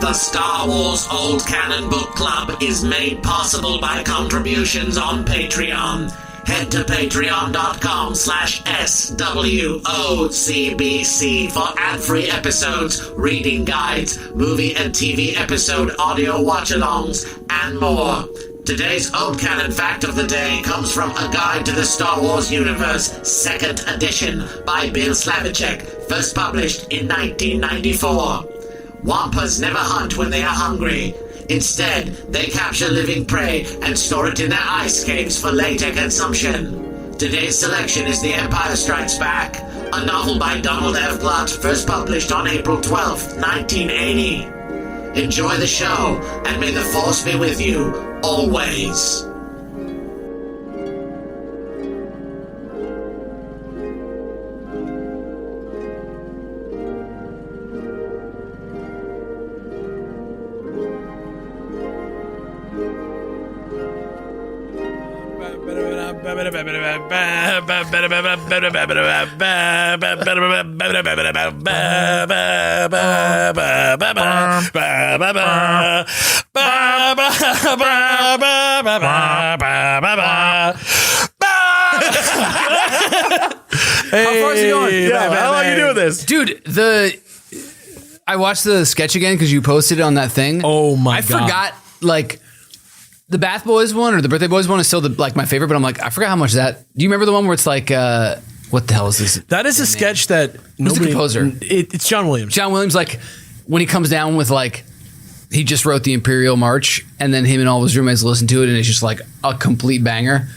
The Star Wars Old Canon Book Club is made possible by contributions on Patreon. Head to patreon.com/SWOCBC for ad-free episodes, reading guides, movie and TV episode audio watch-alongs, and more. Today's Old Canon Fact of the Day comes from A Guide to the Star Wars Universe, 2nd edition, by Bill Slavichek, first published in 1994. Wampas never hunt when they are hungry. Instead, they capture living prey and store it in their ice caves for later consumption. Today's selection is The Empire Strikes Back, a novel by Donald F. Glut, first published on April 12, 1980. Enjoy the show, and may the Force be with you, always. How far is he going? Yeah, how long are you doing this? Dude, I watched the sketch again because you posted it on that thing. Oh my God. I forgot, like, the Bath Boys one or the Birthday Boys one is still my favorite, but I'm like, I forgot how much that. Do you remember the one where it's like, what the hell is this? That is a sketch that Who's the composer? It's John Williams. John Williams, like, when he comes down with, like, he just wrote the Imperial March, and then him and all of his roommates listen to it, and it's just like a complete banger.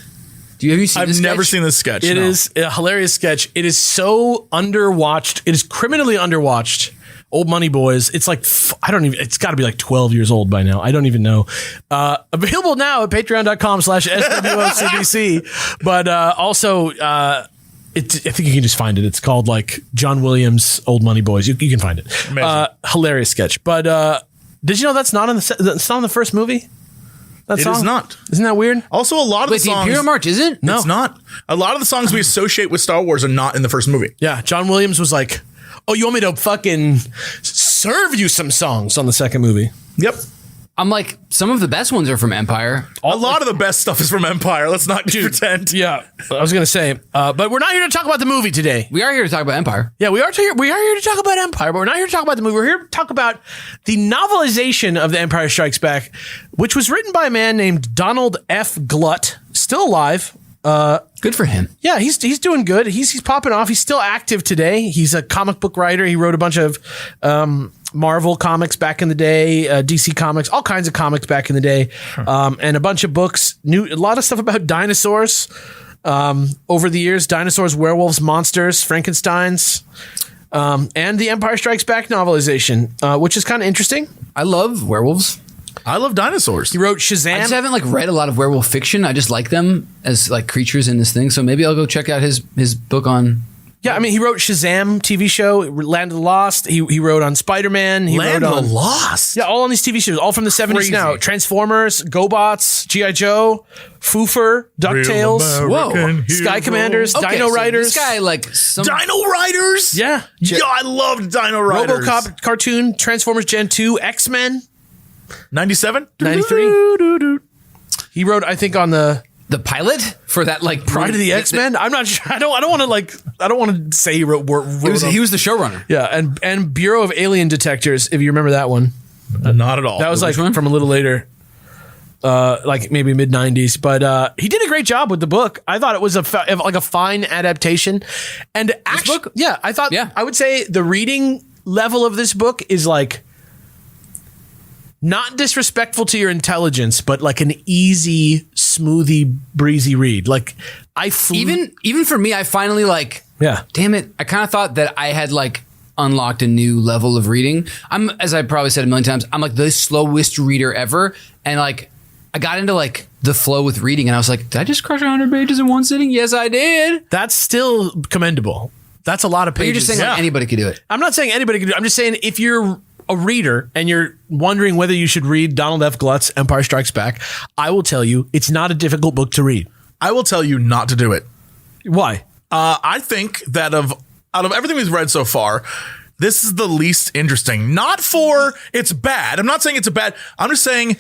Have you seen this sketch? I've never seen this sketch. It is a hilarious sketch. It is so underwatched. It is criminally underwatched. Old Money Boys. It's like, it's got to be like 12 years old by now. I don't even know. Available now at patreon.com/SWOCBC. But also, I think you can just find it. It's called like John Williams, Old Money Boys. You can find it. Hilarious sketch. But did you know that's not in the first movie? That song? It is not. Isn't that weird? Also, a lot of the songs... the Imperial March isn't? No. It's not. A lot of the songs we associate with Star Wars are not in the first movie. Yeah, John Williams was like, oh, you want me to fucking serve you some songs on the second movie? Yep. I'm like, some of the best ones are from Empire. A lot of the best stuff is from Empire. Let's not pretend. Yeah, I was going to say, but we're not here to talk about the movie today. We are here to talk about Empire. Yeah, we are here to talk about Empire, but we're not here to talk about the movie. We're here to talk about the novelization of The Empire Strikes Back, which was written by a man named Donald F. Glut, still alive. Good for him. Yeah, he's doing good. He's popping off. He's still active today. He's a comic book writer. He wrote a bunch of Marvel comics back in the day, DC comics, all kinds of comics back in the day, and a bunch of books. A lot of stuff about dinosaurs over the years: dinosaurs, werewolves, monsters, Frankensteins, and the Empire Strikes Back novelization, which is kind of interesting. I love werewolves. I love dinosaurs. He wrote Shazam. I just haven't read a lot of werewolf fiction. I just like them as like creatures in this thing. So maybe I'll go check out his book on. Yeah, I mean, he wrote Shazam TV show, Land of the Lost. He wrote on Spider-Man. Land of the Lost? Yeah, all on these TV shows, all from the 70s Crazy. now. Transformers, GoBots, G.I. Joe, Foofer, DuckTales, Whoa, Sky Commanders, Okay, Dino so Riders. This guy Dino Riders? Yeah. Yeah, I loved Dino Riders. RoboCop cartoon, Transformers Gen 2, X-Men. 97? 93. He wrote, I think, on the pilot for that Pride of the X-Men. I'm not sure. I don't want to say he wrote. He was the showrunner. Yeah, and Bureau of Alien Detectors. If you remember that one, not at all. That was from a little later, like maybe mid 90s. But he did a great job with the book. I thought it was a fine adaptation. And actually, book? Yeah, I thought. Yeah. I would say the reading level of this book is like. Not disrespectful to your intelligence, but like an easy, smoothie, breezy read. Like even for me, I finally damn it. I kind of thought that I had unlocked a new level of reading. As I probably said a million times, I'm the slowest reader ever. And I got into the flow with reading and I was like, did I just crush 100 pages in one sitting? Yes, I did. That's still commendable. That's a lot of pages. But you're just saying anybody could do it. I'm not saying anybody could do it. I'm just saying if you're a reader and you're wondering whether you should read Donald F. Glut's Empire Strikes Back, I will tell you it's not a difficult book to read. I will tell you not to do it. Why? I think that out of everything we've read so far, this is the least interesting. Not for it's bad. I'm not saying it's a bad. I'm just saying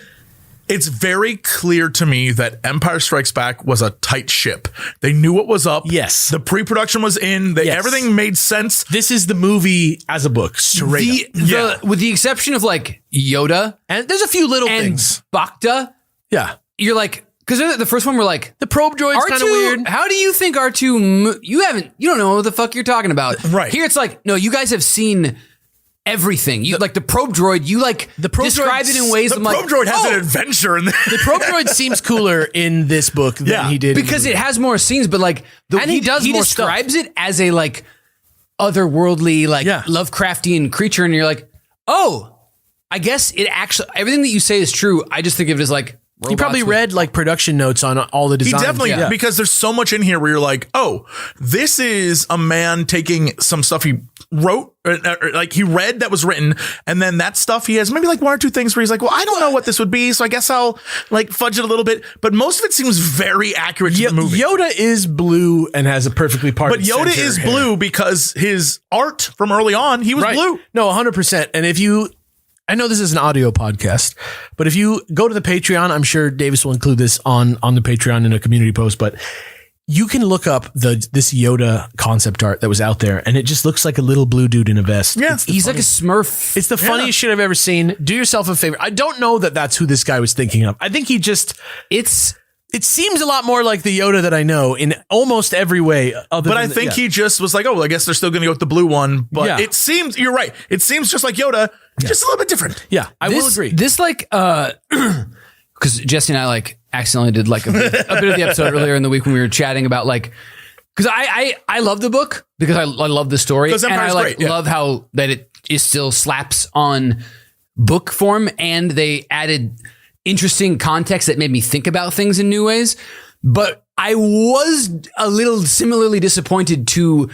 it's very clear to me that Empire Strikes Back was a tight ship. They knew what was up. Yes. The pre-production was in. Everything made sense. This is the movie as a book, straight up. With the exception of like Yoda. And there's a few little things. Bacta. Yeah. You're like, because the first one we're like, the probe droid's kind of weird. How do you think R2, you don't know what the fuck you're talking about. Right. Here it's like, no, you guys have seen everything. You like the probe droid, you like the probe describe it in ways the probe droid has an adventure in there. The probe droid seems cooler in this book than he did. Because it has more scenes, but like he describes it as a like otherworldly, like Lovecraftian creature, and you're like, oh, I guess it actually everything that you say is true. I just think of it as like he probably read like production notes on all the designs. He definitely, because there's so much in here where you're like, oh, this is a man taking some stuff he wrote, or like he read that was written, and then that stuff he has maybe like one or two things where he's like, well, I don't know what this would be, so I guess I'll like fudge it a little bit. But most of it seems very accurate to the movie. Yoda is blue and has a perfectly parted. But Yoda is blue because his art from early on, he was blue. No, 100%. And if you, I know this is an audio podcast, but if you go to the Patreon, I'm sure Davis will include this on the Patreon in a community post, but you can look up this Yoda concept art that was out there, and it just looks like a little blue dude in a vest. Yeah, he's like a Smurf. It's the funniest shit I've ever seen. Do yourself a favor. I don't know that that's who this guy was thinking of. I think he just it seems a lot more like the Yoda that I know in almost every way. But I think he just was like, oh, well, I guess they're still going to go with the blue one. But it seems, you're right. It seems just like Yoda, just a little bit different. Yeah, I will agree. This like, because Jesse and I like accidentally did like a bit of the episode earlier in the week when we were chatting about like, because I love the book because I love the story. And I like love how that it still slaps on book form, and they added interesting context that made me think about things in new ways. But I was a little similarly disappointed to,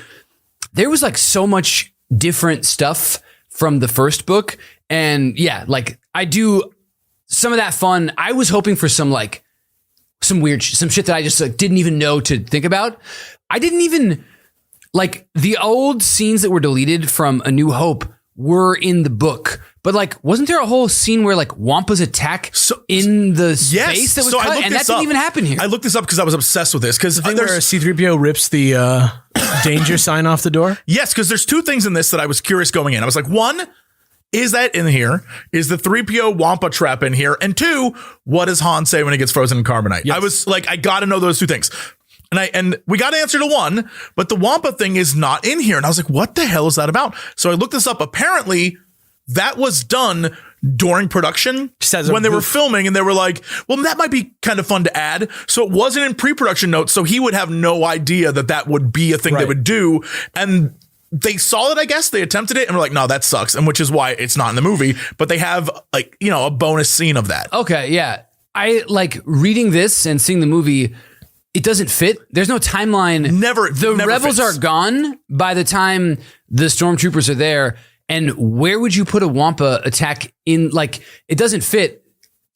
there was like so much different stuff from the first book. And yeah, like I do some of that fun. I was hoping for some like some shit that I just like, didn't even know to think about. I didn't even like the old scenes that were deleted from A New Hope were in the book. But like, wasn't there a whole scene where like Wampa's attack in the space that was cut? And that didn't even happen here. I looked this up because I was obsessed with this. Because where C-3PO rips the danger sign off the door? Yes, because there's two things in this that I was curious going in. I was like, one, is that in here? Is the 3PO Wampa trap in here? And two, what does Han say when he gets frozen in Carbonite? Yes. I was like, I got to know those two things. And we got an answer to one, but the Wampa thing is not in here. And I was like, what the hell is that about? So I looked this up. Apparently, that was done during production when they were filming, and they were like, well, that might be kind of fun to add. So it wasn't in pre-production notes. So he would have no idea that would be a thing they would do. And they saw it, I guess. They attempted it and were like, no, that sucks. And which is why it's not in the movie. But they have like, a bonus scene of that. Okay, yeah. I like reading this and seeing the movie. It doesn't fit. There's no timeline. The rebels are gone by the time the stormtroopers are there. And where would you put a Wampa attack in? Like, it doesn't fit.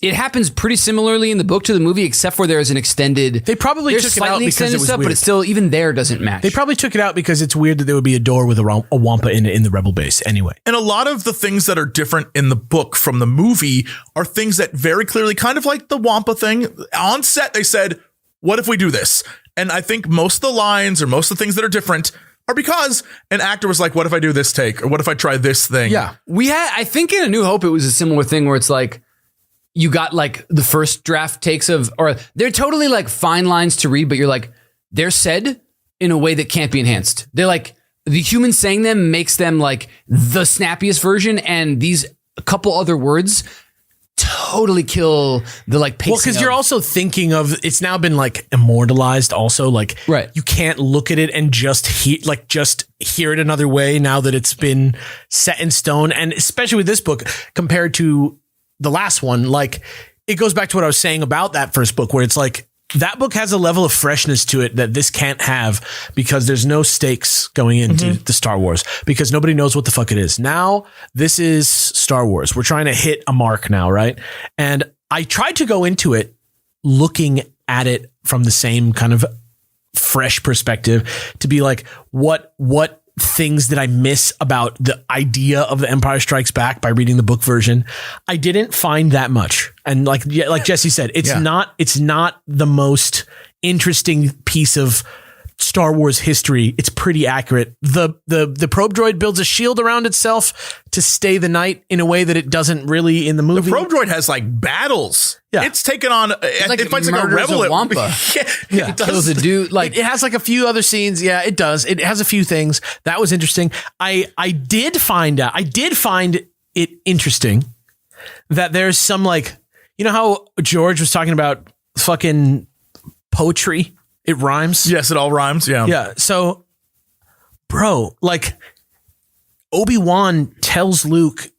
It happens pretty similarly in the book to the movie, except for there's an extended. They probably took it out because it was weird. But it's still, even there doesn't match. They probably took it out because it's weird that there would be a door with a Wampa in the rebel base anyway. And a lot of the things that are different in the book from the movie are things that very clearly, kind of like the Wampa thing, on set they said, what if we do this? And I think most of the lines or most of the things that are different are because an actor was like, what if I do this take? Or what if I try this thing? Yeah. I think in A New Hope, it was a similar thing where it's like, you got like the first draft takes or they're totally like fine lines to read, but you're like, they're said in a way that can't be enhanced. They're like, the human saying them makes them like the snappiest version. And these a couple other words totally kill the like pacing. Well, because you're also thinking of, it's now been like immortalized also, like you can't look at it and just hear it another way now that it's been set in stone. And especially with this book compared to the last one, like it goes back to what I was saying about that first book, where it's like that book has a level of freshness to it that this can't have because there's no stakes going into the Star Wars because nobody knows what the fuck it is. Now, this is Star Wars. We're trying to hit a mark now, right? And I tried to go into it looking at it from the same kind of fresh perspective to be like, what things that I miss about the idea of The Empire Strikes Back by reading the book version. I didn't find that much. And like Jesse said, it's not the most interesting piece of Star Wars history. It's pretty accurate. The probe droid builds a shield around itself to stay the night in a way that it doesn't really in the movie. The probe droid has like battles. Yeah. It's taken on, it fights like a rebel. Wampa. Yeah. It kills a dude. Like it has like a few other scenes. Yeah, it does. It has a few things. That was interesting. I did find it interesting that there's some like, you know how George was talking about fucking poetry? It rhymes. Yes, it all rhymes. Yeah. Yeah. So, bro, like Obi-Wan tells Luke,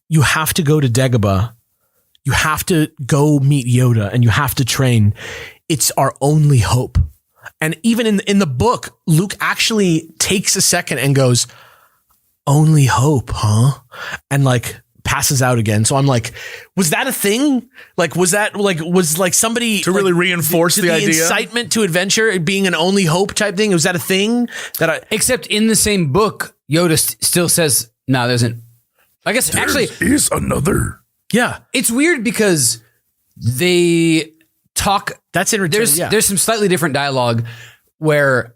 you have to go to Dagobah. You have to go meet Yoda and you have to train. It's our only hope. And even in the book, Luke actually takes a second and goes, only hope, huh? And like passes out again. So I'm like, was that a thing? Like, was somebody to really reinforce the idea? Incitement to adventure being an only hope type thing? Was that a thing except in the same book, Yoda still says, no, there isn't. I guess actually is another. Yeah. It's weird because they talk. That's in there's some slightly different dialogue where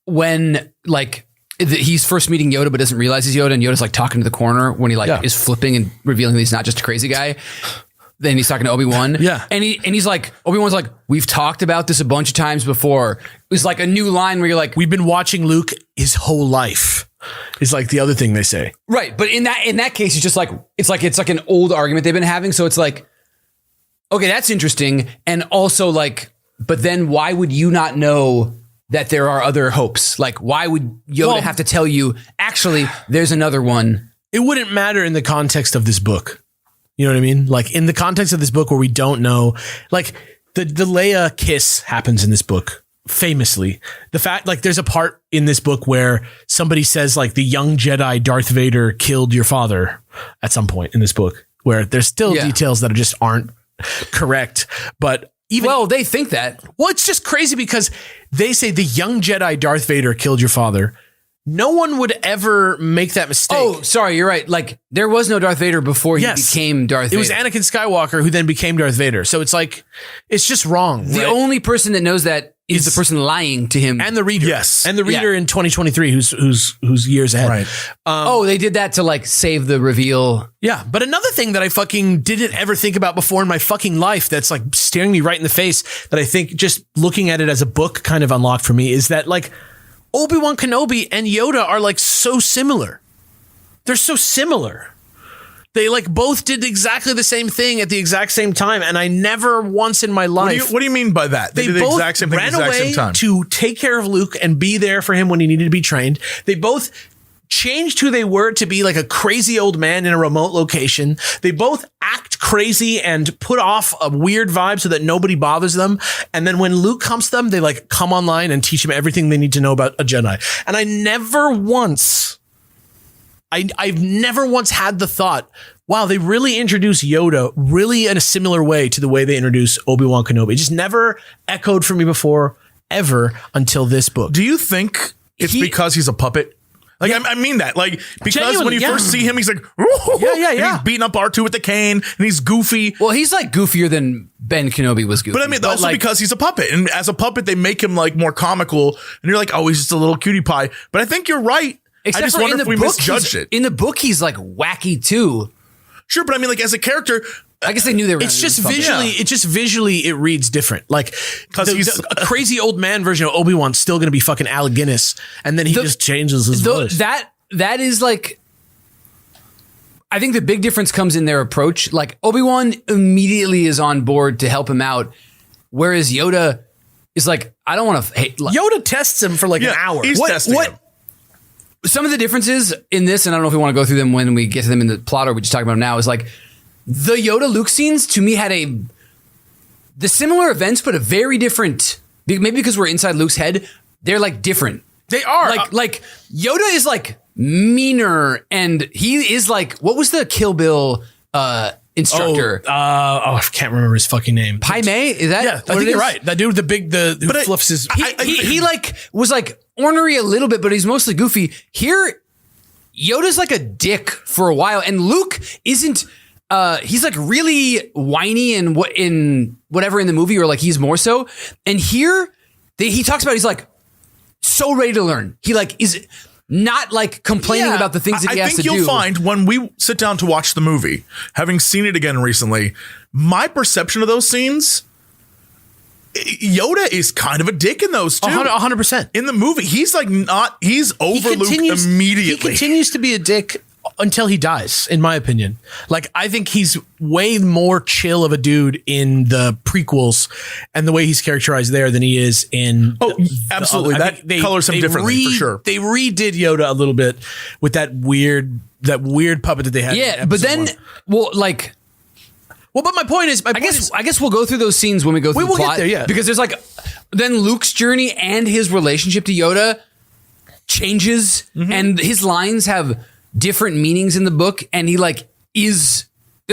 when like he's first meeting Yoda, but doesn't realize he's Yoda, and Yoda's like talking to the corner when he is flipping and revealing that he's not just a crazy guy. Then he's talking to Obi-Wan. Yeah. And he's like, Obi-Wan's like, we've talked about this a bunch of times before. It was like a new line where you're like, we've been watching Luke his whole life is like the other thing they say. Right. But in that case, it's just like, it's like an old argument they've been having. So it's like, okay, that's interesting. And also like, but then why would you not know that there are other hopes? Like, why would Yoda have to tell you, actually, there's another one? It wouldn't matter in the context of this book. You know what I mean? Like in the context of this book where we don't know, like the Leia kiss happens in this book famously. The fact, like there's a part in this book where somebody says like the young Jedi Darth Vader killed your father at some point in this book, where there's still details that just aren't correct. But they think that. Well, it's just crazy because they say the young Jedi Darth Vader killed your father. No one would ever make that mistake. Oh, sorry, you're right. Like there was no Darth Vader before he became Darth Vader. It was Anakin Skywalker who then became Darth Vader. So it's like, it's just wrong. The only person that knows that is the person lying to him. And the reader. Yes. And the reader in 2023 who's years ahead. Right. They did that to like save the reveal. Yeah. But another thing that I fucking didn't ever think about before in my fucking life that's like staring me right in the face that I think just looking at it as a book kind of unlocked for me is that like Obi-Wan Kenobi and Yoda are like so similar. They're so similar. They like both did exactly the same thing at the exact same time. And I never once in my life. What do you mean by that? They did the exact same thing at the exact same time. To take care of Luke and be there for him when he needed to be trained. They both changed who they were to be like a crazy old man in a remote location. They both act crazy and put off a weird vibe so that nobody bothers them. And then when Luke comes to them, they like come online and teach them everything they need to know about a Jedi. And I've never once had the thought, wow, they really introduced Yoda really in a similar way to the way they introduced Obi-Wan Kenobi. It just never echoed for me before, ever, until this book. Do you think it's because he's a puppet? Like, I mean that. Like, because when you first see him, he's like, yeah. He's beating up R2 with the cane, and he's goofy. Well, he's like goofier than Ben Kenobi was goofy. But I mean, also like, because he's a puppet. And as a puppet, they make him like more comical. And you're like, oh, he's just a little cutie pie. But I think you're right. I just wonder if we misjudged it. In the book, he's like wacky too. Sure, but I mean, like, as a character, I guess they knew they were. It's just visually. It's just visually. It reads different. Like because he's a crazy old man version of Obi-Wan's still going to be fucking Alec Guinness, and then he just changes his voice. That is like. I think the big difference comes in their approach. Like Obi-Wan immediately is on board to help him out, whereas Yoda is like, I don't want to hate. Yoda tests him for like an hour. He's testing him. Some of the differences in this, and I don't know if we want to go through them when we get to them in the plot or we just talk about them now, is like the Yoda Luke scenes to me had the similar events, but a very different, maybe because we're inside Luke's head, they're like different. They are. Like Yoda is like meaner and he is like, what was the Kill Bill instructor? I can't remember his fucking name. Pai Mei? Is that? Yeah, I think you're right. That dude with the flips his. He like was like ornery a little bit, but he's mostly goofy. Here, Yoda's like a dick for a while, and Luke isn't. He's like really whiny and in whatever in the movie, or like he's more so. And here, he talks about he's like so ready to learn. He like is not like complaining about the things that he has to do. I think you'll find when we sit down to watch the movie, having seen it again recently, my perception of those scenes, Yoda is kind of a dick in those too. 100%. In the movie, he's like he's over Luke immediately. He continues to be a dick until he dies, in my opinion. Like, I think he's way more chill of a dude in the prequels and the way he's characterized there than he is in. Oh, absolutely. That colors him differently, for sure. They redid Yoda a little bit with that weird puppet that they had. Yeah, but then, but my point is, I guess we'll go through those scenes when we go through the plot. Get there, yeah. Because there's like, then Luke's journey and his relationship to Yoda changes, and his lines have different meanings in the book, and he like there's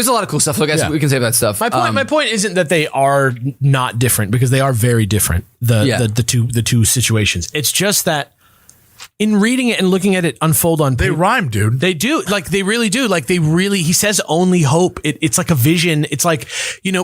a lot of cool stuff. So I guess we can say about that stuff. My point isn't that they are not different, because they are very different. The two situations. It's just that in reading it and looking at it unfold on paper, they rhyme, dude. They do. Like, they really do. Like, he says only hope. It's like a vision. It's like,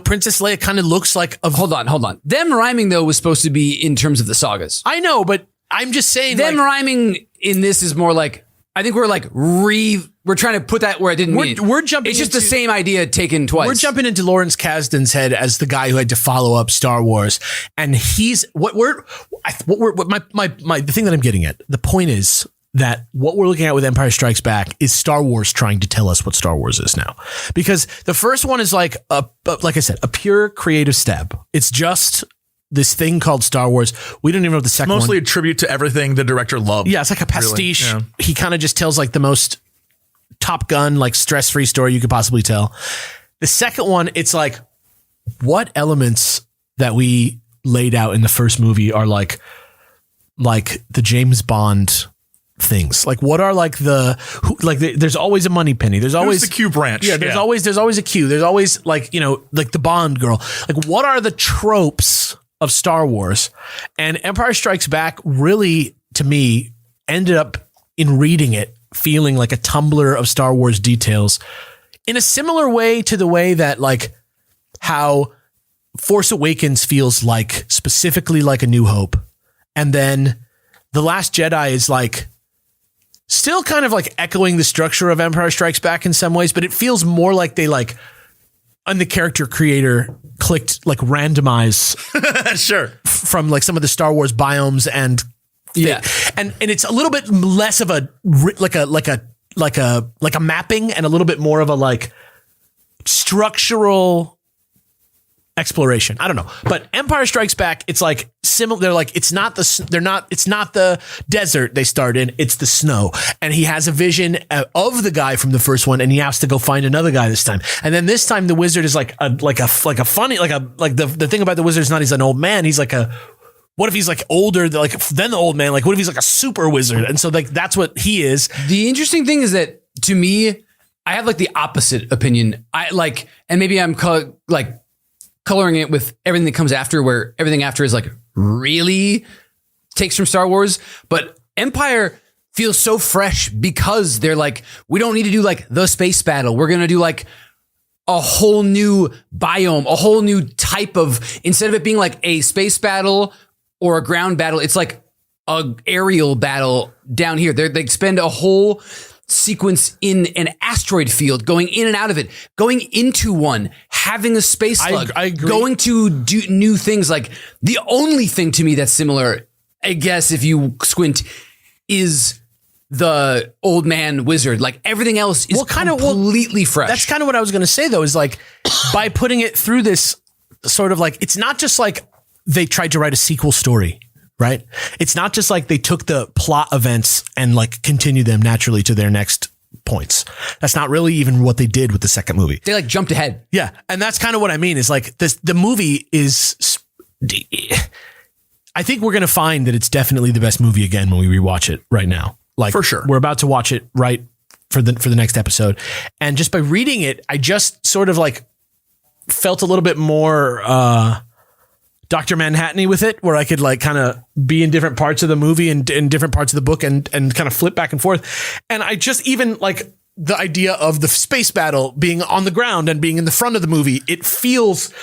Princess Leia kind of looks like a... Hold on. Them rhyming, though, was supposed to be in terms of the sagas. I know, but I'm just saying... Them rhyming in this is more like... I think we're like we're trying to put that where I didn't mean. We're jumping. It's just the same idea taken twice. We're jumping into Lawrence Kasdan's head as the guy who had to follow up Star Wars, and he's the thing that I'm getting at. The point is that what we're looking at with Empire Strikes Back is Star Wars trying to tell us what Star Wars is now, because the first one is like I said, a pure creative stab. It's just this thing called Star Wars. We don't even know what the second one. Mostly a tribute to everything the director loved. Yeah, it's like a pastiche. Really. Yeah. He kind of just tells like the most Top Gun, like stress-free story you could possibly tell. The second one, it's like, what elements that we laid out in the first movie are like the James Bond things. Like, what are like there's always a money penny. There's always the Q branch. Yeah, there's always a Q. There's always like the Bond girl. Like, what are the tropes of Star Wars? And Empire Strikes Back really, to me, ended up in reading it feeling like a tumbler of Star Wars details in a similar way to the way that like how Force Awakens feels like specifically like A New Hope. And then The Last Jedi is like still kind of like echoing the structure of Empire Strikes Back in some ways, but it feels more like they like, and the character creator clicked like randomize sure from like some of the Star Wars biomes and and it's a little bit less of a like a mapping and a little bit more of a like structural exploration. I don't know, but Empire Strikes Back, it's like similar. They're like, it's not the desert they start in, it's the snow. And he has a vision of the guy from the first one, and he has to go find another guy this time. And then this time the wizard is like the thing about the wizard is not he's an old man. He's like what if he's like older than the old man? Like, what if he's like a super wizard? And so like, that's what he is. The interesting thing is that to me, I have like the opposite opinion. I like, and maybe I'm coloring it with everything that comes after, where everything after is like really takes from Star Wars, but Empire feels so fresh because they're like, we don't need to do like the space battle. We're going to do like a whole new biome, a whole new type of, instead of it being like a space battle or a ground battle, it's like a aerial battle down here. They spend a whole sequence in an asteroid field, going in and out of it, going into one, having a space slug, I agree. Going to do new things. Like, the only thing to me that's similar, I guess, if you squint, is the old man wizard. Like, everything else is completely fresh. That's kind of what I was going to say, though, is like, by putting it through this sort of like, it's not just like they tried to write a sequel story. Right? It's not just like they took the plot events and like continued them naturally to their next points. That's not really even what they did with the second movie. They like jumped ahead. Yeah. And that's kind of what I mean is like the movie is, I think we're going to find that it's definitely the best movie again when we rewatch it right now. Like, for sure. We're about to watch it right for the next episode. And just by reading it, I just sort of like felt a little bit more, Dr. Manhattan with it, where I could like kind of be in different parts of the movie and in different parts of the book and kind of flip back and forth. And I just even like the idea of the space battle being on the ground and being in the front of the movie. It feels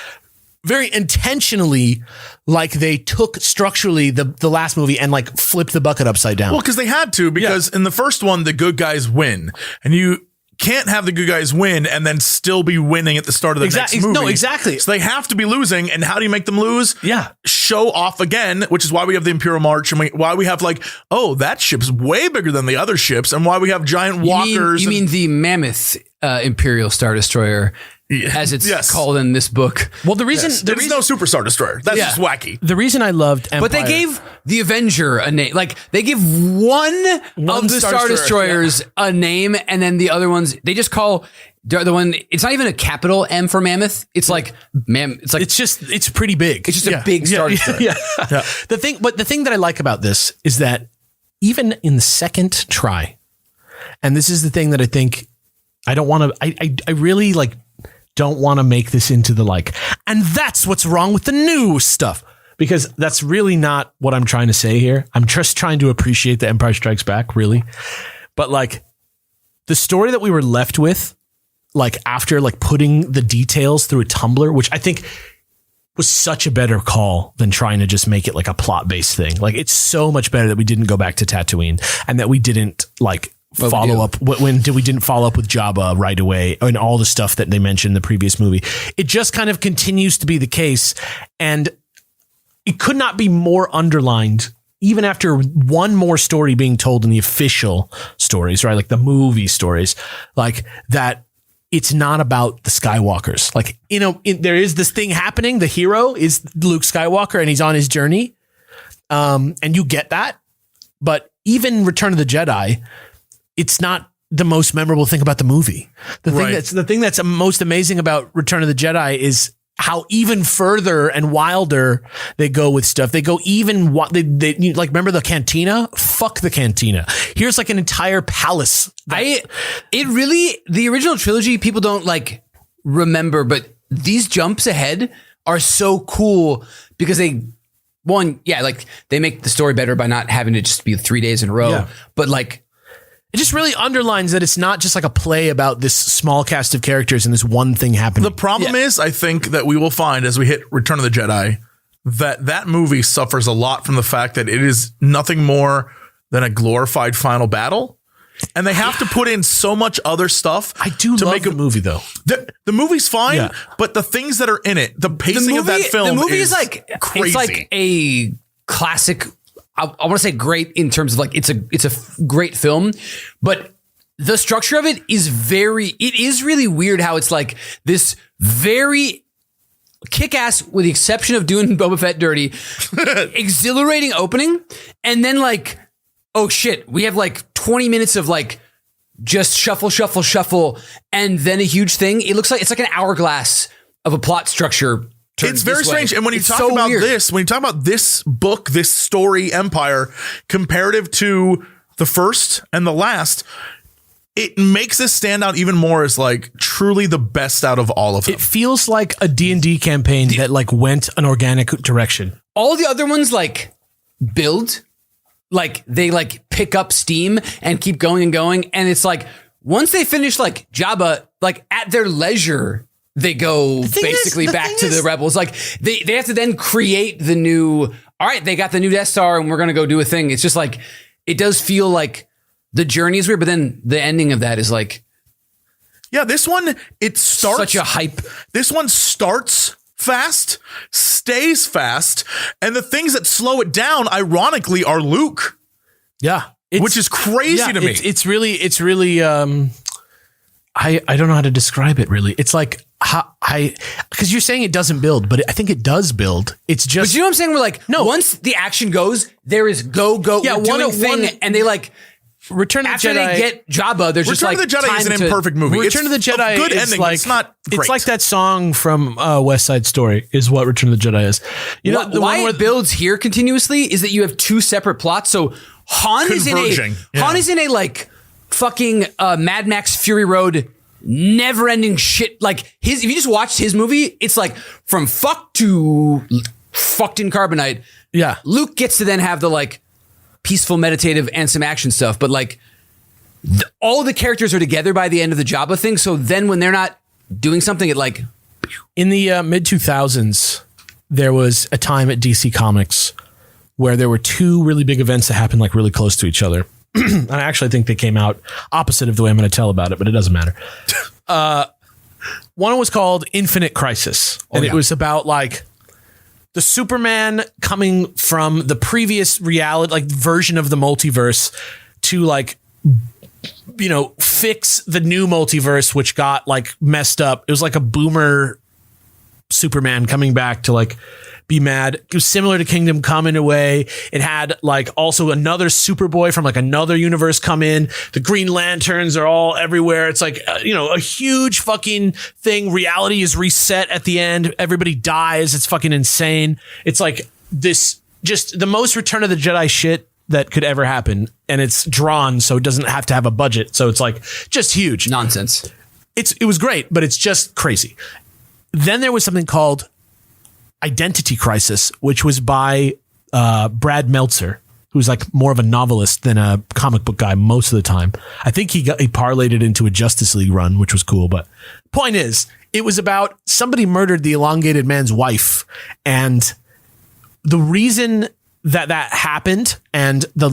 very intentionally like they took structurally the last movie and like flipped the bucket upside down. Well, because they had to, because in the first one, the good guys win, and you can't have the good guys win and then still be winning at the start of the next movie. No, exactly. So they have to be losing. And how do you make them lose? Yeah. Show off again, which is why we have the Imperial March, and why we have like, oh, that ship's way bigger than the other ships, and why we have giant walkers. You mean the mammoth Imperial Star Destroyer, as it's called in this book. Well, the reason there's no Super Star Destroyer. That's just wacky. The reason I loved Empire, but they gave the Avenger a name. Like they give one of the Star Destroyers a name, and then the other ones they just call the one. It's not even a capital M for Mammoth. It's like It's like it's pretty big. It's just a big Star Destroyer. Yeah. The thing that I like about this is that even in the second try, and this is the thing that I think I don't want to. I really like. Don't want to make this into the like, and that's what's wrong with the new stuff, because that's really not what I'm trying to say here. I'm just trying to appreciate the Empire Strikes Back, really. But like the story that we were left with, like after like putting the details through a Tumblr, which I think was such a better call than trying to just make it like a plot based thing. Like it's so much better that we didn't go back to Tatooine and that we didn't like follow up we didn't follow up with Jabba right away and all the stuff that they mentioned in the previous movie. It just kind of continues to be the case, and it could not be more underlined even after one more story being told in the official stories, right? Like the movie stories, like that it's not about the Skywalkers. Like, you know, there is this thing happening. The hero is Luke Skywalker and he's on his journey. And you get that, but even Return of the Jedi, it's not the most memorable thing about the movie. The thing that's most amazing about Return of the Jedi is how even further and wilder they go with stuff. They go even they like, remember the cantina? Fuck the cantina. Here's like an entire palace. The original trilogy, people don't like remember, but these jumps ahead are so cool because they make the story better by not having to just be 3 days in a row. Yeah. But like, it just really underlines that it's not just like a play about this small cast of characters and this one thing happening. The problem is, I think that we will find as we hit Return of the Jedi, that movie suffers a lot from the fact that it is nothing more than a glorified final battle. And they have to put in so much other stuff. I do love the movie, though. The movie's fine, but the things that are in it, the pacing of that film, the movie is like crazy. It's like a classic. I want to say great in terms of like it's a great film, but the structure of it is really weird how it's like this very kick-ass, with the exception of doing Boba Fett dirty, exhilarating opening, and then like, oh shit, we have like 20 minutes of like just shuffle, and then a huge thing. It looks like it's like an hourglass of a plot structure. It's very strange. And when you talk about this book, this story, Empire, comparative to the first and the last, it makes this stand out even more as like truly the best out of all of them. It feels like a D&D campaign that like went an organic direction. All the other ones like build, like they like pick up steam and keep going and going. And it's like, once they finish like Jabba, like at their leisure, they go basically back to the rebels. Like they have to then create the new, all right, they got the new Death Star and we're going to go do a thing. It's just like, it does feel like the journey is weird, but then the ending of that is like, yeah, this one, it starts such a hype. This one starts fast, stays fast. And the things that slow it down, ironically, are Luke. Yeah. Which is crazy to me. It's really, I don't know how to describe it really. It's like, because you're saying it doesn't build, but I think it does build. It's just, but you know what I'm saying? We're like, no, once the action goes, there is go. Yeah, one thing, and they like Return of the after Jedi. they get Jabba, there's just like Return of the Jedi is an imperfect movie. Return of the Jedi good is ending. Like, it's not great. It's like that song from West Side Story is what Return of the Jedi is. You know, the why one where it builds here continuously is that you have two separate plots. So Han is in a like fucking Mad Max Fury Road, never ending shit. Like if you just watched his movie, it's like from fuck to fucked in Carbonite. Yeah. Luke gets to then have the like peaceful, meditative, and some action stuff, but like all the characters are together by the end of the Jabba thing. So then when they're not doing something, it like in the mid 2000s, there was a time at DC Comics where there were two really big events that happened like really close to each other. And I actually think they came out opposite of the way I'm going to tell about it, but it doesn't matter. One was called Infinite Crisis, and it was about like the Superman coming from the previous reality, like version of the multiverse, to like, you know, fix the new multiverse, which got like messed up. It was like a boomer Superman coming back to like be mad. It was similar to Kingdom Come in a way. It had like also another Superboy from like another universe come in. The Green Lanterns are all everywhere. It's like, you know, a huge fucking thing. Reality is reset at the end. Everybody dies. It's fucking insane. It's like this, just the most Return of the Jedi shit that could ever happen. And it's drawn, so it doesn't have to have a budget. So it's like just huge nonsense. It was great, but it's just crazy. Then there was something called Identity Crisis, which was by Brad Meltzer, who's like more of a novelist than a comic book guy most of the time. I think he parlayed it into a Justice League run, which was cool. But point is, it was about somebody murdered the elongated man's wife, and the reason that happened, and the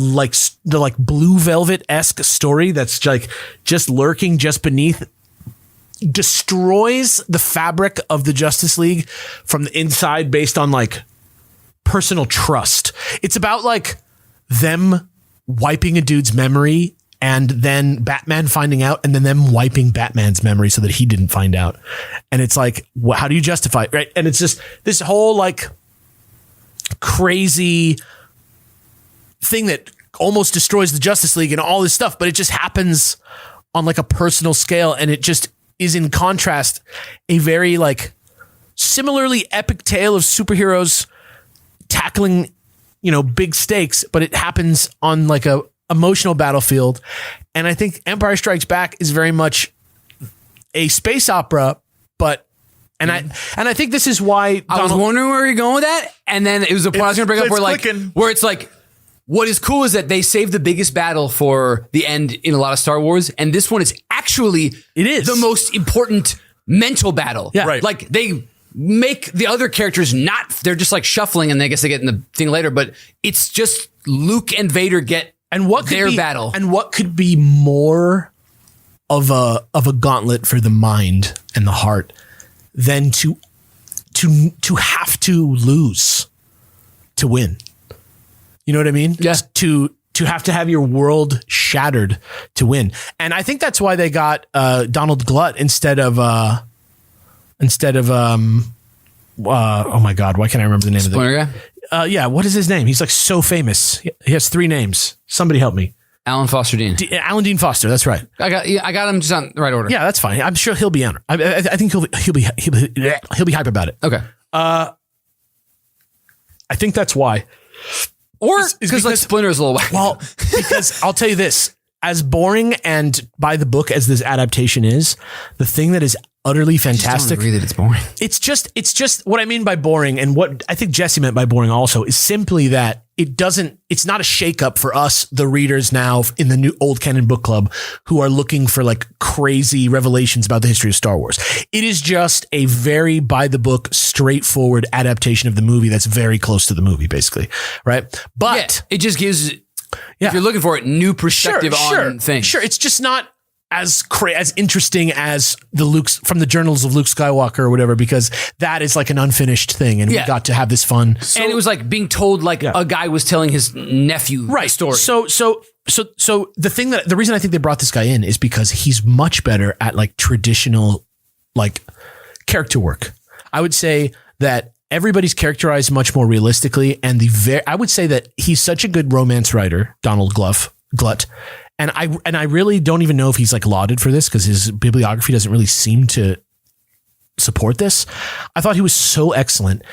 Blue Velvet-esque story that's like just lurking just beneath, destroys the fabric of the Justice League from the inside based on like personal trust. It's about like them wiping a dude's memory and then Batman finding out, and then them wiping Batman's memory so that he didn't find out. And it's like, how do you justify it? Right. And it's just this whole like crazy thing that almost destroys the Justice League and all this stuff, but it just happens on like a personal scale, and it just is in contrast a very like similarly epic tale of superheroes tackling, you know, big stakes, but it happens on like a emotional battlefield. And I think Empire Strikes Back is very much a space opera, but I think this is why I was wondering where you're going with that, and then it was a part I was going to bring up where it's like what is cool is that they saved the biggest battle for the end in a lot of Star Wars, and this one is actually the most important mental battle. Yeah, right. Like they make the other characters they're just like shuffling, and I guess they get in the thing later, but it's just Luke and Vader get their battle. And what could be more of a gauntlet for the mind and the heart than to have to lose to win? You know what I mean? Yeah. To have to have your world shattered to win. And I think that's why they got Donald Glut instead of oh my God, why can't I remember the name Splinter of the guy? Yeah, what is his name? He's like so famous. He has 3 names. Somebody help me. Alan Foster Dean. Alan Dean Foster, that's right. I got him just on the right order. Yeah, that's fine. I'm sure he'll be on it. I think he'll be hype about it. Okay. I think that's why. Or because like Splinter is a little whack. Well, because I'll tell you this, as boring and by the book as this adaptation is, the thing that is utterly fantastic. I don't agree that it's boring. It's just what I mean by boring, and what I think Jesse meant by boring also, is simply that it's not a shakeup for us, the readers now in the new old canon book club, who are looking for like crazy revelations about the history of Star Wars. It is just a very by the book, straightforward adaptation of the movie that's very close to the movie, basically. Right. But it just gives, if you're looking for it, new perspective on things. Sure. It's just not as interesting as the Luke's from the Journals of Luke Skywalker or whatever, because that is like an unfinished thing, and we got to have this fun. And it was like being told like a guy was telling his nephew the story. So the reason I think they brought this guy in is because he's much better at like traditional like character work. I would say that everybody's characterized much more realistically, and I would say that he's such a good romance writer, Donald Glut. And I really don't even know if he's like lauded for this, because his bibliography doesn't really seem to support this. I thought he was so excellent.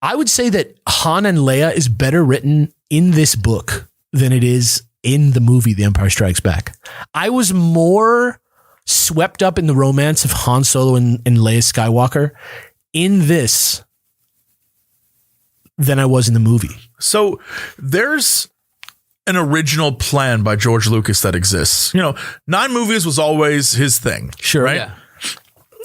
I would say that Han and Leia is better written in this book than it is in the movie The Empire Strikes Back. I was more swept up in the romance of Han Solo and Leia Skywalker in this than I was in the movie. So there's an original plan by George Lucas that exists. 9 movies was always his thing. Sure. Right. Yeah.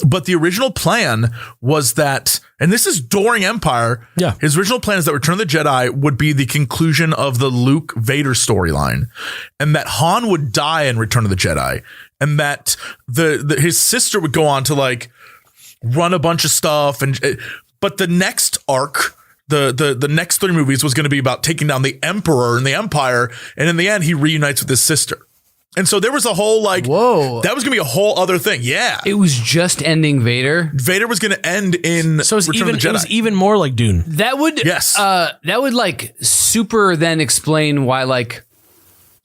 But the original plan was that, and this is during Empire. Yeah. His original plan is that Return of the Jedi would be the conclusion of the Luke Vader storyline, and that Han would die in Return of the Jedi, and that his sister would go on to like run a bunch of stuff. But the next arc, the next 3 movies was going to be about taking down the Emperor and the Empire. And in the end, he reunites with his sister. And so there was a whole Whoa. That was going to be a whole other thing. Yeah. It was just ending Vader. Vader was going to end in So it Return of the Jedi. was even more like Dune. That would that would like super then explain why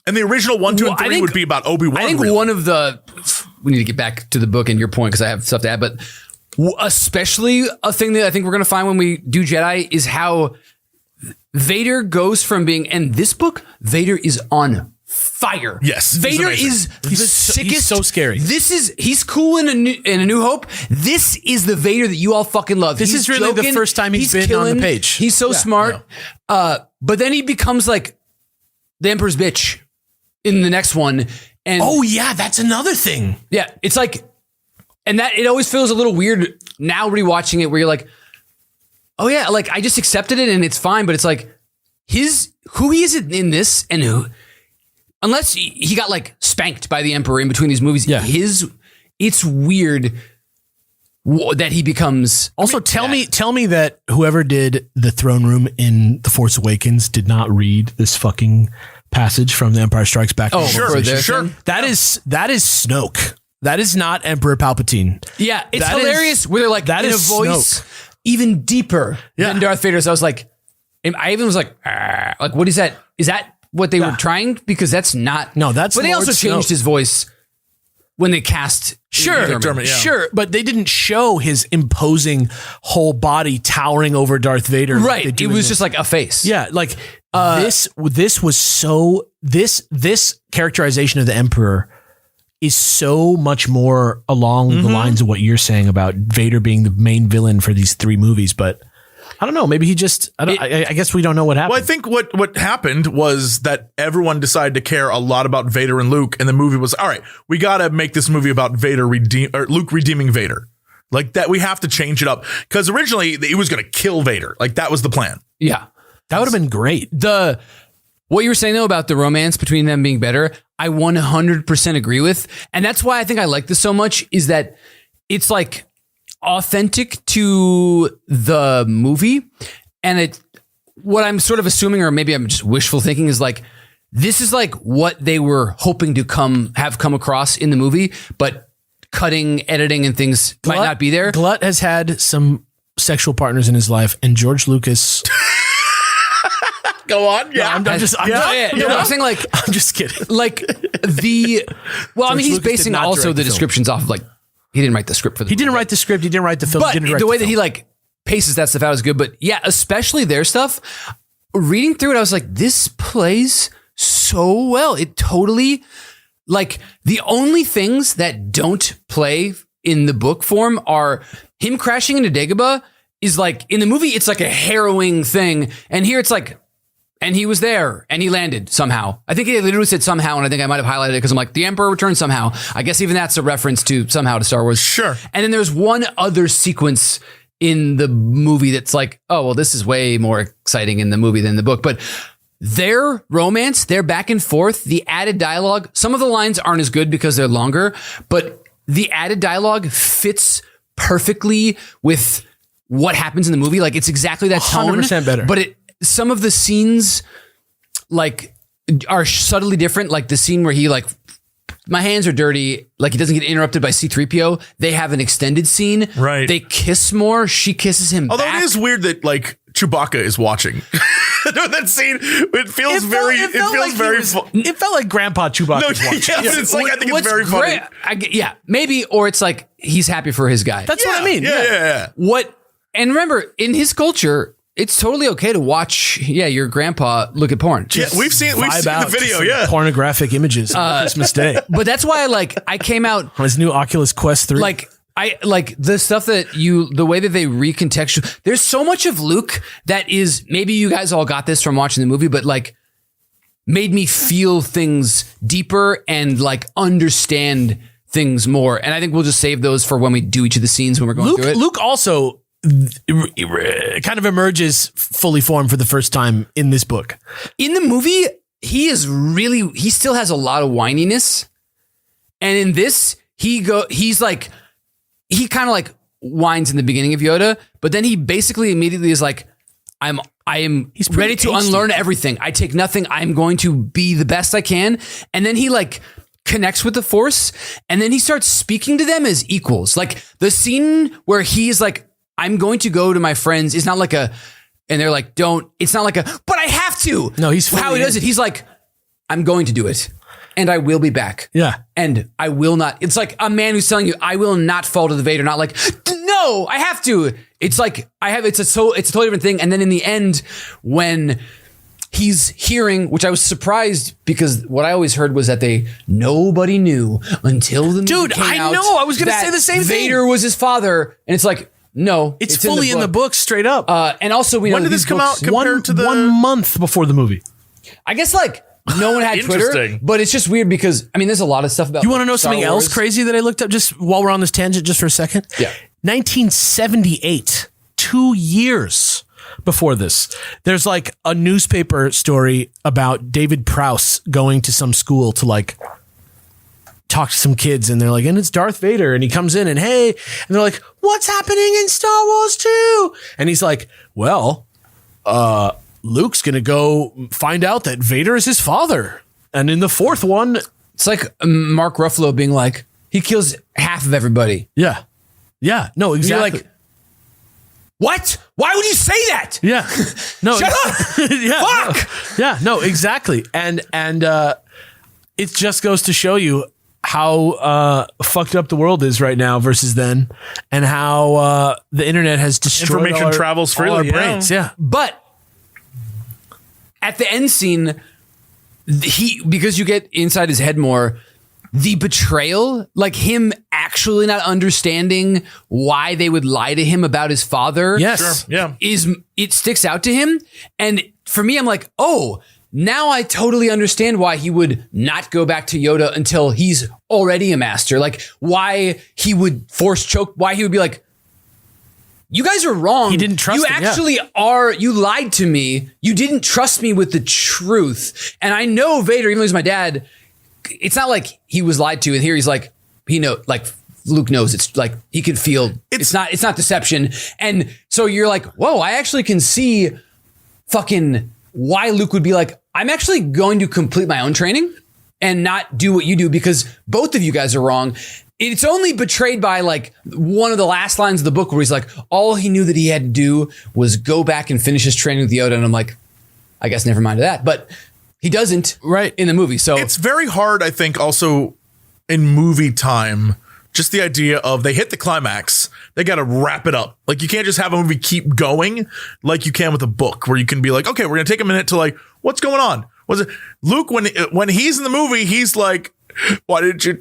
and the original 1, 2, and 3 would be about Obi-Wan. I think one of the we need to get back to the book and your point because I have stuff to add, but especially a thing that I think we're going to find when we do Jedi is how Vader goes from being in this book. Vader is on fire. Yes, Vader is the sickest. He's so scary. He's cool in a New Hope. This is the Vader that you all fucking love. This is really the first time he's been on the page. He's so smart. Yeah. But then he becomes like the Emperor's bitch in the next one. And oh yeah, that's another thing. Yeah, it's like, and that it always feels a little weird now rewatching it where you're like, oh yeah, like I just accepted it and it's fine. But it's like who he is in this and who. Unless he got like spanked by the Emperor in between these movies, it's weird that he becomes. Also, tell me that whoever did the throne room in The Force Awakens did not read this fucking passage from The Empire Strikes Back. Oh, sure. That is Snoke. That is not Emperor Palpatine. Yeah, it's hilarious where they're like that in a voice Snoke. Even deeper than Darth Vader. So I was like, I even was like, what is that? Is that what they were trying? Because that's not. No, that's. But they Lord also changed Snoke. his voice when they cast. Sure, but they didn't show his imposing whole body towering over Darth Vader. Right, it was just like a face. Yeah, like this was so this characterization of the Emperor is so much more along the lines of what you're saying about Vader being the main villain for these 3 movies, but. I don't know. Maybe he just. I guess we don't know what happened. Well, I think what happened was that everyone decided to care a lot about Vader and Luke, and the movie was all right. We got to make this movie about Luke redeeming Vader, like that. We have to change it up because originally he was going to kill Vader. Like that was the plan. Yeah, that would have been great. What you were saying though about the romance between them being better, I 100% agree with, and that's why I think I like this so much. Is that it's like. Authentic to the movie, and what I'm sort of assuming, or maybe I'm just wishful thinking, is like this is like what they were hoping to come across in the movie, but cutting, editing, and things might not be there. Glut has had some sexual partners in his life, and George Lucas. Go on, yeah. I'm saying like I'm just kidding. Like he's basing also the descriptions off of like. He didn't write the script for the movie. He didn't write the script. He didn't write the film. But the way that he like paces that stuff out is good. But yeah, especially their stuff. Reading through it, I was like, this plays so well. It totally like the only things that don't play in the book form are him crashing into Dagobah is like in the movie, it's like a harrowing thing. And here it's like, and he was there and he landed somehow. I think he literally said somehow. And I think I might have highlighted it because I'm like, the Emperor returned somehow. I guess even that's a reference to somehow to Star Wars. Sure. And then there's one other sequence in the movie that's like, oh, well, this is way more exciting in the movie than the book. But their romance, their back and forth, the added dialogue, some of the lines aren't as good because they're longer, but the added dialogue fits perfectly with what happens in the movie. Like it's exactly that tone. 100% better. But some of the scenes like are subtly different. Like the scene where he like, my hands are dirty. Like he doesn't get interrupted by C-3PO. They have an extended scene. Right. They kiss more. She kisses him Although back. it is weird that like Chewbacca is watching. That scene, it feels it felt like Grandpa Chewbacca was watching. Yeah, but it's like, I think it's very funny. Maybe, or it's like he's happy for his guy. That's what I mean. Yeah. And remember, in his culture, it's totally okay to watch, your grandpa look at porn. Yeah, we've seen the video, pornographic images on Christmas Day. But that's why I came out on his new Oculus Quest 3. Like I like the stuff the way that they recontextual. There's so much of Luke that is, maybe you guys all got this from watching the movie, but like made me feel things deeper and like understand things more. And I think we'll just save those for when we do each of the scenes when we're going through it. Luke also kind of emerges fully formed for the first time in this book. In the movie, he still has a lot of whininess. And in this, he kind of like whines in the beginning of Yoda, but then he basically immediately is like, I am ready to unlearn everything. I take nothing. I'm going to be the best I can. And then he like connects with the Force, and then he starts speaking to them as equals. Like the scene where he's like, I'm going to go to my friends is not like and they're like, it's not like but I have to. No, he's how he does it. He's like, I'm going to do it and I will be back. Yeah. And I will not. It's like a man who's telling you, I will not fall to the Vader. Not like, no, I have to. It's like, it's a totally different thing. And then in the end, when he's hearing, which I was surprised because what I always heard was that nobody knew until the movie came out. Know. I was going to say the same thing. Vader was his father. And it's like, no, it's fully in the book straight up. And also we know when did this come out compared to 1 month before the movie? I guess like no one had Twitter, but it's just weird because I mean, there's a lot of stuff about. You want to know something else crazy that I looked up just while we're on this tangent, just for a second? Yeah, 1978, 2 years before this, there's like a newspaper story about David Prowse going to some school to like talk to some kids, and they're like, and it's Darth Vader, and he comes in and hey, and they're like, what's happening in Star Wars 2? And he's like, well, Luke's gonna go find out that Vader is his father. And in the fourth one, it's like Mark Ruffalo being like, he kills half of everybody. Yeah. No, exactly. You're like, what? Why would you say that? Yeah. No. Shut up. Yeah. Fuck. No. Yeah. No. Exactly. And it just goes to show you how fucked up the world is right now versus then, and how the internet has destroyed information travels freely. All our brains. Yeah. But at the end scene, because you get inside his head more, the betrayal, like him actually not understanding why they would lie to him about his father. Yes. Sure. Yeah. It sticks out to him. And for me, I'm like, oh, now I totally understand why he would not go back to Yoda until he's already a master. Like why he would force choke, why he would be like, you guys are wrong. He didn't trust him. You actually are. You lied to me. You didn't trust me with the truth. And I know Vader, even though he's my dad, it's not like he was lied to. And here he's like, like Luke knows. It's like he can feel it's not deception. And so you're like, whoa, I actually can see fucking why Luke would be like, I'm actually going to complete my own training and not do what you do because both of you guys are wrong. It's only betrayed by like one of the last lines of the book where he's like, all he knew that he had to do was go back and finish his training with Yoda. And I'm like, I guess never mind that. But he doesn't in the movie. So it's very hard, I think, also in movie time, just the idea of they hit the climax, they got to wrap it up. Like you can't just have a movie keep going like you can with a book where you can be like, okay, we're going to take a minute to like, what's going on? Was it Luke when he's in the movie, he's like, why didn't you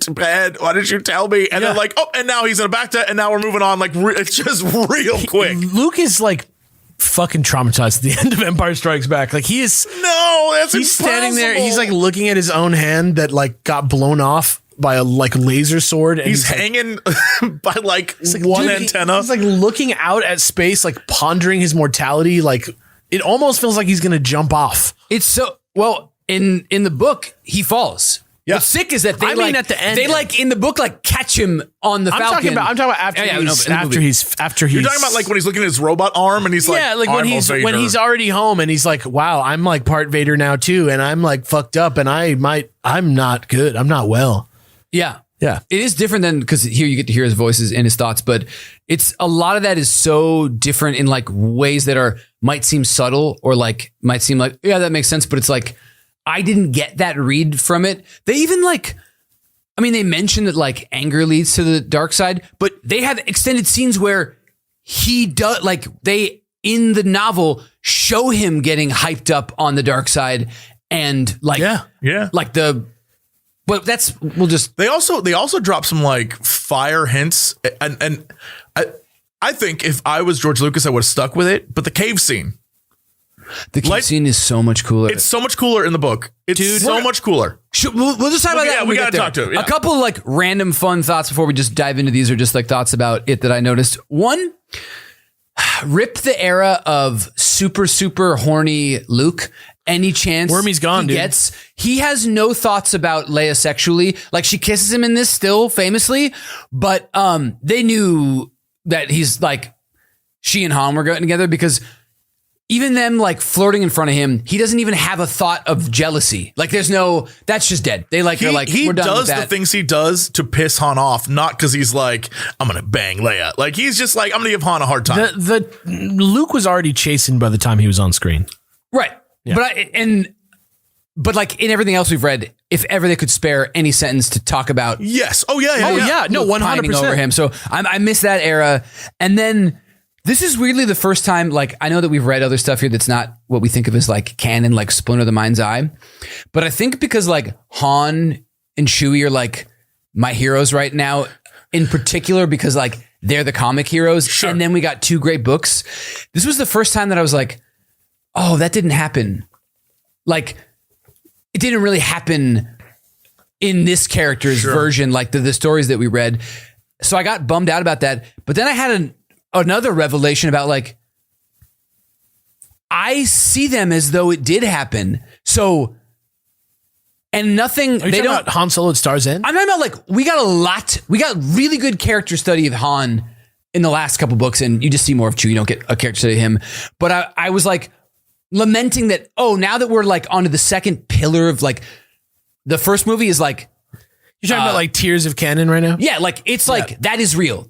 tell me? And then like, oh, and now he's in a back to, and now we're moving on. Like it's just real quick. Luke is like fucking traumatized at the end of Empire Strikes Back. Like he's standing there. He's like looking at his own hand that like got blown off by a like laser sword. And he's hanging by like one antenna. He's like looking out at space, like pondering his mortality. Like it almost feels like he's going to jump off. It's so, well, in the book, he falls. Yeah. What's sick is that they at the end, they like in the book like catch him on the Falcon. I'm talking about after he's You're talking about like when he's looking at his robot arm and he's like, yeah, like when he's already home and he's like, wow, I'm like part Vader now too, and I'm like fucked up, and I'm not good, I'm not well. Yeah. Yeah. It is different than, because here you get to hear his voices and his thoughts, but it's a lot of that is so different in like ways that might seem subtle or like might seem like, yeah, that makes sense, but it's like I didn't get that read from it. They even like, I mean, they mentioned that like anger leads to the dark side, but they have extended scenes where he does, like they in the novel show him getting hyped up on the dark side and like, yeah, like the, but they also drop some like fire hints, and I think if I was George Lucas, I would have stuck with it. But the cave scene. The cave scene is so much cooler. It's so much cooler in the book. It's so much cooler. We'll just talk about that. We got to talk to it. Yeah. A couple like random fun thoughts before we just dive into these, or just like thoughts about it that I noticed. One, rip the era of super horny Luke. Any chance Wormy's gone, he gets, he has no thoughts about Leia sexually. Like she kisses him in this still famously, but they knew that he's like she and Han were going together because. Even them like flirting in front of him, he doesn't even have a thought of jealousy. Like there's no, that's just dead. They like, they're like, we're done with that. He does the things he does to piss Han off, not because he's like, I'm going to bang Leia. Like he's just like, I'm going to give Han a hard time. The Luke was already chastened by the time he was on screen. Right. Yeah. But like in everything else we've read, if ever they could spare any sentence to talk about. Yes. Oh yeah. No, 100% over him. So I miss that era. And then, this is weirdly the first time, like, I know that we've read other stuff here that's not what we think of as like canon, like Splinter the Mind's Eye. But I think because like Han and Chewie are like my heroes right now, in particular, because like they're the comic heroes. Sure. And then we got 2 great books. This was the first time that I was like, oh, that didn't happen. Like, it didn't really happen in this character's version, like the stories that we read. So I got bummed out about that. But then I had another revelation about like, I see them as though it did happen. So, and nothing, they don't about Han Solo at Star's End. I'm talking about like, we got really good character study of Han in the last couple books, and you just see more of Chewie. You don't get a character study of him. But I was like lamenting that, oh, now that we're like onto the second pillar of like, the first movie is like, you're talking about like tiers of canon right now? Yeah. Like, it's like, that is real.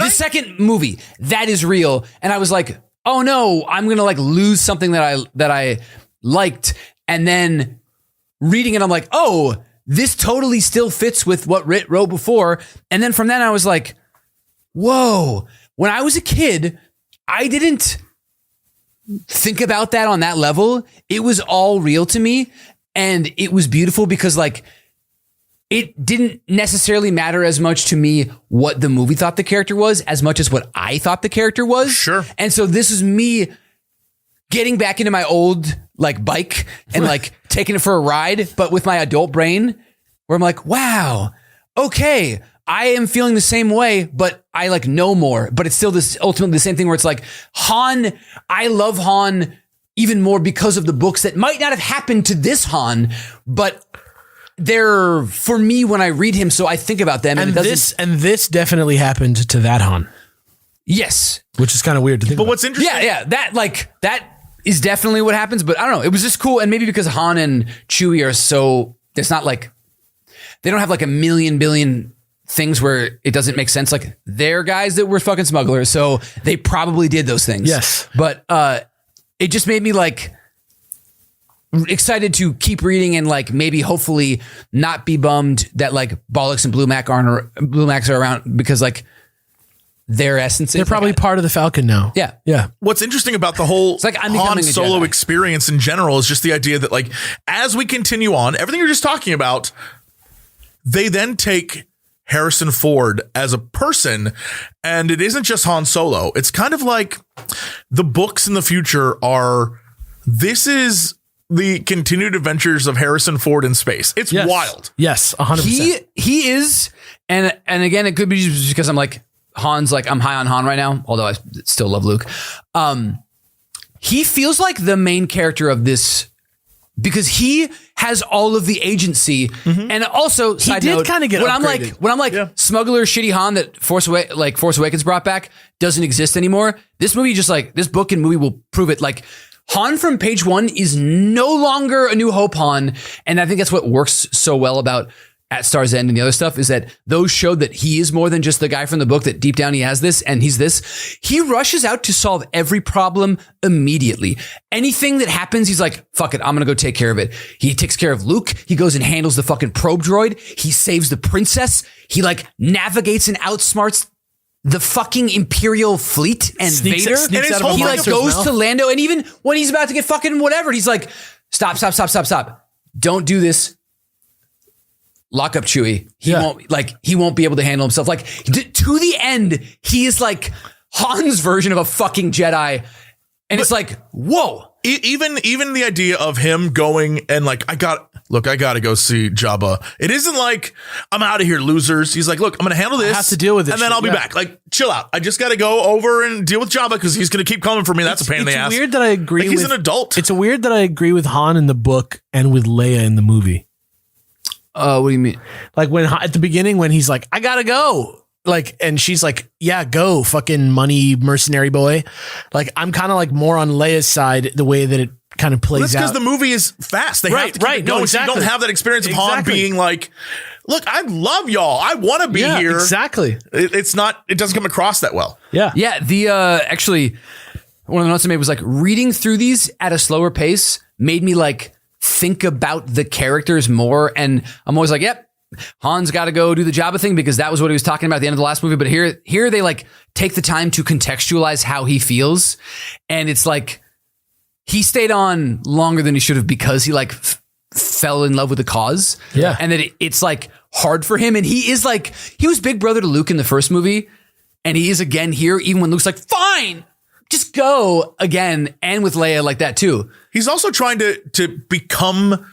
Second movie, that is real. And I was like, oh no, I'm going to like lose something that I liked. And then reading it, I'm like, oh, this totally still fits with what Rit wrote before. And then from then I was like, whoa, when I was a kid, I didn't think about that on that level. It was all real to me. And it was beautiful because like, it didn't necessarily matter as much to me what the movie thought the character was as much as what I thought the character was. Sure. And so this is me getting back into my old like bike and like taking it for a ride, but with my adult brain where I'm like, wow, okay, I am feeling the same way, but I like know more, but it's still this ultimately the same thing where it's like Han, I love Han even more because of the books that might not have happened to this Han, but they're for me when I read him, so I think about them. And this definitely happened to that Han. Yes, which is kind of weird to think. But about. What's interesting, that is definitely what happens. But I don't know. It was just cool, and maybe because Han and Chewie are so, it's not like they don't have like a million billion things where it doesn't make sense. Like they're guys that were fucking smugglers, so they probably did those things. Yes, but it just made me like excited to keep reading and like maybe hopefully not be bummed that like Bollocks and Blue Max are around because like their essence. They're probably part of the Falcon now. Yeah. Yeah. What's interesting about the whole like Han Solo experience in general is just the idea that like, as we continue on, everything you're just talking about, they then take Harrison Ford as a person, and it isn't just Han Solo. It's kind of like the books in the future this is the continued adventures of Harrison Ford in space. It's wild. Yes, 100%. He is, and again, it could be just because I'm like Han's like I'm high on Han right now, although I still love Luke. He feels like the main character of this because he has all of the agency, and also he did kind of get when I'm like smuggler shitty Han that Force Awakens brought back doesn't exist anymore. This movie just like this book and movie will prove it. Like Han from page 1 is no longer a New Hope Han. And I think that's what works so well about At Star's End and the other stuff is that those showed that he is more than just the guy from the book, that deep down he has this and he's this. He rushes out to solve every problem immediately. Anything that happens, he's like, fuck it, I'm going to go take care of it. He takes care of Luke. He goes and handles the fucking probe droid. He saves the princess. He like navigates and outsmarts the fucking Imperial fleet and Vader. He like goes to Lando, and even when he's about to get fucking whatever, he's like, stop. Don't do this. lock up Chewie. He won't be able to handle himself. Like to the end, he is like Han's version of a fucking Jedi. And it's like, whoa. Even the idea of him going and like, I got to go see Jabba. It isn't like, I'm out of here, losers. He's like, look, I'm going to handle this. I have to deal with it. And then I'll be back. Like, chill out. I just got to go over and deal with Jabba because he's going to keep coming for me. That's a pain in the ass. It's weird that I agree he's an adult. It's weird that I agree with Han in the book and with Leia in the movie. What do you mean? Like when at the beginning, when he's like, I got to go. Like, and she's like, yeah, go fucking money mercenary boy. Like, I'm kind of like more on Leia's side, the way that it kind of plays out. That's because the movie is fast. They have to keep it going. No, exactly. So you don't have that experience of Han being like, look, I love y'all. I want to be here. Exactly. It doesn't come across that well. Yeah. Yeah. Actually, one of the notes I made was like reading through these at a slower pace made me like think about the characters more. And I'm always like, yep. Han's got to go do the Jabba thing because that was what he was talking about at the end of the last movie. But here they like take the time to contextualize how he feels. And it's like he stayed on longer than he should have because he like fell in love with the cause. Yeah. And that it's like hard for him. And he is like, he was big brother to Luke in the first movie. And he is again here, even when Luke's like, fine, just go again. And with Leia like that too. He's also trying to become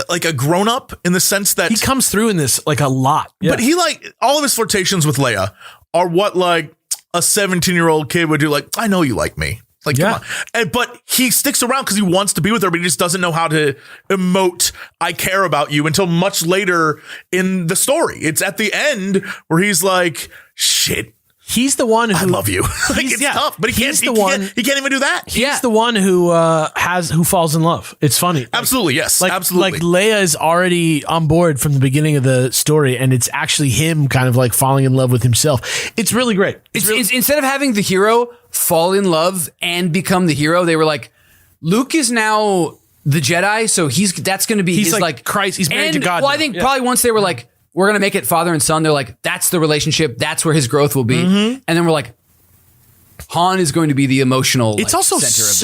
like a grown up in the sense that he comes through in this like a lot, but he like all of his flirtations with Leia are what like a 17-year-old kid would do. Like, I know you like me. Like, come on. But he sticks around because he wants to be with her, but he just doesn't know how to emote I care about you until much later in the story. It's at the end where he's like, shit. He's the one who I love you. Like, it's tough, but he can't even do that. He's the one who falls in love. It's funny. Absolutely. Yes. Absolutely. Like Leia is already on board from the beginning of the story, and it's actually him kind of like falling in love with himself. It's really great. It's instead of having the hero fall in love and become the hero, they were like, Luke is now the Jedi, so that's going to be he's like Christ. He's married to God. Well, I think probably once they were like, we're going to make it father and son. They're like, that's the relationship. That's where his growth will be. Mm-hmm. And then we're like, Han is going to be the emotional center of this.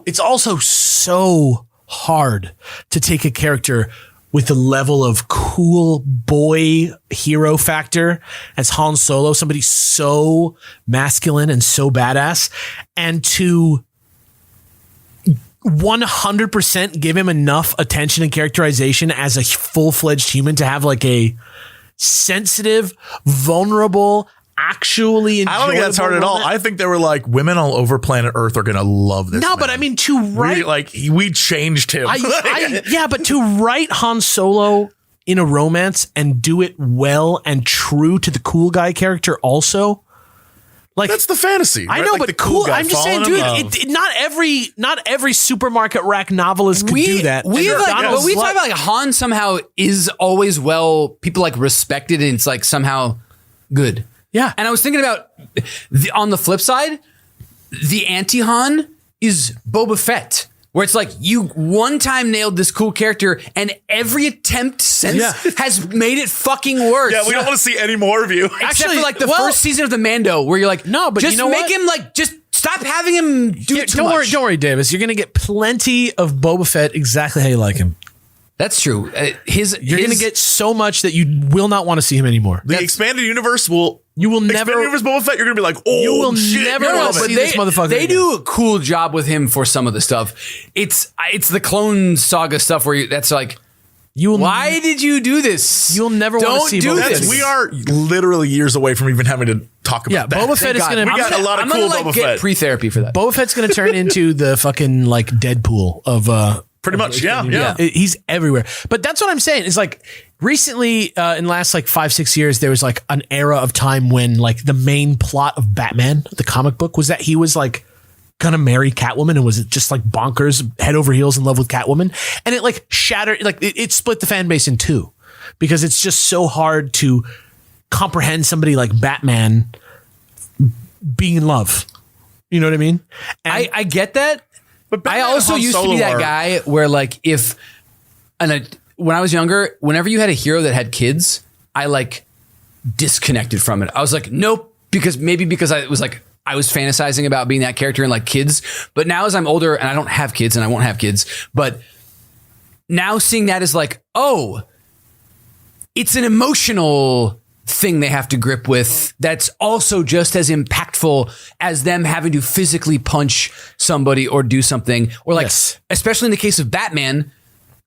It's also so hard to take a character with the level of cool boy hero factor as Han Solo, somebody so masculine and so badass, and to 100% give him enough attention and characterization as a full-fledged human to have like a sensitive, vulnerable, actually enjoyable. I don't think that's hard at all. I think they were like, women all over planet Earth are going to love this. No, man. but I mean to write we changed him. But to write Han Solo in a romance and do it well and true to the cool guy character also. Like, that's the fantasy. I know, like but the cool guy I'm just saying, dude. Not every supermarket rack novelist could do that. We talk about like Han somehow is always people like respected, and it's like somehow good. Yeah. And I was thinking about on the flip side, the anti-Han is Boba Fett. Where it's like, you one time nailed this cool character and every attempt since has made it fucking worse. Yeah, we don't want to see any more of you. Except for like the first season of the Mando where you're like, no, but just make him like, just stop having him do too much. Don't worry, Davis. You're going to get plenty of Boba Fett exactly how you like him. That's true. You're going to get so much that you will not want to see him anymore. The expanded universe will... You will never... Expanded universe Boba Fett, you're going to be like, oh, you will shit. Never want to see this motherfucker. They do a cool job with him for some of the stuff. It's the Clone Saga stuff where that's like... Why did you do this? You'll never want to see Boba Fett. We are literally years away from even having to talk about that. Boba Fett is going to... We got a lot of cool Boba Fett. Pre-therapy for that. Boba Fett's going to turn into the fucking like Deadpool of... Pretty much, yeah. He's everywhere. But that's what I'm saying. Is like recently, in the last like 5-6 years, there was like an era of time when like the main plot of Batman, the comic book, was that he was like gonna marry Catwoman and was just like bonkers, head over heels in love with Catwoman. And it like shattered, like it split the fan base in two because it's just so hard to comprehend somebody like Batman being in love. You know what I mean? And I get that. But I also used to be that guy where like when I was younger, whenever you had a hero that had kids, I like disconnected from it. I was like, nope, because I was fantasizing about being that character and like kids. But now as I'm older and I don't have kids and I won't have kids, but now seeing that as like, oh, it's an emotional thing they have to grip with that's also just as impactful as them having to physically punch somebody or do something, or like, especially in the case of Batman,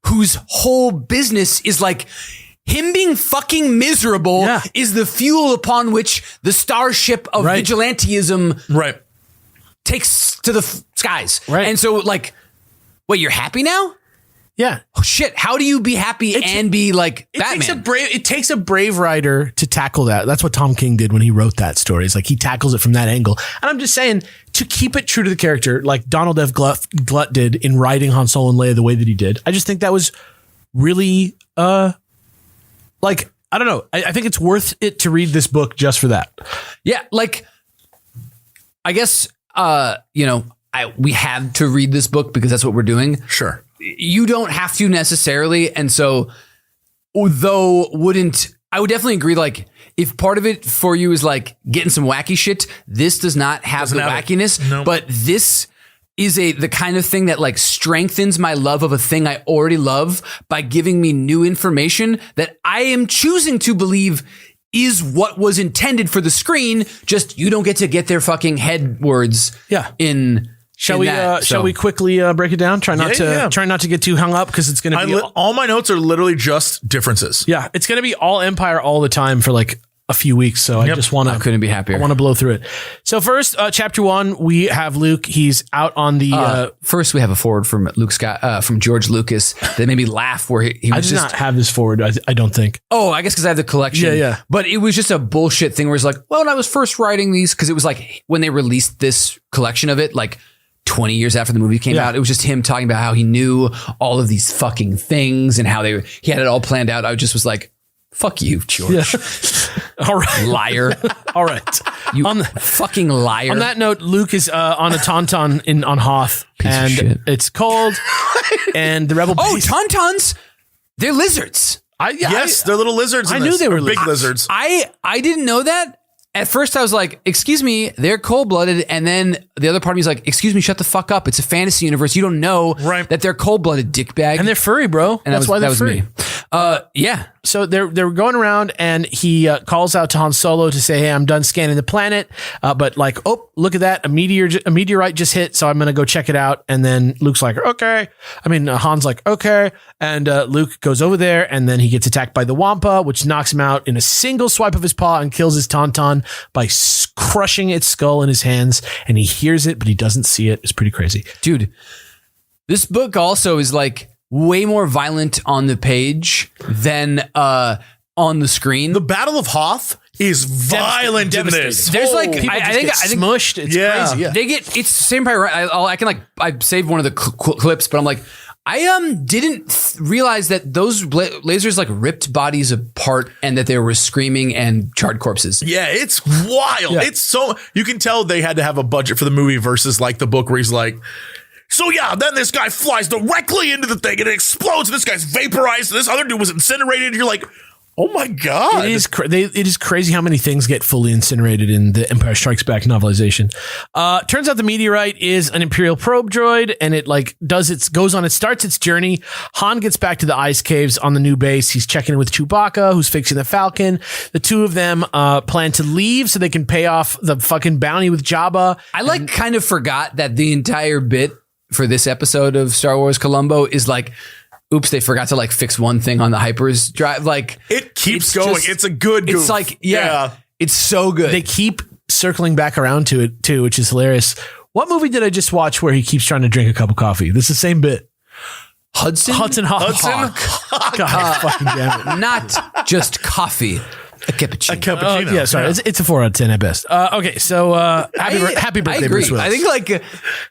whose whole business is like him being fucking miserable is the fuel upon which the starship of vigilantism takes to the skies. Right. And so like, wait, you're happy now? Yeah. Oh shit. How do you be happy and be like Batman? It takes a brave writer to tackle that. That's what Tom King did when he wrote that story. It's like he tackles it from that angle. And I'm just saying, to keep it true to the character, like Donald F. Glut did in writing Han Solo and Leia the way that he did, I just think that was really, like, I don't know. I think it's worth it to read this book just for that. Yeah. Like, I guess, we had to read this book because that's what we're doing. Sure. You don't have to necessarily. And so, I would definitely agree. Like, if part of it for you is like getting some wacky shit, this does not have the wackiness, Nope. but this is the kind of thing that like strengthens my love of a thing I already love by giving me new information that I am choosing to believe is what was intended for the screen. Just, you don't get to get their fucking head words in. Shall we quickly break it down? Try not to get too hung up because it's going to be all my notes are literally just differences. Yeah, it's going to be all Empire all the time for like a few weeks. So I just want to. I couldn't be happier. I want to blow through it. So first, chapter 1, we have Luke. He's out on the. First, we have a forward from Luke Scott from George Lucas that made me laugh. Where he was I did not have this forward. I don't think. Oh, I guess because I have the collection. Yeah. But it was just a bullshit thing where it's like, well, when I was first writing these, because it was like when they released this collection of it, like 20 years after the movie came out, it was just him talking about how he knew all of these fucking things and how he had it all planned out. I just was like, fuck you, George. Yeah. All right. Liar. All right. You fucking liar. On that note, Luke is on a tauntaun on Hoth. Piece and of shit. It's cold. And the rebel base. Tauntauns. They're lizards. They're little lizards. I knew they were big lizards. I didn't know that. At first I was like, excuse me, they're cold-blooded. And then the other part of me is like, excuse me, shut the fuck up. It's a fantasy universe. You don't know that they're cold-blooded, dickbag. And they're furry, bro. And that's why they're furry. Me. So they're going around and he calls out to Han Solo to say, hey, I'm done scanning the planet. But like, oh, look at that. A meteorite just hit. So I'm going to go check it out. And then Luke's like, okay. Han's like, okay. And Luke goes over there and then he gets attacked by the Wampa, which knocks him out in a single swipe of his paw and kills his tauntaun by crushing its skull in his hands. And he hears it, but he doesn't see it. It's pretty crazy. Dude, this book also is like way more violent on the page than on the screen. The Battle of Hoth is violent in this. There's like, I think smushed. It's crazy. Yeah. They get, it's same part. I saved one of the clips, but I'm like, I didn't realize that those lasers like ripped bodies apart and that they were screaming and charred corpses. Yeah, it's wild. Yeah. It's so, you can tell they had to have a budget for the movie versus like the book where he's like, so yeah, then this guy flies directly into the thing and it explodes. And this guy's vaporized. And this other dude was incinerated. And you're like, oh my God. It is crazy how many things get fully incinerated in the Empire Strikes Back novelization. Turns out the meteorite is an Imperial probe droid and it like starts its journey. Han gets back to the ice caves on the new base. He's checking in with Chewbacca, who's fixing the Falcon. The two of them plan to leave so they can pay off the fucking bounty with Jabba. I kind of forgot that the entire bit for this episode of Star Wars Columbo is like, oops, they forgot to like fix one thing on the hypers drive. Like it keeps going. It's a good goof. It's like, it's so good. They keep circling back around to it too, which is hilarious. What movie did I just watch where he keeps trying to drink a cup of coffee? This is the same bit. Hudson Hawk. God, fucking damn it. Not just coffee. A cappuccino. Yeah, sorry. It's a 4 out of 10 at best. Okay, so happy birthday, Bruce Willis. I think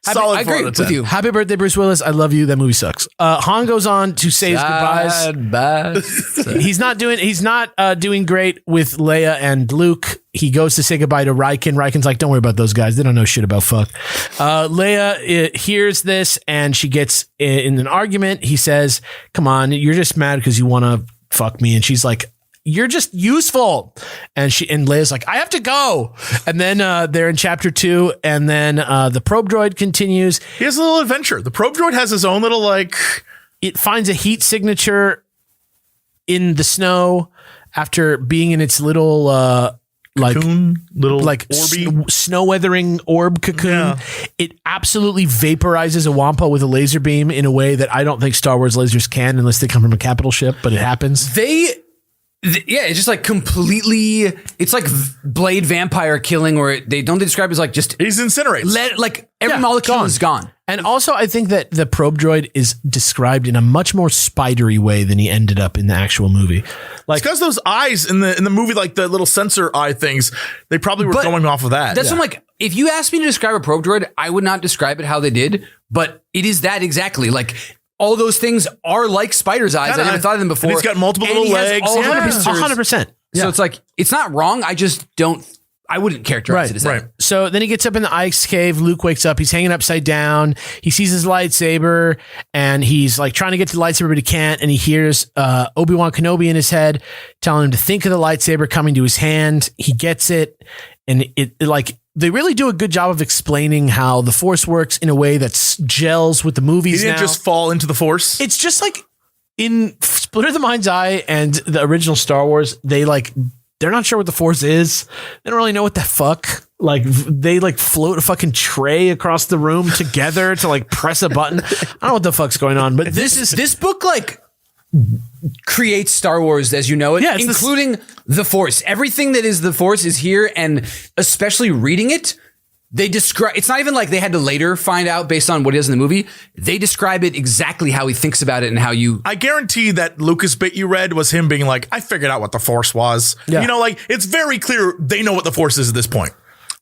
I agree with you. Happy birthday, Bruce Willis. I love you. That movie sucks. Han goes on to say his goodbyes. He's not doing great with Leia and Luke. He goes to say goodbye to Riken. Riken's like, don't worry about those guys. They don't know shit about fuck. Leia hears this and she gets in an argument. He says, come on, you're just mad because you want to fuck me. And she's like, you're just useful. And Leia's like, I have to go. And then they're in chapter 2. And then the probe droid continues. He has a little adventure. The probe droid has his own little like. It finds a heat signature in the snow after being in its little cocoon, little like orby snow weathering orb cocoon. It absolutely vaporizes a Wampa with a laser beam in a way that I don't think Star Wars lasers can unless they come from a capital ship, but it happens. It's just like completely. It's like Blade vampire killing, where they describe it as like just he's incinerated. Like every molecule is gone. And also, I think that the probe droid is described in a much more spidery way than he ended up in the actual movie. Like, because those eyes in the movie, like the little sensor eye things, they probably were going off of that. That's what I'm like. If you asked me to describe a probe droid, I would not describe it how they did, but it is that exactly. Like, all those things are like spider's eyes. I never thought of them before. And he's got multiple little legs. 100%. So it's like, it's not wrong. I wouldn't characterize it as that. So then he gets up in the ice cave. Luke wakes up. He's hanging upside down. He sees his lightsaber and he's like trying to get to the lightsaber, but he can't. And he hears Obi-Wan Kenobi in his head telling him to think of the lightsaber coming to his hand. He gets it. And it like, they really do a good job of explaining how the Force works in a way that gels with the movies. He didn't just fall into the Force. It's just like in Splinter the Mind's Eye and the original Star Wars, they're not sure what the Force is. They don't really know what the fuck. Like, they like float a fucking tray across the room together to like press a button. I don't know what the fuck's going on, but this book like creates Star Wars as you know it, including the Force. Everything that is the Force is here, and especially reading it, they describe. It's not even like they had to later find out based on what it is in the movie. They describe it exactly how he thinks about it and how you. I guarantee that Lucas bit you read was him being like, I figured out what the Force was. Yeah. You know, like it's very clear they know what the Force is at this point.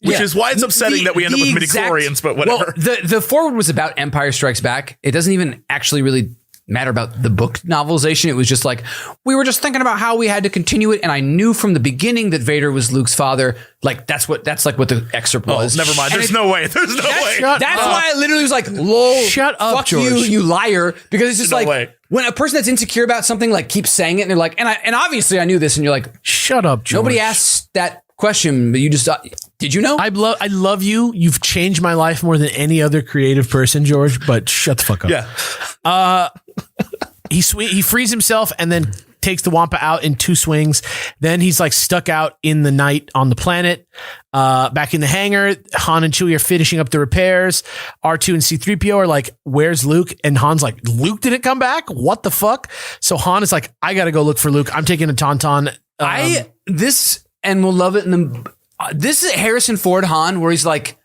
Which is why it's upsetting that we end up with midichlorians, but whatever. Well, the forward was about Empire Strikes Back. It doesn't even actually really matter about the book novelization. It was just like, we were just thinking about how we had to continue it. And I knew from the beginning that Vader was Luke's father. Like, that's like what the excerpt was. Never mind. There's no way. There's no way. That's why I literally was like, lol, shut up, fuck George. you liar. Because it's just when a person that's insecure about something like keeps saying it and they're like, and obviously I knew this, and you're like, shut up, George. Nobody asked that question, but you just did you know? I love you. You've changed my life more than any other creative person, George, but shut the fuck up. Yeah. He frees himself and then takes the Wampa out in 2 swings. Then he's like stuck out in the night on the planet. Back in the hangar, Han and Chewie are finishing up the repairs. R2 and C-3PO are like, where's Luke? And Han's like, Luke didn't come back? What the fuck? So Han is like, I gotta go look for Luke. I'm taking a Tauntaun. And we'll love it. This is Harrison Ford Han, where he's like,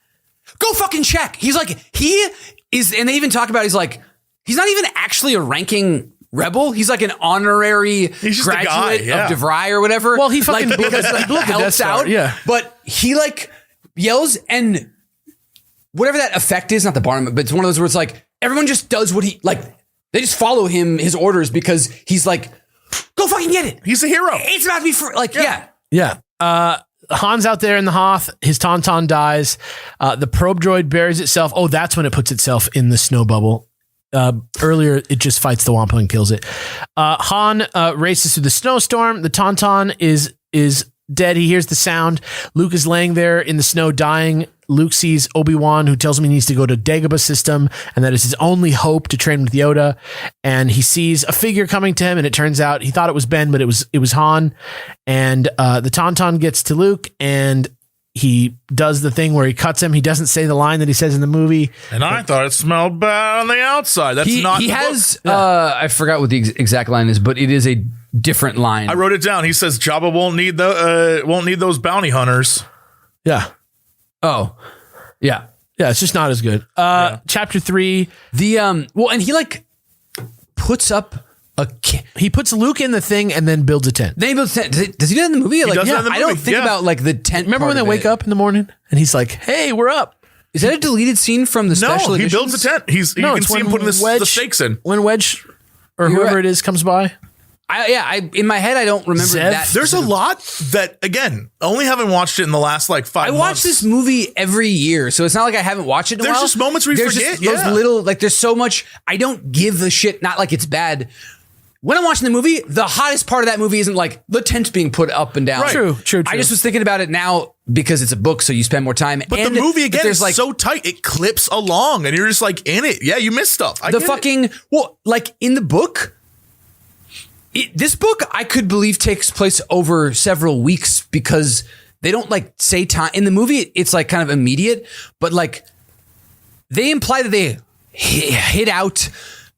go fucking check. He's like, and they even talk about, he's like, he's not even actually a ranking rebel. He's like an honorary graduate of DeVry or whatever. Well, he fucking blew the helps out. Yeah. But he like yells, and whatever that effect is, not the bottom, but it's one of those where it's like, everyone just does what he, like, they just follow his orders because he's like, go fucking get it. He's a hero. It's about to be Yeah. Han's out there in the Hoth. His Tauntaun dies. The probe droid buries itself. Oh, that's when it puts itself in the snow bubble. Earlier, it just fights the Wampa and kills it. Han races through the snowstorm. The Tauntaun is dead. He hears the sound. Luke is laying there in the snow dying. Luke sees Obi-Wan, who tells him he needs to go to Dagobah system, and that is his only hope to train with Yoda. And he sees a figure coming to him, and it turns out he thought it was Ben, but it was Han. And the Tauntaun gets to Luke, and he does the thing where he cuts him. He doesn't say the line that he says in the movie. And I thought it smelled bad on the outside. That's not. He has. I forgot what the exact line is, but it is a different line. I wrote it down. He says Jabba won't need those bounty hunters. Yeah. Oh, yeah. Yeah, it's just not as good. Chapter 3. And he like puts up he puts Luke in the thing and then builds a tent. Then he builds a tent. Does he do that in the movie? He does that in the movie. I don't think about like the tent. Remember when they wake up in the morning and he's like, "Hey, we're up." Is that a deleted scene from the special editions? He builds a tent. You can see him putting the stakes in. When Wedge or whoever it is comes by. In my head, I don't remember that. There's a lot that, again, only having watched it in the last like 5 months. I watch this movie every year, so it's not like I haven't watched it in a while. There's just moments where you forget. Those little, like, there's so much. I don't give a shit, not like it's bad. When I'm watching the movie, the hottest part of that movie isn't like the tent being put up and down. Right. True. I just was thinking about it now because it's a book, so you spend more time. But the movie, again, is like so tight. It clips along, and you're just like in it. Yeah, you miss stuff. Like in the book, This book, I could believe, takes place over several weeks because they don't like say time. In the movie, it's like kind of immediate, but like they imply that they hid out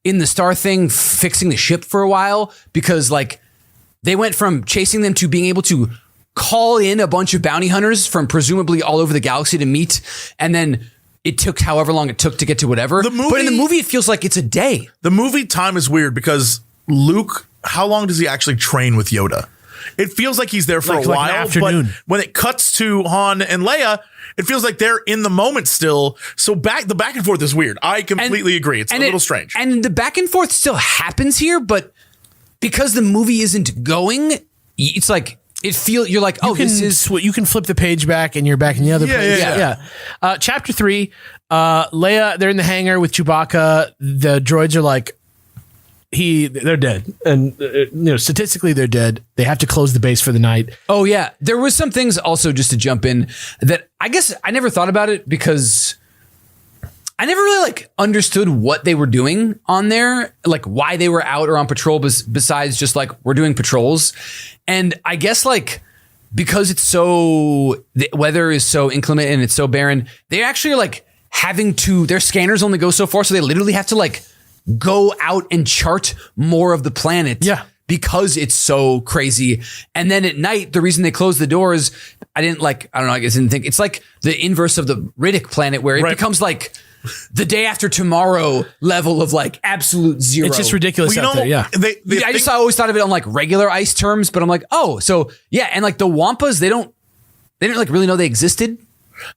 in the star thing, fixing the ship for a while because like they went from chasing them to being able to call in a bunch of bounty hunters from presumably all over the galaxy to meet. And then it took however long it took to get to whatever. But in the movie, it feels like it's a day. The movie time is weird because Luke, how long does he actually train with Yoda? It feels like he's there for a while, but when it cuts to Han and Leia, it feels like they're in the moment still. So the back and forth is weird. I completely agree. It's a little strange. And the back and forth still happens here, but because the movie isn't going, it's like you're like, oh, this is you can flip the page back and you're back in the other page. Yeah. Chapter 3, Leia, they're in the hangar with Chewbacca. The droids are like, they're dead. And statistically they're dead. They have to close the base for the night. Oh yeah. There was some things also, just to jump in, that I guess I never thought about it because I never really like understood what they were doing on there, like why they were out or on patrol besides just like we're doing patrols. And I guess like because the weather is so inclement and it's so barren, they actually are like their scanners only go so far, so they literally have to like go out and chart more of the planet. Yeah. Because it's so crazy. And then at night, the reason they close the doors, I didn't think it's like the inverse of the Riddick planet where it becomes like the day after tomorrow level of like absolute zero. It's just ridiculous out there. Yeah. I always thought of it on like regular ice terms, but I'm like, oh, so yeah. And like the Wampas, they didn't like really know they existed.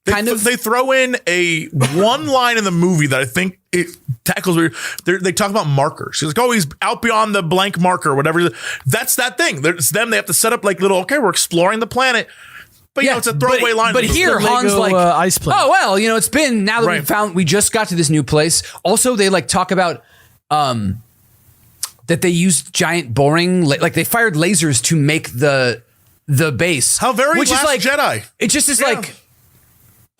They throw in one line in the movie that I think it tackles where they talk about markers. It's like, oh, he's out beyond the blank marker or whatever. That's that thing. It's them. They have to set up like we're exploring the planet. But it's a throwaway line. But here, Han's like, ice planet. Oh, well, it's been, now that we just got to this new place. Also, they like talk about that they used giant boring, like they fired lasers to make the base. How very Last Jedi. It just is like,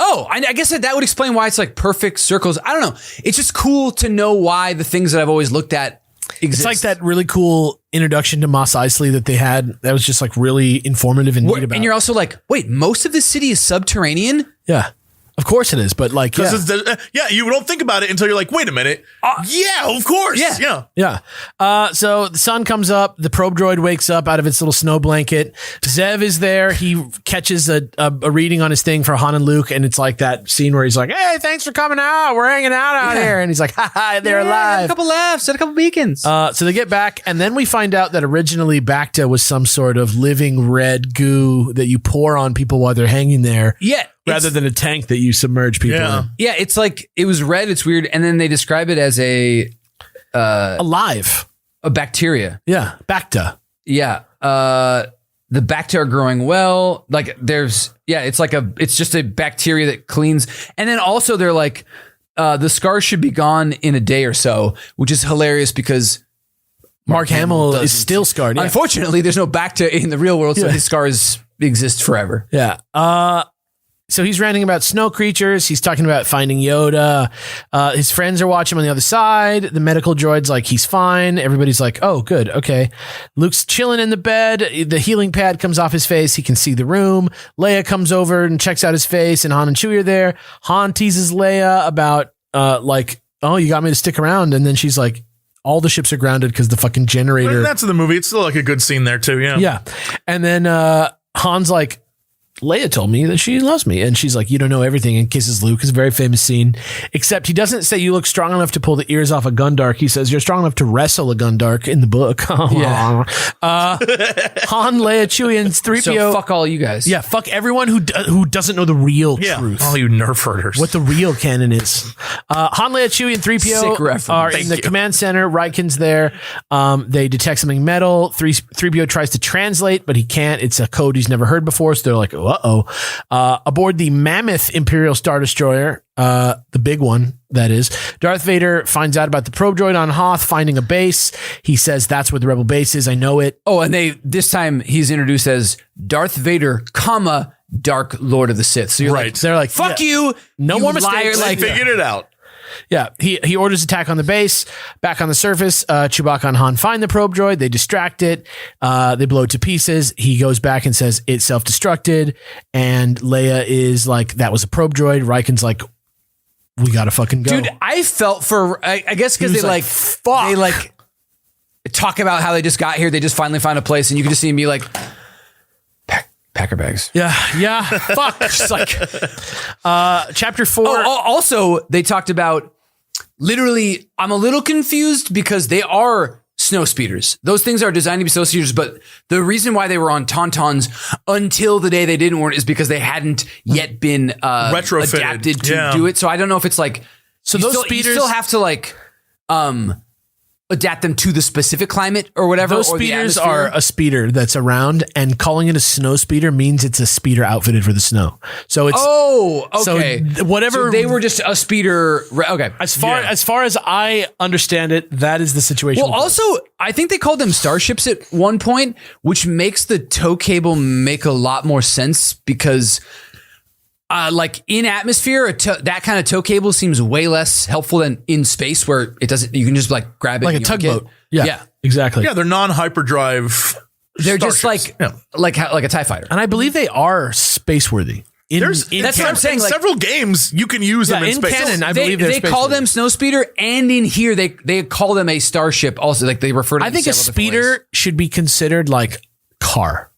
oh, I guess that would explain why it's like perfect circles. I don't know. It's just cool to know why the things that I've always looked at exist. It's like that really cool introduction to Mos Eisley that they had. That was just like really informative and neat about. And you're also like, wait, most of this city is subterranean? Yeah. Of course it is, but like, you don't think about it until you're like, wait a minute. Yeah, of course. Yeah. So the sun comes up. The probe droid wakes up out of its little snow blanket. Zev is there. He catches a reading on his thing for Han and Luke, and it's like that scene where he's like, hey, thanks for coming out. We're hanging out here. And he's like, ha, they're alive. A couple laughs and a couple beacons. So they get back, and then we find out that originally Bacta was some sort of living red goo that you pour on people while they're hanging there. Yeah. Rather than a tank that you submerge people in. Yeah, it's like, it was red, it's weird, and then they describe it as alive. A bacteria. Yeah, Bacta. Yeah. The Bacta are growing well. Like it's just a bacteria that cleans. And then also they're like, the scars should be gone in a day or so, which is hilarious because Mark Hamill is still scarred. Yeah. Unfortunately, there's no Bacta in the real world, so his scars exist forever. Yeah. So he's ranting about snow creatures. He's talking about finding Yoda. His friends are watching him on the other side. The medical droid's like, he's fine. Everybody's like, oh, good. Okay. Luke's chilling in the bed. The healing pad comes off his face. He can see the room. Leia comes over and checks out his face, and Han and Chewie are there. Han teases Leia about, oh, you got me to stick around. And then she's like, all the ships are grounded because the fucking generator. That's in the movie. It's still like a good scene there too. Yeah. Yeah. And then Han's like, Leia told me that she loves me. And she's like, you don't know everything, and kisses Luke. It's a very famous scene. Except he doesn't say you look strong enough to pull the ears off a Gundark. He says you're strong enough to wrestle a Gundark in the book. Yeah. Han, Leia, Chewie, and 3PO. So fuck all you guys. Yeah, fuck everyone who doesn't know the real truth. All you nerf herders. What the real canon is. Han, Leia, Chewie, and 3PO are in the command center. Riken's there. They detect something metal. 3PO tries to translate, but he can't. It's a code he's never heard before. So they're like, aboard the mammoth Imperial Star Destroyer, the big one, that is, Darth Vader finds out about the probe droid on Hoth finding a base. He says, that's where the rebel base is. I know it. Oh, and this time he's introduced as Darth Vader, Dark Lord of the Sith. So you're like, they're like, fuck you. No more mistakes. They figured it out. Yeah, he orders attack on the base. Back on the surface, Chewbacca and Han find the probe droid. They distract it. They blow it to pieces. He goes back and says it self-destructed. And Leia is like, that was a probe droid. Riken's like, we gotta fucking go. Dude, I felt I guess because they talk about how they just got here. They just finally found a place, and you can just see me like, packer bags. Yeah. Fuck. Just like, chapter 4. Also, they talked about literally, I'm a little confused because they are snow speeders. Those things are designed to be snow speeders, but the reason why they were on Tauntauns until the day they didn't weren't is because they hadn't yet been retrofitted, adapted to do it. So I don't know if it's like, so those speeders, you still have to like, adapt them to the specific climate or whatever. Those speeders are a speeder that's around, and calling it a snow speeder means it's a speeder outfitted for the snow. So it's okay. So whatever, so they were just a speeder. Okay, as far as I understand it, that is the situation. Well, also, I think they called them starships at one point, which makes the tow cable make a lot more sense because. Like in atmosphere, that kind of tow cable seems way less helpful than in space where it doesn't, you can just like grab it. Like a tugboat. Yeah, exactly. Yeah, they're non-hyperdrive. They're just like a TIE fighter. And I believe they are space worthy. That's what I'm saying. In several games, you can use them in space. Canon, I believe they call them snow speeder, and in here they call them a starship. Also, like they refer to. I think a speeder should be considered like car.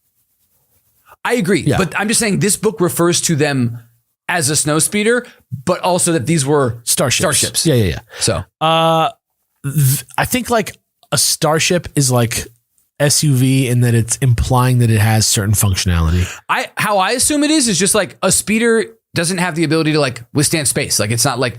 I agree, but I'm just saying this book refers to them as a snow speeder, but also that these were starships. Yeah. So, I think like a starship is like SUV in that it's implying that it has certain functionality. How I assume it is just like a speeder doesn't have the ability to like withstand space. Like it's not like.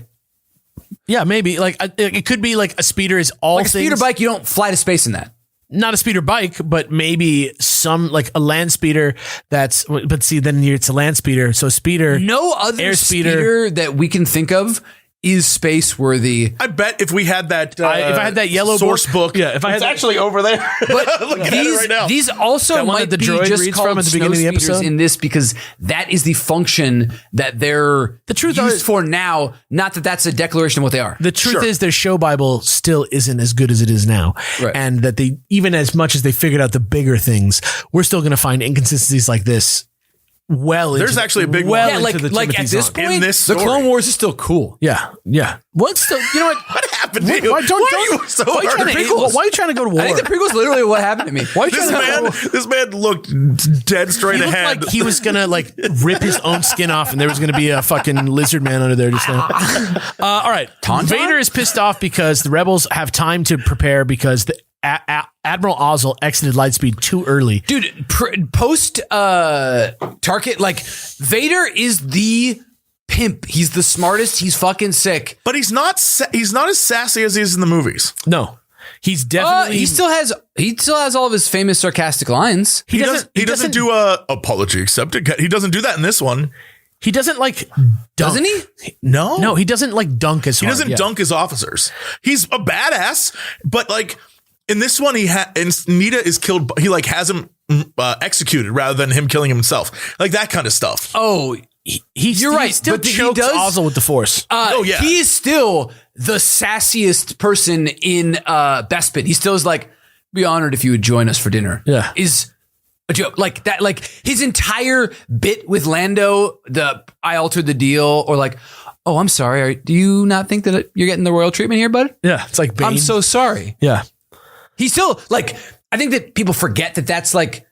Yeah, maybe like it could be like a speeder is all like a speeder bike. You don't fly to space in that. Not a speeder bike, but maybe some like a land speeder but see, then it's a land speeder. So speeder. No other air speeder that we can think of is space worthy. I bet if we had that, if I had that yellow source book, if I had it's actually over there. But Look at it right now. These also might the be droid just reads called from at the beginning of the episode in this because that is the function that they're used for now. Not that that's a declaration of what they are. The truth is their show Bible still isn't as good as it is now. Right. And that they, even as much as they figured out the bigger things, we're still going to find inconsistencies like this. There's actually a big one. Yeah, like at this point, in this story. the Clone Wars is still cool. Yeah. What's still? You know what? What happened to you? Why are you trying to go to war? I think the prequel's literally what happened to me. Why are you trying to this man looked dead straight ahead. Like he was gonna like rip his own skin off, and there was gonna be a fucking lizard man under there just now. All right, Vader is pissed off because the rebels have time to prepare because the Admiral Ozzel exited Lightspeed too early. Dude, post Target, like Vader is the pimp. He's the smartest. He's fucking sick. But he's not as sassy as he is in the movies. No. He's definitely he still has all of his famous sarcastic lines. He doesn't do a apology accepted. He doesn't do that in this one. He doesn't like dunk. Doesn't he? No, he doesn't like dunk as hard. He doesn't dunk his officers. He's a badass, but like in this one, and Nita is killed. He like has him executed rather than him killing himself, like that kind of stuff. Oh, you're right. He still but chokes Ozzel with the Force. He is still the sassiest person in Bespin. He still is like, be honored if you would join us for dinner. Yeah, is a joke like that. Like his entire bit with Lando, I altered the deal, or like, oh, I'm sorry. Do you not think that you're getting the royal treatment here, bud? Yeah, it's like Bane. I'm so sorry. Yeah. He's still like, I think that people forget that that's like,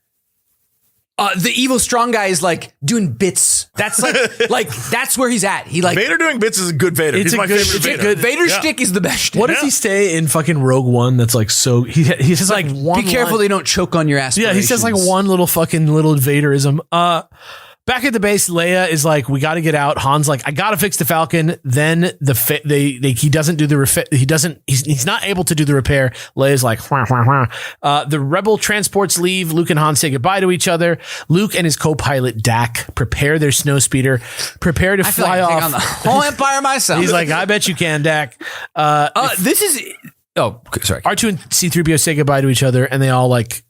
the evil strong guy is like doing bits. That's like that's where he's at. He like Vader doing bits is a good Vader. He's my favorite Vader. Vader's shtick is the best shtick. What does he say in fucking Rogue One? That's like so. He says like one. Be careful they don't choke on your aspirations. Yeah, he says like one little Vaderism. Back at the base, Leia is like, we got to get out. Han's like, I got to fix the Falcon. Then he doesn't do the he's not able to do the repair. Leia's like, the rebel transports leave. Luke and Han say goodbye to each other. Luke and his co-pilot Dak prepare their snowspeeder, prepare to fly off. On the whole Empire myself. He's like, I bet you can, Dak. This is. Oh, sorry. R2 and C-3PO say goodbye to each other, and they all like,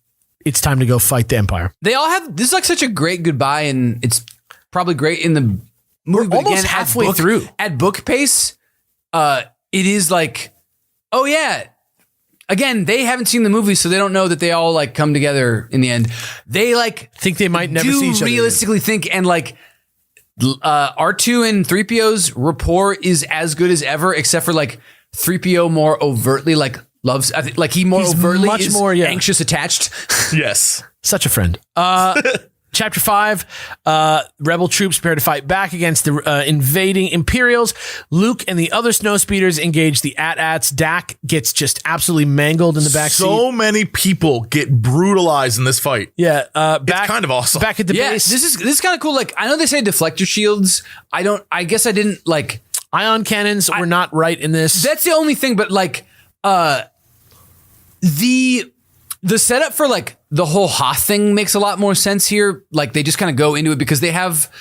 it's time to go fight the Empire. They all have, this is like such a great goodbye, and it's probably great in the movie. We're almost halfway through. At book pace, it is like, oh yeah. Again, they haven't seen the movie, so they don't know that they all like come together in the end. They like think they might never see each other. Realistically think, and like R2 and 3PO's rapport is as good as ever, except for like 3PO more overtly like loves. I think like he's overtly much is more anxious attached. Yes, such a friend. Chapter 5, rebel troops prepare to fight back against the invading Imperials. Luke and the other snowspeeders engage the AT-ATs. Dak gets just absolutely mangled in the backseat. So many people get brutalized in this fight. Yeah, it's kind of awesome. Back at the base. This is kind of cool. Like, I know they say deflector shields. I guess I didn't like... Ion cannons were not right in this. That's the only thing, but like, the setup for like the whole Hoth thing makes a lot more sense here. Like they just kind of go into it because they have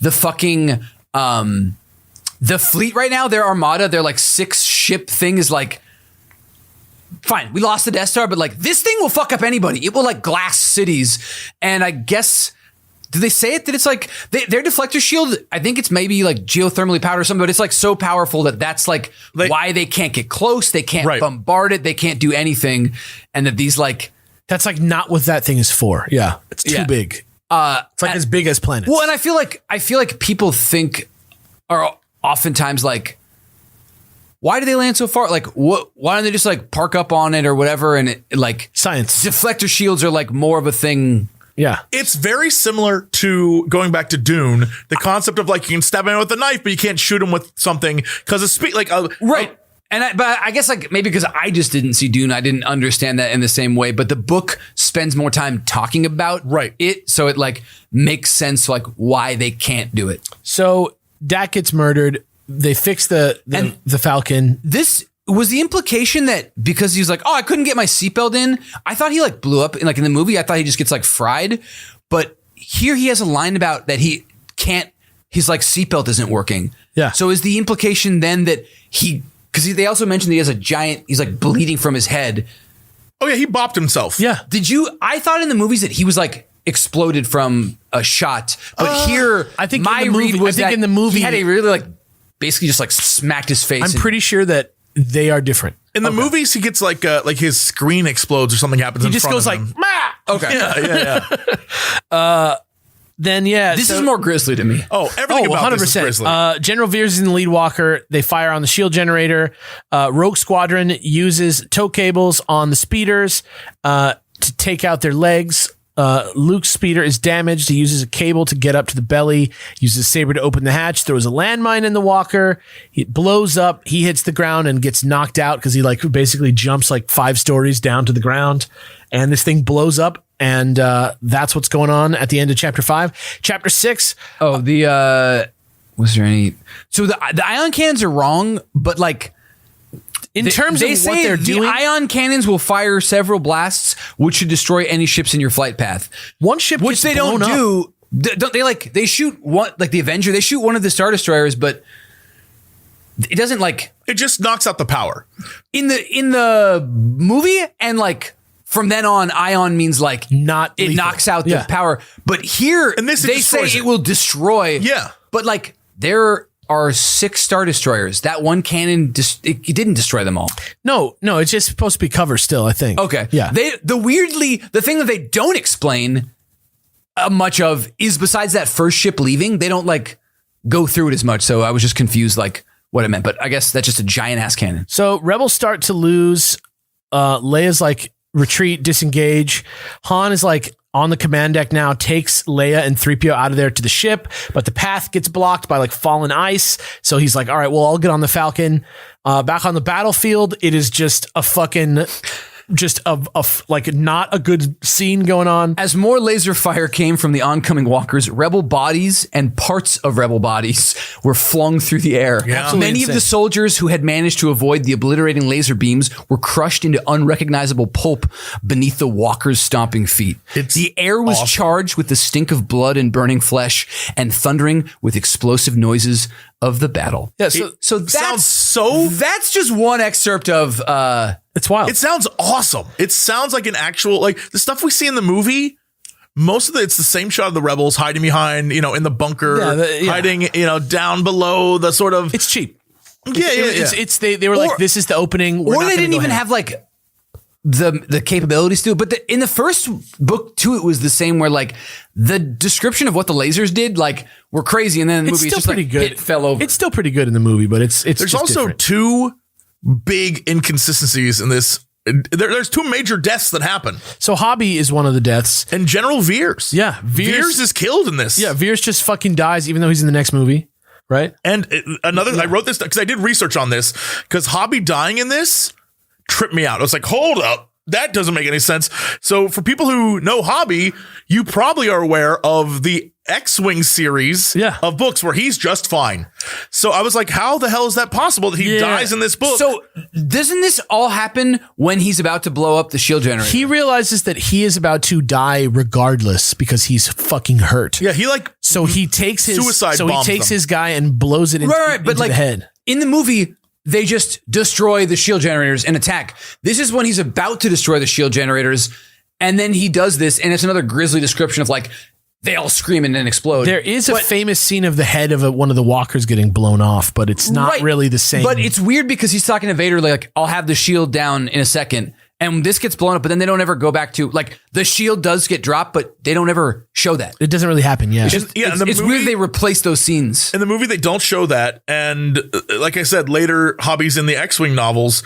the fucking the fleet right now, their armada, their like 6-ship thing is like, fine, we lost the Death Star, but like this thing will fuck up anybody. It will like glass cities. And I guess, do they say it that it's like their deflector shield? I think it's maybe like geothermally powered or something, but it's like so powerful that that's like why they can't get close. They can't bombard it. They can't do anything. And that these like, that's like not what that thing is for. Yeah. It's too big. It's like as big as planets. Well, and I feel like people think are oftentimes like, why do they land so far? Like, why don't they just like park up on it or whatever? And it like science deflector shields are like more of a thing. Yeah. It's very similar to going back to Dune, the concept of like you can stab him with a knife, but you can't shoot him with something because of speed. Like, right. But I guess like maybe because I just didn't see Dune, I didn't understand that in the same way. But the book spends more time talking about it, so it like makes sense like why they can't do it. So Dak gets murdered. They fix the Falcon. This was the implication that because he's like, oh, I couldn't get my seatbelt in. I thought he like blew up. Like in the movie, I thought he just gets like fried. But here he has a line about that he can't. His like seatbelt isn't working. Yeah. So is the implication then that because they also mentioned that he has a giant, he's like bleeding from his head. Oh yeah, he bopped himself. Yeah. I thought in the movies that he was like exploded from a shot, but here I think my read was that in the movie he had a really like basically just like smacked his face. I'm pretty sure that they are different. In the movies, he gets like his screen explodes or something happens. He in just front goes of like, him. "Mah!" Okay. Yeah. Then yeah, this is more grisly to me. Oh, everything about 100%. This is grisly. General Veers is in the lead walker. They fire on the shield generator. Rogue Squadron uses tow cables on the speeders to take out their legs. Luke's speeder is damaged. He uses a cable to get up to the belly, uses a saber to open the hatch, throws a landmine in the walker. It blows up. He hits the ground and gets knocked out because he like basically jumps like 5 stories down to the ground. And this thing blows up. And that's what's going on at the end of chapter 5. Chapter 6. Oh, was there any? So the ion cannons are wrong, but like in terms of what they're doing, the ion cannons will fire several blasts, which should destroy any ships in your flight path. One ship, which they don't do. They shoot one, like the Avenger. They shoot one of the Star Destroyers, but it doesn't like. It just knocks out the power in the movie, and like. From then on, ion means like not it lethal. Knocks out the power. But here, and this they say it will destroy. Yeah. But like there are 6 Star Destroyers. That one cannon, it didn't destroy them all. No, it's just supposed to be cover still, I think. Okay. Yeah. The thing that they don't explain much of is besides that first ship leaving, they don't like go through it as much. So I was just confused like what it meant. But I guess that's just a giant ass cannon. So rebels start to lose. Leia's like, retreat, disengage. Han is like on the command deck now, takes Leia and 3PO out of there to the ship, but the path gets blocked by like fallen ice. So he's like, all right, well, I'll get on the Falcon. Back on the battlefield, it is just a fucking... just like not a good scene going on. As more laser fire came from the oncoming walkers, rebel bodies and parts of rebel bodies were flung through the air. Yeah. Many of the soldiers who had managed to avoid the obliterating laser beams were crushed into unrecognizable pulp beneath the walkers' stomping feet. The air was charged with the stink of blood and burning flesh and thundering with explosive noises of the battle. Yeah, so that's just one excerpt of it's wild. It sounds awesome. It sounds like an actual, like the stuff we see in the movie. Most of it's the same shot of the rebels hiding behind, in the bunker, hiding, down below the sort of. It's cheap. They were like, this is the opening. Or they didn't even have like the capabilities to. But in the first book too, it was the same where like the description of what the lasers did like were crazy, and then in the movie it's just pretty good. It fell over. It's still pretty good in the movie, but it's there's also different. Two big inconsistencies in this. There's two major deaths that happen. So Hobby is one of the deaths, and General Veers. Yeah, Veers is killed in this. Yeah, Veers just fucking dies, even though he's in the next movie. Right. And I wrote this because I did research on this because Hobby dying in this tripped me out. I was like, hold up. That doesn't make any sense. So for people who know Hobby, you probably are aware of the X-Wing series of books where he's just fine. So I was like, how the hell is that possible that he dies in this book? So doesn't this all happen when he's about to blow up the shield generator? He realizes that he is about to die regardless because he's fucking hurt. Yeah, he takes his suicide. So he takes his guy and blows it into the head. In the movie, they just destroy the shield generators and attack. This is when he's about to destroy the shield generators, and then he does this, and it's another grisly description of like they all scream and then explode. There is a famous scene of the head of one of the walkers getting blown off, but it's not really the same. But it's weird because he's talking to Vader like, I'll have the shield down in a second. And this gets blown up, but then they don't ever go back to like the shield does get dropped, but they don't ever show that. It doesn't really happen. Yeah. It's weird they replace those scenes. In the movie, they don't show that. And like I said, later Hobby's in the X-Wing novels.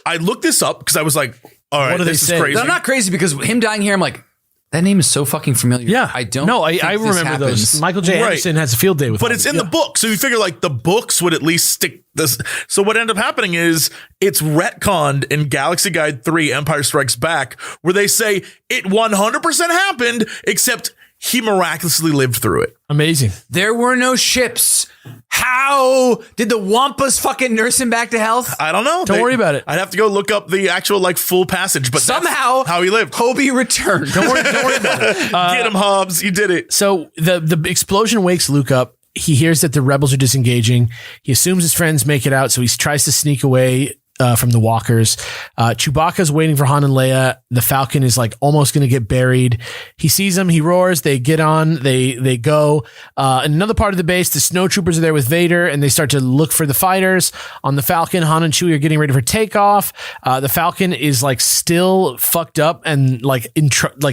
I looked this up because I was like, all right, this is crazy. I'm not crazy because him dying here, I'm like, that name is so fucking familiar. Yeah. I don't know. I remember those. Michael J. Anderson has a field day with But it's in the book. So you figure like the books would at least stick this. So what ended up happening is it's retconned in Galaxy Guide 3 Empire Strikes Back, where they say it 100% happened, except he miraculously lived through it. Amazing. There were no ships. How did the Wampas fucking nurse him back to health? I don't know. Don't worry about it. I'd have to go look up the actual like full passage, but somehow how he lived. Hobie returned. Don't worry about it. Get him, Hobbs. You did it. So the explosion wakes Luke up. He hears that the rebels are disengaging. He assumes his friends make it out, so he tries to sneak away from the walkers. Chewbacca's waiting for Han and Leia. The Falcon is like almost going to get buried. He sees them. He roars. They get on. They go. In another part of the base, the snowtroopers are there with Vader, and they start to look for the fighters. On the Falcon, Han and Chewie are getting ready for takeoff. The Falcon is like still fucked up and like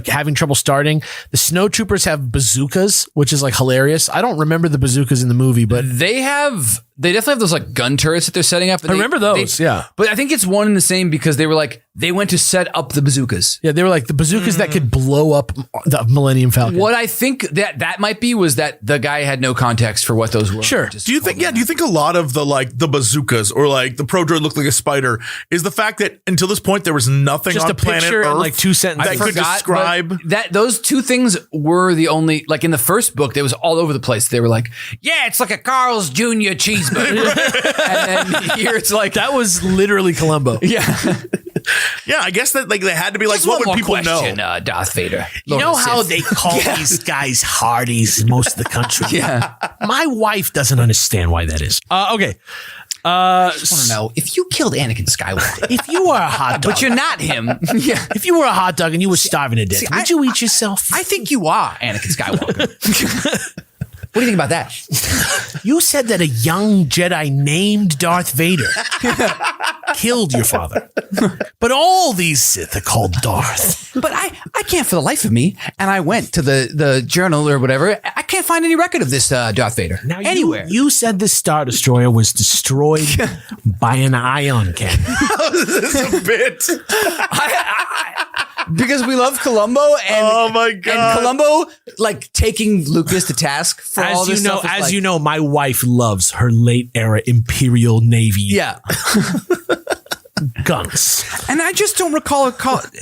having trouble starting. The snowtroopers have bazookas, which is like hilarious. I don't remember the bazookas in the movie, but they definitely have those like gun turrets that they're setting up. I remember those. Yeah. But I think it's one and the same because they went to set up the bazookas. Yeah, they were like the bazookas that could blow up the Millennium Falcon. What I think that might be was that the guy had no context for what those were. Sure. Do you think a lot of the bazookas or like the pro droid looked like a spider is the fact that until this point there was nothing just on a planet picture Earth and like two sentences that could describe that those two things were the only like in the first book it was all over the place. They were like, yeah, it's like a Carl's Jr. cheeseburger. And then here it's like that was literally Columbo. Yeah. Yeah, I guess that like they had to be like, just what would people question, know? Darth Vader. You know how they call these guys Hardies in most of the country? Yeah. My wife doesn't understand why that is. Okay. I just want to know if you killed Anakin Skywalker. If you were a hot dog, but you're not him. Yeah. If you were a hot dog and you were starving to death, would you eat yourself? I think you are Anakin Skywalker. What do you think about that? You said that a young Jedi named Darth Vader killed your father. But all these Sith are called Darth. But I can't for the life of me. And I went to the journal or whatever. I can't find any record of this Darth Vader now anywhere. You said this Star Destroyer was destroyed by an ion cannon. This is a bit. Because we love Columbo and oh my God. And Columbo like taking Lucas to task for all this stuff. As you know, my wife loves her late era Imperial Navy. Yeah. Guns. And I just don't recall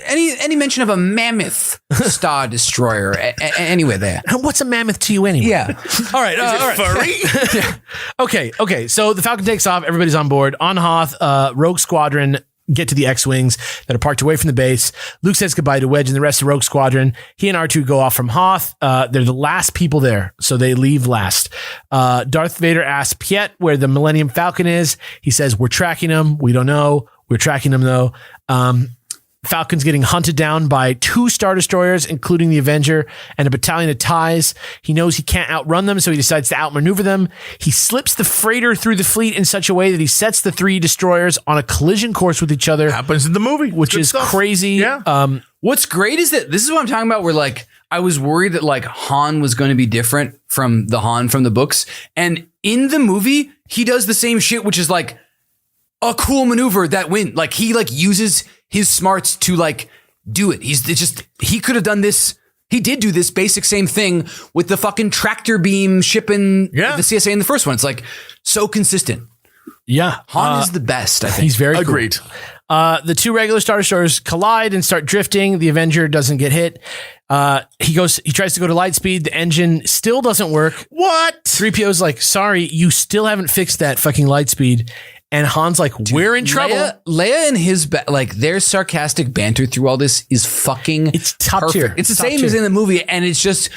any mention of a mammoth Star Destroyer anywhere there. What's a mammoth to you anyway? Yeah. All right. Is it furry? Yeah. Okay. So the Falcon takes off. Everybody's on board. On Hoth, Rogue Squadron get to the X-Wings that are parked away from the base. Luke says goodbye to Wedge and the rest of Rogue Squadron. He and R2 go off from Hoth. They're the last people there, so they leave last. Darth Vader asks Piet where the Millennium Falcon is. He says, we're tracking him. We don't know. We're tracking him, though. Falcon's getting hunted down by 2 Star Destroyers, including the Avenger, and a battalion of TIEs. He knows he can't outrun them, so he decides to outmaneuver them. He slips the freighter through the fleet in such a way that he sets the 3 destroyers on a collision course with each other. Happens in the movie, which is crazy. Yeah. What's great is that this is what I'm talking about, where like I was worried that like Han was going to be different from the Han from the books. And in the movie, he does the same shit, which is like a cool maneuver that win. Like he like uses his smarts to like do it. He could have done this. He did do this basic same thing with the fucking tractor beam shipping the CSA in the first one. It's like so consistent. Yeah. Han is the best, I think. He's very agreed. Cool. The 2 regular Star Destroyers collide and start drifting. The Avenger doesn't get hit. He tries to go to light speed. The engine still doesn't work. What? 3PO's like, sorry, you still haven't fixed that fucking light speed. And Han's like, we're in trouble. Leia and his, like, their sarcastic banter through all this is fucking It's top perfect. tier. It's the Top same tier. as in the movie, and it's just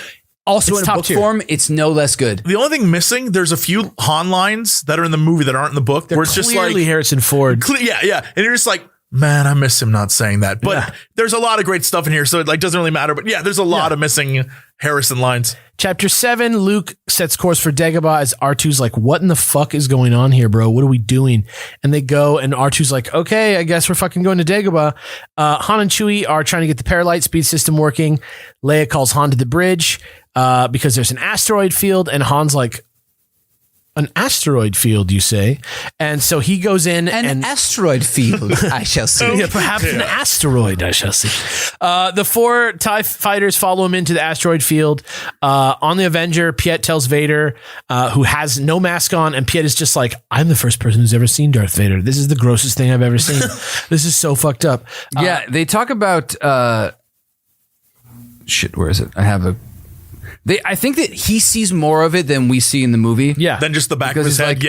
also in a book form, it's no less good. The only thing missing, there's a few Han lines that are in the movie that aren't in the book, where it's just like Harrison Ford. Yeah. And you're just like, man, I miss him not saying that. But there's a lot of great stuff in here, so it like doesn't really matter. But yeah, there's a lot of missing Harrison lines. Chapter 7, Luke sets course for Dagobah as R2's like, what in the fuck is going on here, bro? What are we doing? And they go, and R2's like, okay, I guess we're fucking going to Dagobah. Han and Chewie are trying to get the paralight speed system working. Leia calls Han to the bridge because there's an asteroid field, and Han's like, an asteroid field, you say? And so he goes in An asteroid field, I shall see. Yeah, perhaps an asteroid, I shall see. The 4 TIE fighters follow him into the asteroid field. On the Avenger, Piet tells Vader, who has no mask on, and Piet is just like, I'm the first person who's ever seen Darth Vader. This is the grossest thing I've ever seen. This is so fucked up. Yeah, they talk about... shit, where is it? I think that he sees more of it than we see in the movie. Yeah. Then just the back of Because his it's head. like,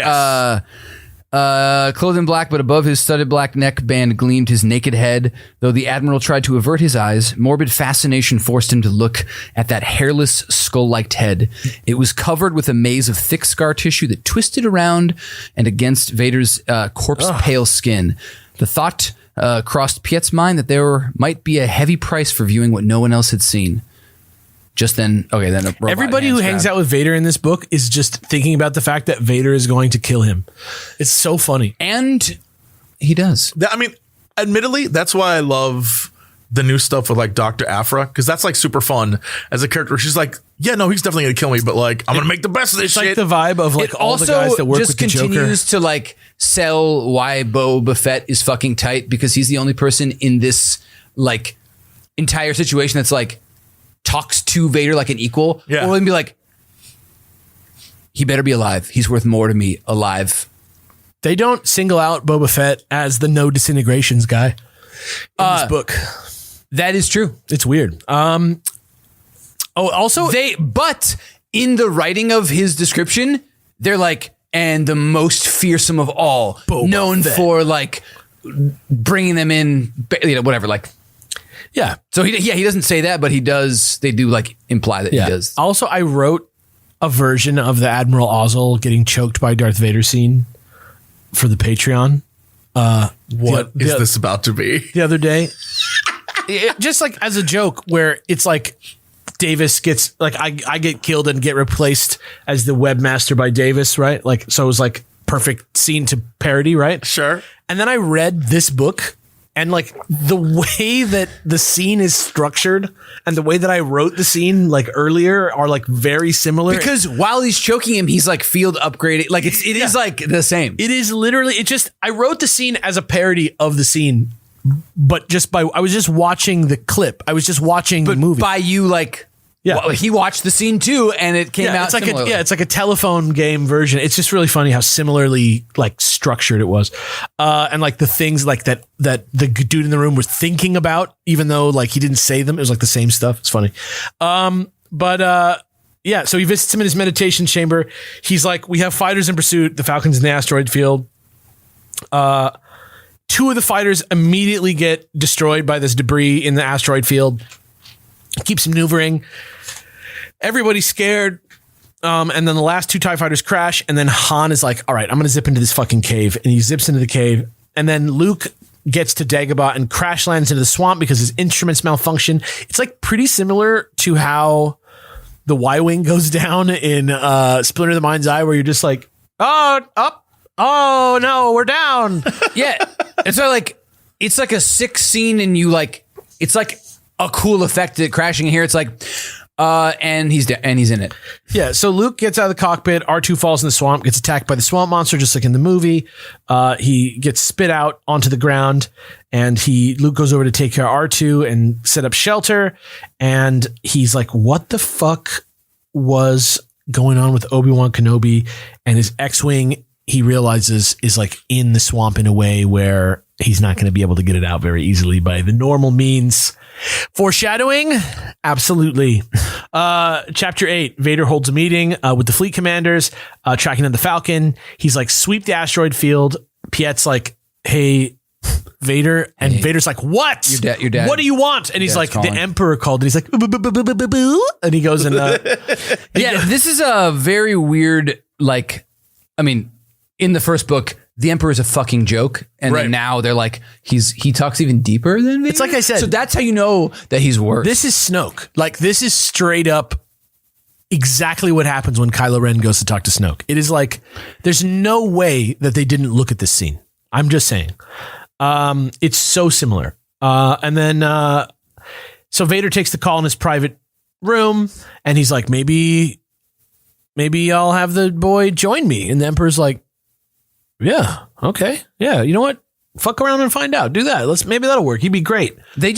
Yes. clothed in black, but above his studded black neckband gleamed his naked head. Though the Admiral tried to avert his eyes, morbid fascination forced him to look at that hairless, skull-like head. It was covered with a maze of thick scar tissue that twisted around and against Vader's corpse-pale skin. The thought crossed Piet's mind that there might be a heavy price for viewing what no one else had seen. Just then, okay, then a robot Everybody who hangs out with Vader in this book is just thinking about the fact that Vader is going to kill him. It's so funny. And he does. I mean, admittedly, that's why I love the new stuff with like Dr. Aphra, because that's like super fun as a character. She's like, yeah, no, he's definitely gonna kill me, but like I'm gonna make the best of this It's shit. like the vibe of like It all the guys that work just with the Joker. continues to like sell why Boba Fett is fucking tight, because he's the only person in this like entire situation that's like talks to Vader like an equal. Yeah. Or then be like, he better be alive. He's worth more to me alive. They don't single out Boba Fett as the no disintegrations guy in this book. That is true. It's weird. Also, But in the writing of his description, they're like, and the most fearsome of all, Boba known Fett. for like bringing them in, you know, whatever, like. yeah. So he doesn't say that, but he does. They do like imply that he does. Also, I wrote a version of the Admiral Ozzel getting choked by Darth Vader scene for the Patreon. What is this about to be? The other day? Just like as a joke, where it's like Davis gets like I get killed and get replaced as the webmaster by Davis, right? Like, so it was like perfect scene to parody, right? Sure. And then I read this book, and like the way that the scene is structured and the way that I wrote the scene like earlier are like very similar. Because while he's choking him, he's like field upgrading. Like it is like the same. It is literally, I wrote the scene as a parody of the scene, but I was just watching the clip. I was just watching the movie. By you, like, he watched the scene too, and it came out. It's like similarly. it's like a telephone game version. It's just really funny how similarly like structured it was, and like the things like that the dude in the room was thinking about, even though like he didn't say them. It was like the same stuff. It's funny, yeah. So he visits him in his meditation chamber. He's like, we have fighters in pursuit. The Falcon's in the asteroid field. 2 of the fighters immediately get destroyed by this debris in the asteroid field. Keeps maneuvering. Everybody's scared. And then the last 2 TIE fighters crash. And then Han is like, all right, I'm going to zip into this fucking cave. And he zips into the cave. And then Luke gets to Dagobah and crash lands into the swamp because his instruments malfunction. It's like pretty similar to how the Y-Wing goes down in Splinter of the Mind's Eye, where you're just like, oh, up. Oh, no, we're down. Yeah. And so, like, it's like a sick scene, and you, like, it's like a cool effect that crashing here. It's like, and he's in it. Yeah, so Luke gets out of the cockpit. R2 falls in the swamp, gets attacked by the swamp monster, just like in the movie. He gets spit out onto the ground, and Luke goes over to take care of R2 and set up shelter. And he's like, what the fuck was going on with Obi-Wan Kenobi? And his X-Wing, he realizes, is like in the swamp in a way where he's not going to be able to get it out very easily by the normal means. Foreshadowing? Absolutely. Chapter 8, Vader holds a meeting with the fleet commanders, tracking down the Falcon. He's like, sweep the asteroid field. Piet's like, hey, Vader. And Vader's like, what? Your dad. What do you want? And he's like, calling. The Emperor called. And he's like, boo. And he goes and... yeah, this is a very weird, like, I mean, in the first book, the Emperor is a fucking joke, and then now they're like, he talks even deeper than Vader. It's like I said. So that's how you know that he's worse. This is Snoke. Like, this is straight up exactly what happens when Kylo Ren goes to talk to Snoke. It is like, there's no way that they didn't look at this scene. I'm just saying. It's so similar. And then, so Vader takes the call in his private room, and he's like, maybe I'll have the boy join me. And the Emperor's like, yeah, okay. Yeah, you know what? Fuck around and find out. Do that. Maybe that'll work. He'd be great. They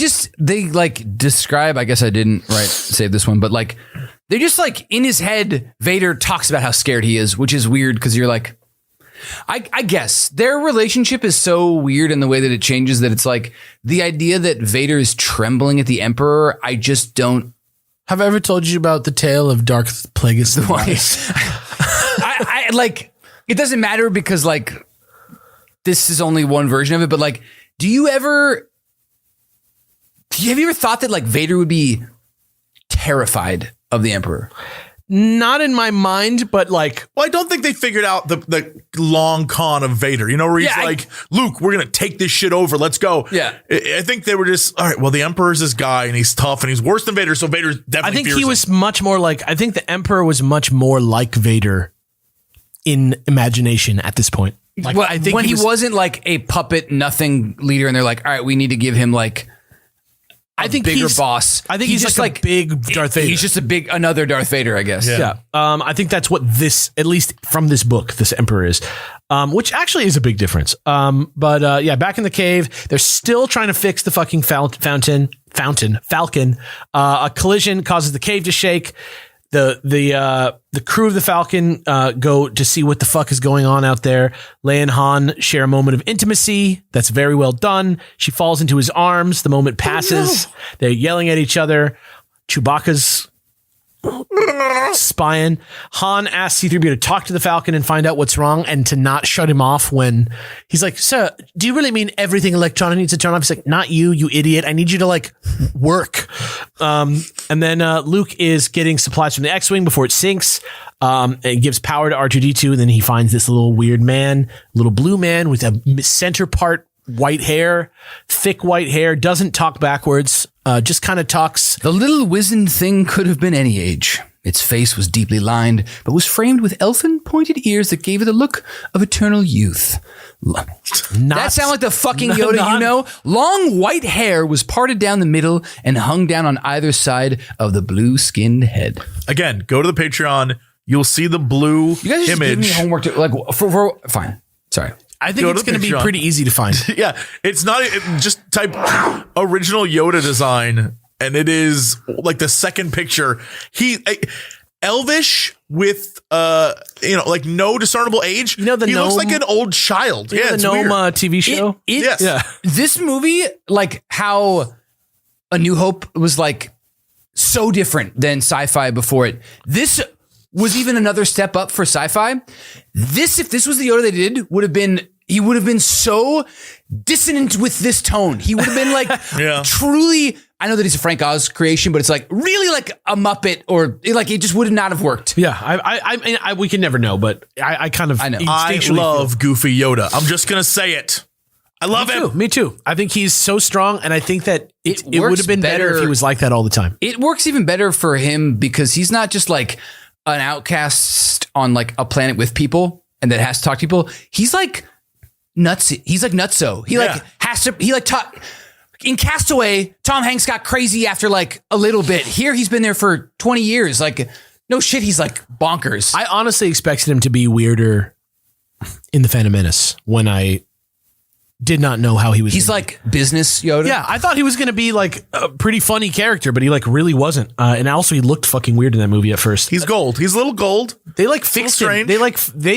like describe, I guess I didn't save this one, but like, they just like in his head, Vader talks about how scared he is, which is weird because you're like, I guess their relationship is so weird in the way that it changes that it's like the idea that Vader is trembling at the Emperor. I just don't. Have I ever told you about the tale of Darth Plagueis the Wise? I like, it doesn't matter because like, this is only one version of it, but like, have you ever thought that like Vader would be terrified of the Emperor? Not in my mind, but like, well, I don't think they figured out the long con of Vader, you know, where he's like, Luke, we're going to take this shit over. Let's go. Yeah. I think they were just, all right, well, the Emperor's this guy and he's tough and he's worse than Vader. So Vader's definitely I think he was much more like, I think the Emperor was much more like Vader in imagination at this point. Like, well, I think when he wasn't like a puppet, nothing leader, and they're like, all right, we need to give him like a bigger boss. I think he's just like a big Darth Vader. He's just another Darth Vader, I guess. Yeah. I think that's what this, at least from this book, this Emperor is, which actually is a big difference. But back in the cave, they're still trying to fix the fucking Falcon. A collision causes the cave to shake. The crew of the Falcon go to see what the fuck is going on out there. Leia and Han share a moment of intimacy that's very well done. She falls into his arms. The moment passes. They're yelling at each other. Chewbacca's spying. Han asks C-3PO to talk to the Falcon and find out what's wrong and to not shut him off when he's like, sir, do you really mean everything electronic needs to turn off? He's like, not you idiot. I need you to like work. And then Luke is getting supplies from the X-Wing before it sinks. It gives power to R2-D2. And then he finds this little weird man, little blue man with a center part white hair, thick white hair, doesn't talk backwards, just kind of talks. The little wizened thing could have been any age. Its face was deeply lined, but was framed with elfin pointed ears that gave it a look of eternal youth. That sound like the fucking Yoda, you know? Long white hair was parted down the middle and hung down on either side of the blue-skinned head. Again, go to the Patreon. You'll see the blue you guys just image. Give me homework to, like, for fine. Sorry. I think it's going to be pretty easy to find. Yeah, it's not. Just type original Yoda design, and it is like the second picture. Elvish with like no discernible age. You know, he looks like an old child. You know the Gnome TV show. Yes. Yeah. This movie, like how A New Hope was like so different than sci-fi before it. This was even another step up for sci-fi. If this was the Yoda they did, he would have been so dissonant with this tone. He would have been like truly, I know that he's a Frank Oz creation, but it's like really like a Muppet or like it just would not have worked. Yeah. I we can never know, but I kind of I love Goofy Yoda. I'm just going to say it. I love him. Me too. I think he's so strong, and I think that it would works have been better if he was like that all the time. It works even better for him because he's not just like an outcast on like a planet with people and that has to talk to people. He's like nuts. He's like nutso. He like has to. He like talk. In Castaway, Tom Hanks got crazy after like a little bit. Here, he's been there for 20 years. Like, no shit, he's like bonkers. I honestly expected him to be weirder in The Phantom Menace when I did not know how he was. He's like business Yoda. Yeah, I thought he was going to be like a pretty funny character, but he like really wasn't. And also, he looked fucking weird in that movie at first. He's gold. He's a little gold. They like fixed him. They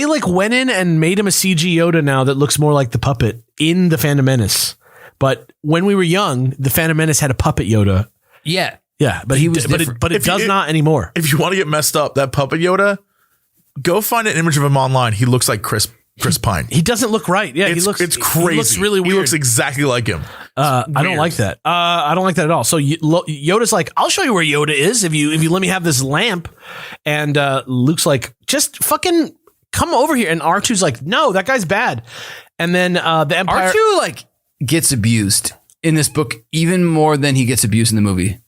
like went in and made him a CG Yoda now that looks more like the puppet in The Phantom Menace. But when we were young, The Phantom Menace had a puppet Yoda. Yeah. Yeah, but it does not anymore. If you want to get messed up, that puppet Yoda, go find an image of him online. He looks like Chris Pine. He doesn't look right. Yeah, it's crazy. He looks really weird. He looks exactly like him. I don't like that. I don't like that at all. So Yoda's like, I'll show you where Yoda is if you let me have this lamp. And Luke's like, just fucking come over here. And R2's like, no, that guy's bad. And then the Empire R2 like gets abused in this book even more than he gets abused in the movie.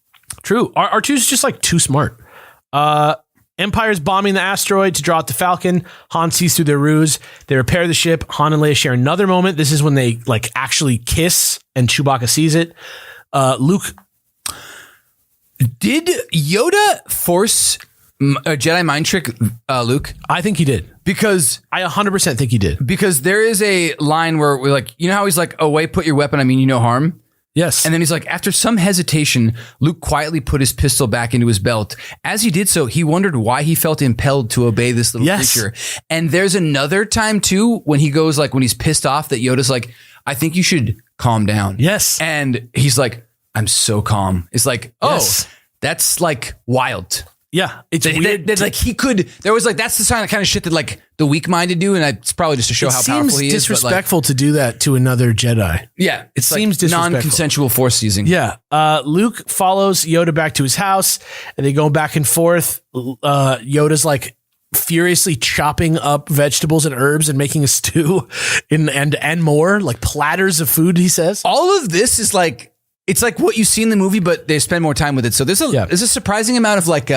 True. R2's just like too smart. Empire's bombing the asteroid to draw out the Falcon. Han sees through their ruse. They repair the ship. Han and Leia share another moment. This is when they like actually kiss and Chewbacca sees it. Luke. Did Yoda force a Jedi mind trick Luke? I think he did. Because I 100% think he did. Because there is a line where we're like, you know how he's like, oh wait, put your weapon, I mean you no harm? Yes. And then he's like, after some hesitation, Luke quietly put his pistol back into his belt. As he did so, he wondered why he felt impelled to obey this little creature. And there's another time too, when he goes like, when he's pissed off that Yoda's like, I think you should calm down. Yes. And he's like, I'm so calm. It's like, that's like wild. Yeah, it's weird. Like he could. There was like that's the kind of shit that like the weak-minded do, and it's probably just to show how powerful he is. It seems disrespectful to do that to another Jedi. Yeah, it seems like non-consensual force using. Yeah, Luke follows Yoda back to his house, and they go back and forth. Yoda's like furiously chopping up vegetables and herbs and making a stew, and more like platters of food. He says all of this is like. It's like what you see in the movie, but they spend more time with it. So there's a surprising amount of like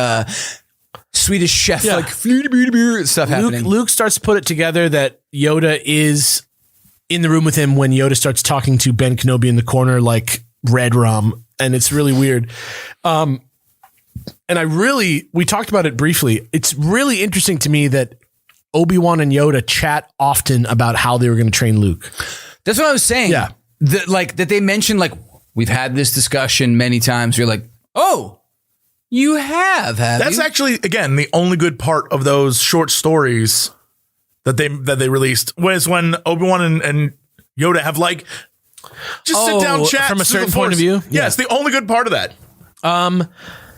Swedish chef like stuff happening. Luke starts to put it together that Yoda is in the room with him when Yoda starts talking to Ben Kenobi in the corner like Red Rum, and it's really weird. And we talked about it briefly. It's really interesting to me that Obi-Wan and Yoda chat often about how they were going to train Luke. That's what I was saying. Yeah. That they mentioned like, we've had this discussion many times. You're like, oh, you have That's actually, again, the only good part of those short stories that they released was when Obi-Wan and Yoda have like just sit down chat from a certain point of view. Yeah, it's the only good part of that.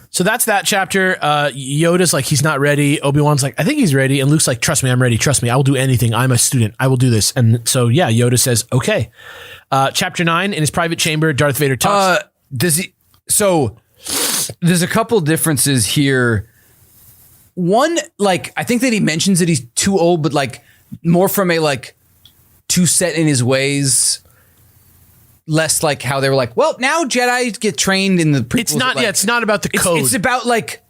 So that's that chapter. Yoda's like, he's not ready. Obi-Wan's like, I think he's ready. And Luke's like, trust me, I'm ready. Trust me. I will do anything. I'm a student. I will do this. And so, yeah, Yoda says, okay. Chapter 9, in his private chamber, Darth Vader talks. So there's a couple differences here. One, like, I think that he mentions that he's too old, but like more from a like too set in his ways. Less like how they were like, well, now Jedi get trained in the prequels. It's not. Like, it's not about the code. It's about like,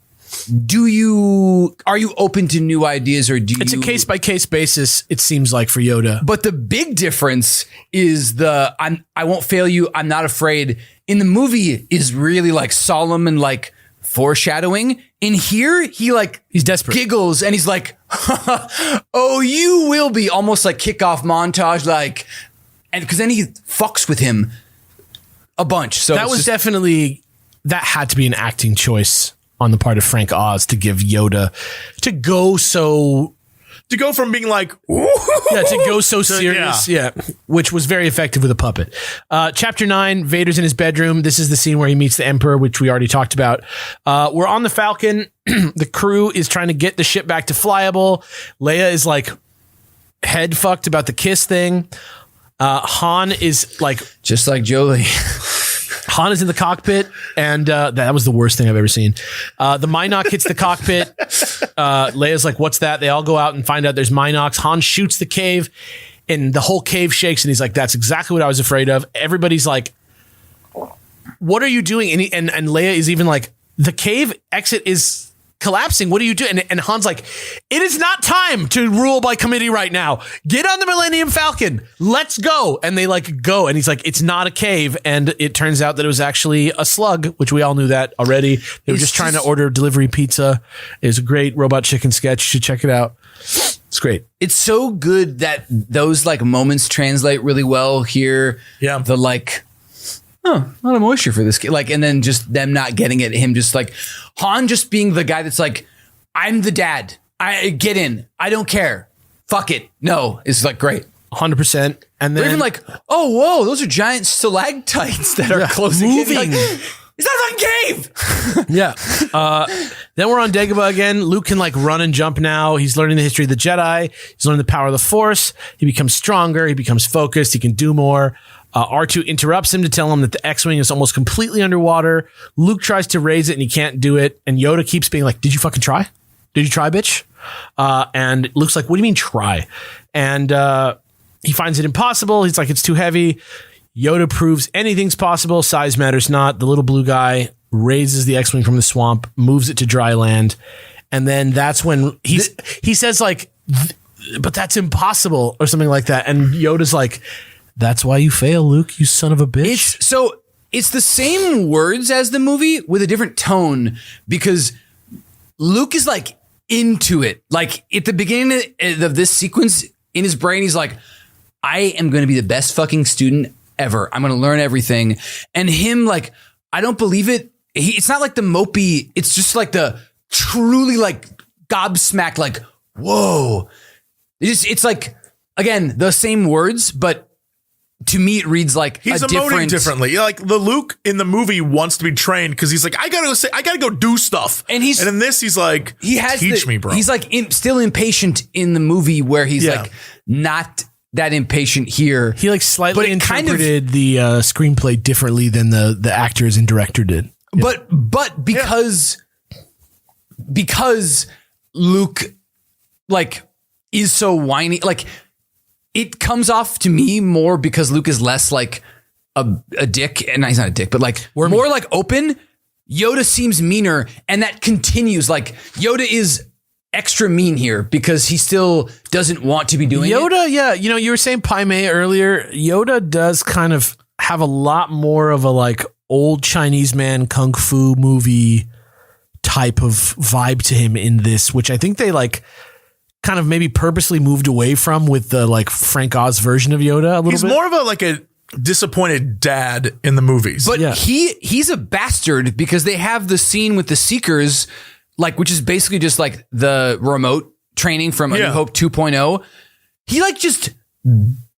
are you open to new ideas or do you? It's a case by case basis. It seems like for Yoda. But the big difference is I won't fail you. I'm not afraid. In the movie is really like solemn and like foreshadowing. In here, he's desperate. Giggles and he's like, oh, you will be, almost like kickoff montage, like. And because then he fucks with him a bunch. So that had to be an acting choice on the part of Frank Oz to give Yoda to go from being like, to go so serious. Yeah. Which was very effective with a puppet. Chapter 9, Vader's in his bedroom. This is the scene where he meets the Emperor, which we already talked about. We're on the Falcon. The crew is trying to get the ship back to flyable. Leia is like head fucked about the kiss thing. Han is like just like Jolie. Han is in the cockpit, and that was the worst thing I've ever seen. The Minoc hits the cockpit. Leia's like, "What's that?" They all go out and find out there's Minocs. Han shoots the cave. and the whole cave shakes, and he's like, that's exactly what I was afraid of. Everybody's like, what are you doing? And Leia is even like, the cave exit is collapsing. What are you doing? And Han's like, it is not time to rule by committee right now. Get on the Millennium Falcon. Let's go. And they like go. And he's like, it's not a cave. And it turns out that it was actually a slug, which we all knew that already. They were just trying to order delivery pizza. It was a great Robot Chicken sketch. You should check it out. It's great. It's so good that those like moments translate really well here. Yeah. The like, a lot of moisture for this kid. Like, and then just them not getting it. Him just like Han just being the guy that's like, I'm the dad. I get in. I don't care. Fuck it. No, it's like great. 100%. And then they're even like, oh, whoa, those are giant stalactites that are closing moving. in. Like, it's not like a cave. Yeah. Then we're on Dagobah again. Luke can like run and jump now. He's learning the history of the Jedi. He's learning the power of the Force. He becomes stronger. He becomes focused. He can do more. R2 interrupts him to tell him that the X-Wing is almost completely underwater. Luke tries to raise it and he can't do it. And Yoda keeps being like, did you fucking try? Did you try, bitch? And Luke's like, what do you mean try? And he finds it impossible. He's like, it's too heavy. Yoda proves anything's possible. Size matters not. The little blue guy raises the X-Wing from the swamp, moves it to dry land. And then that's when he says like, but that's impossible or something like that. And Yoda's like, that's why you fail, Luke, you son of a bitch. It's the same words as the movie with a different tone because Luke is like into it. Like at the beginning of this sequence in his brain, he's like, I am going to be the best fucking student ever. I'm going to learn everything. And him like, I don't believe it. It's not like the mopey. It's just like the truly like gobsmacked, like, whoa. It's like, again, the same words, but to me, it reads like he's emoting differently. Like the Luke in the movie wants to be trained because he's like, I gotta go do stuff. And in this, he's like, teach me, bro. He's like still impatient in the movie where he's like not that impatient here. He like slightly interpreted the screenplay differently than the actors and director did. Yeah. But because Luke like is so whiny, like. It comes off to me more because Luke is less like a dick, and he's not a dick, but like more like open. Yoda seems meaner, and that continues. Like Yoda is extra mean here because he still doesn't want to be doing Yoda, it. yeah, you know, you were saying Pai Mei earlier. Yoda does kind of have a lot more of a like old Chinese man kung fu movie type of vibe to him in this, which I think they like. Kind of maybe purposely moved away from with the like Frank Oz version of Yoda a little bit. He's more of a disappointed dad in the movies. But he's a bastard because they have the scene with the Seekers, like which is basically just like the remote training from A New Hope 2.0. He like just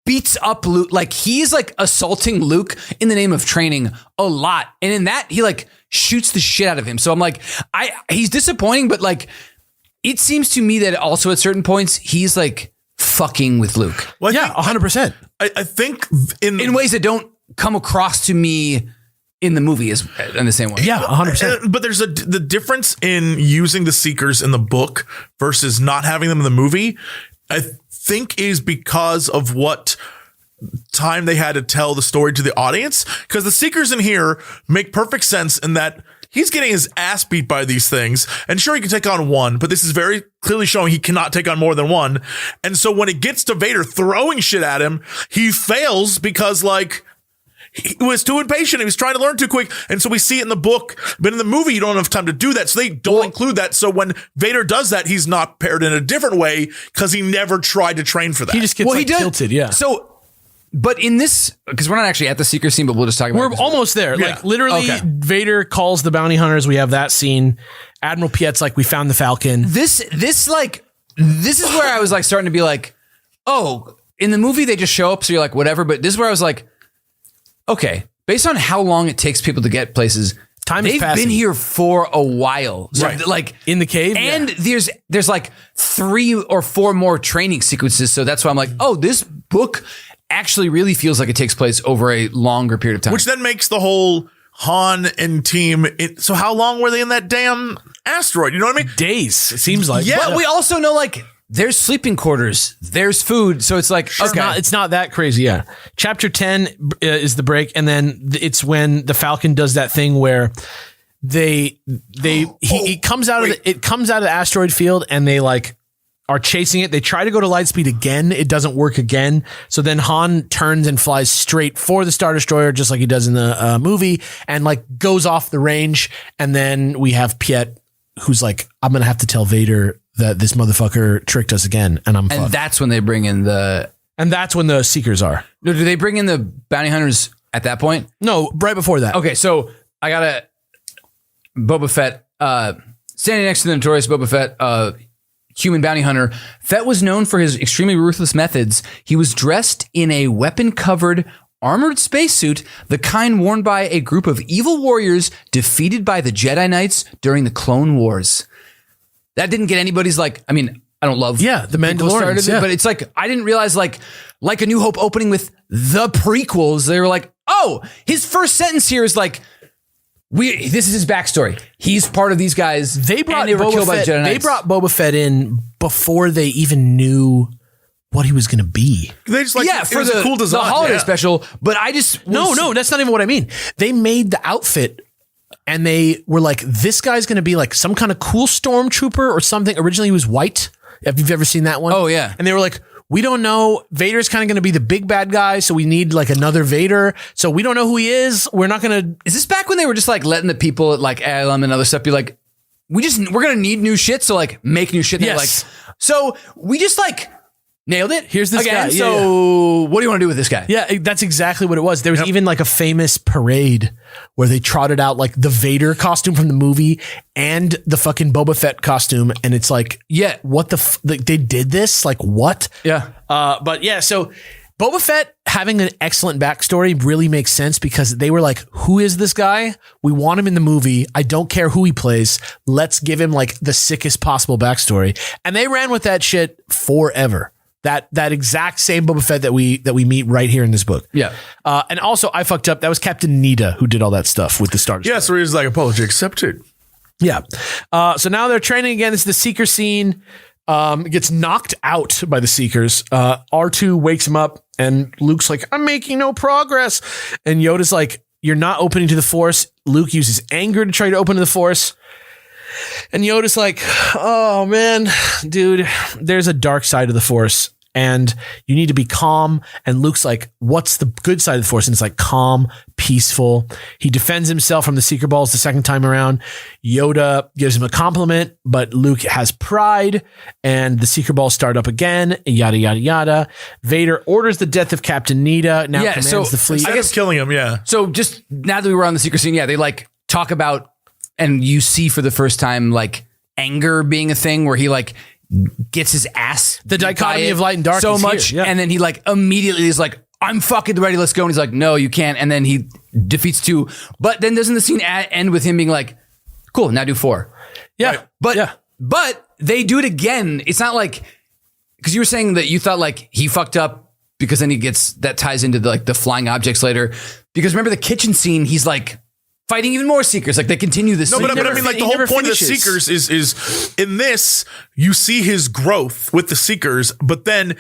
beats up Luke. Like he's like assaulting Luke in the name of training a lot. And in that he like shoots the shit out of him. So I'm like, he's disappointing, but like, it seems to me that also at certain points, he's like fucking with Luke. Well, yeah, 100%. I think in ways that don't come across to me in the movie is in the same way. Yeah, 100%. But there's the difference in using the Seekers in the book versus not having them in the movie, I think is because of what time they had to tell the story to the audience. Because the Seekers in here make perfect sense in that he's getting his ass beat by these things. And sure, he can take on one, but this is very clearly showing he cannot take on more than one. And so when it gets to Vader throwing shit at him, he fails because like he was too impatient. He was trying to learn too quick. And so we see it in the book, but in the movie, you don't have time to do that. So they don't include that. So when Vader does that, he's not paired in a different way because he never tried to train for that. He just gets tilted. Yeah. So, but in this, because we're not actually at the Seeker scene, but we'll just talk about it. We're almost there. Yeah. Like literally, Vader calls the bounty hunters. We have that scene. Admiral Piet's like, we found the Falcon. This is where I was like starting to be like, oh, in the movie they just show up, so you're like, whatever. But this is where I was like, okay, based on how long it takes people to get places, they've been here for a while. So like in the cave. And there's like 3 or 4 more training sequences. So that's why I'm like, oh, this book actually really feels like it takes place over a longer period of time. Which then makes the whole Han and team. So how long were they in that damn asteroid? You know what I mean? Days. It seems like. Yeah. But we also know like there's sleeping quarters, there's food. So it's like, okay. It's not that crazy. Yeah. Chapter 10 is the break. And then it's when the Falcon does that thing where he comes out of the asteroid field and they like are chasing it. They try to go to light speed again. It doesn't work again. So then Han turns and flies straight for the Star Destroyer, just like he does in the movie, and like goes off the range. And then we have Piet, who's like, I'm going to have to tell Vader that this motherfucker tricked us again. And that's when they bring in and that's when the Seekers are. No, do they bring in the bounty hunters at that point? No, right before that. Okay. So I got Boba Fett, standing next to the notorious Boba Fett, human bounty hunter. Fett was known for his extremely ruthless methods. He was dressed in a weapon-covered, armored spacesuit, the kind worn by a group of evil warriors defeated by the Jedi Knights during the Clone Wars. That didn't get anybody's like, I mean, I don't love the Mandalorians, but it's like, I didn't realize like A New Hope opening with the prequels, they were like, oh, his first sentence here is like, this is his backstory. He's part of these guys. They brought Boba Fett in before they even knew what he was going to be. They just like, for the cool design, the holiday special. But I just no, that's not even what I mean. They made the outfit and they were like, this guy's going to be like some kind of cool stormtrooper or something. Originally, he was white. Have you ever seen that one? Oh yeah. And they were like, we don't know. Vader's kind of going to be the big bad guy, so we need like another Vader. So we don't know who he is. We're not going to. Is this back when they were just like letting the people at like Alum and other stuff be like, we're going to need new shit, so like make new shit. Yes. Like, so we just like nailed it. Here's this guy. So what do you want to do with this guy? Yeah, that's exactly what it was. There was even like a famous parade where they trotted out like the Vader costume from the movie and the fucking Boba Fett costume. And it's like, what they did this? Like what? Yeah. But yeah, so Boba Fett having an excellent backstory really makes sense because they were like, who is this guy? We want him in the movie. I don't care who he plays. Let's give him like the sickest possible backstory. And they ran with that shit forever. That exact same Boba Fett that we meet right here in this book. Yeah. And also I fucked up. That was Captain Nita who did all that stuff with the Star Destroyer. Yeah, so he's like, apology accepted. Yeah. So now they're training again. This is the Seeker scene. Gets knocked out by the Seekers. R2 wakes him up and Luke's like, I'm making no progress. And Yoda's like, you're not opening to the Force. Luke uses anger to try to open to the Force. And Yoda's like, oh man, dude, there's a dark side of the Force and you need to be calm. And Luke's like, what's the good side of the Force? And it's like calm, peaceful. He defends himself from the Seeker balls the second time around. Yoda gives him a compliment, but Luke has pride and the Seeker balls start up again, yada, yada, yada. Vader orders the death of Captain Nita, now commands the fleet. I guess killing him, yeah. So just now that we were on the Seeker scene, they like talk about, and you see for the first time like anger being a thing where he like gets his ass. The dichotomy of light and dark so is much. here, yeah. And then he like immediately is like, I'm fucking ready, let's go. And he's like, no, you can't. And then he defeats 2. But then doesn't the scene end with him being like, cool, now do 4. Yeah. Right. But they do it again. It's not like, because you were saying that you thought like he fucked up because then he gets, that ties into the flying objects later. Because remember the kitchen scene, he's like, fighting even more Seekers. Like they continue this. No, but I mean, like the whole point of the Seekers is in this, you see his growth with the Seekers, but then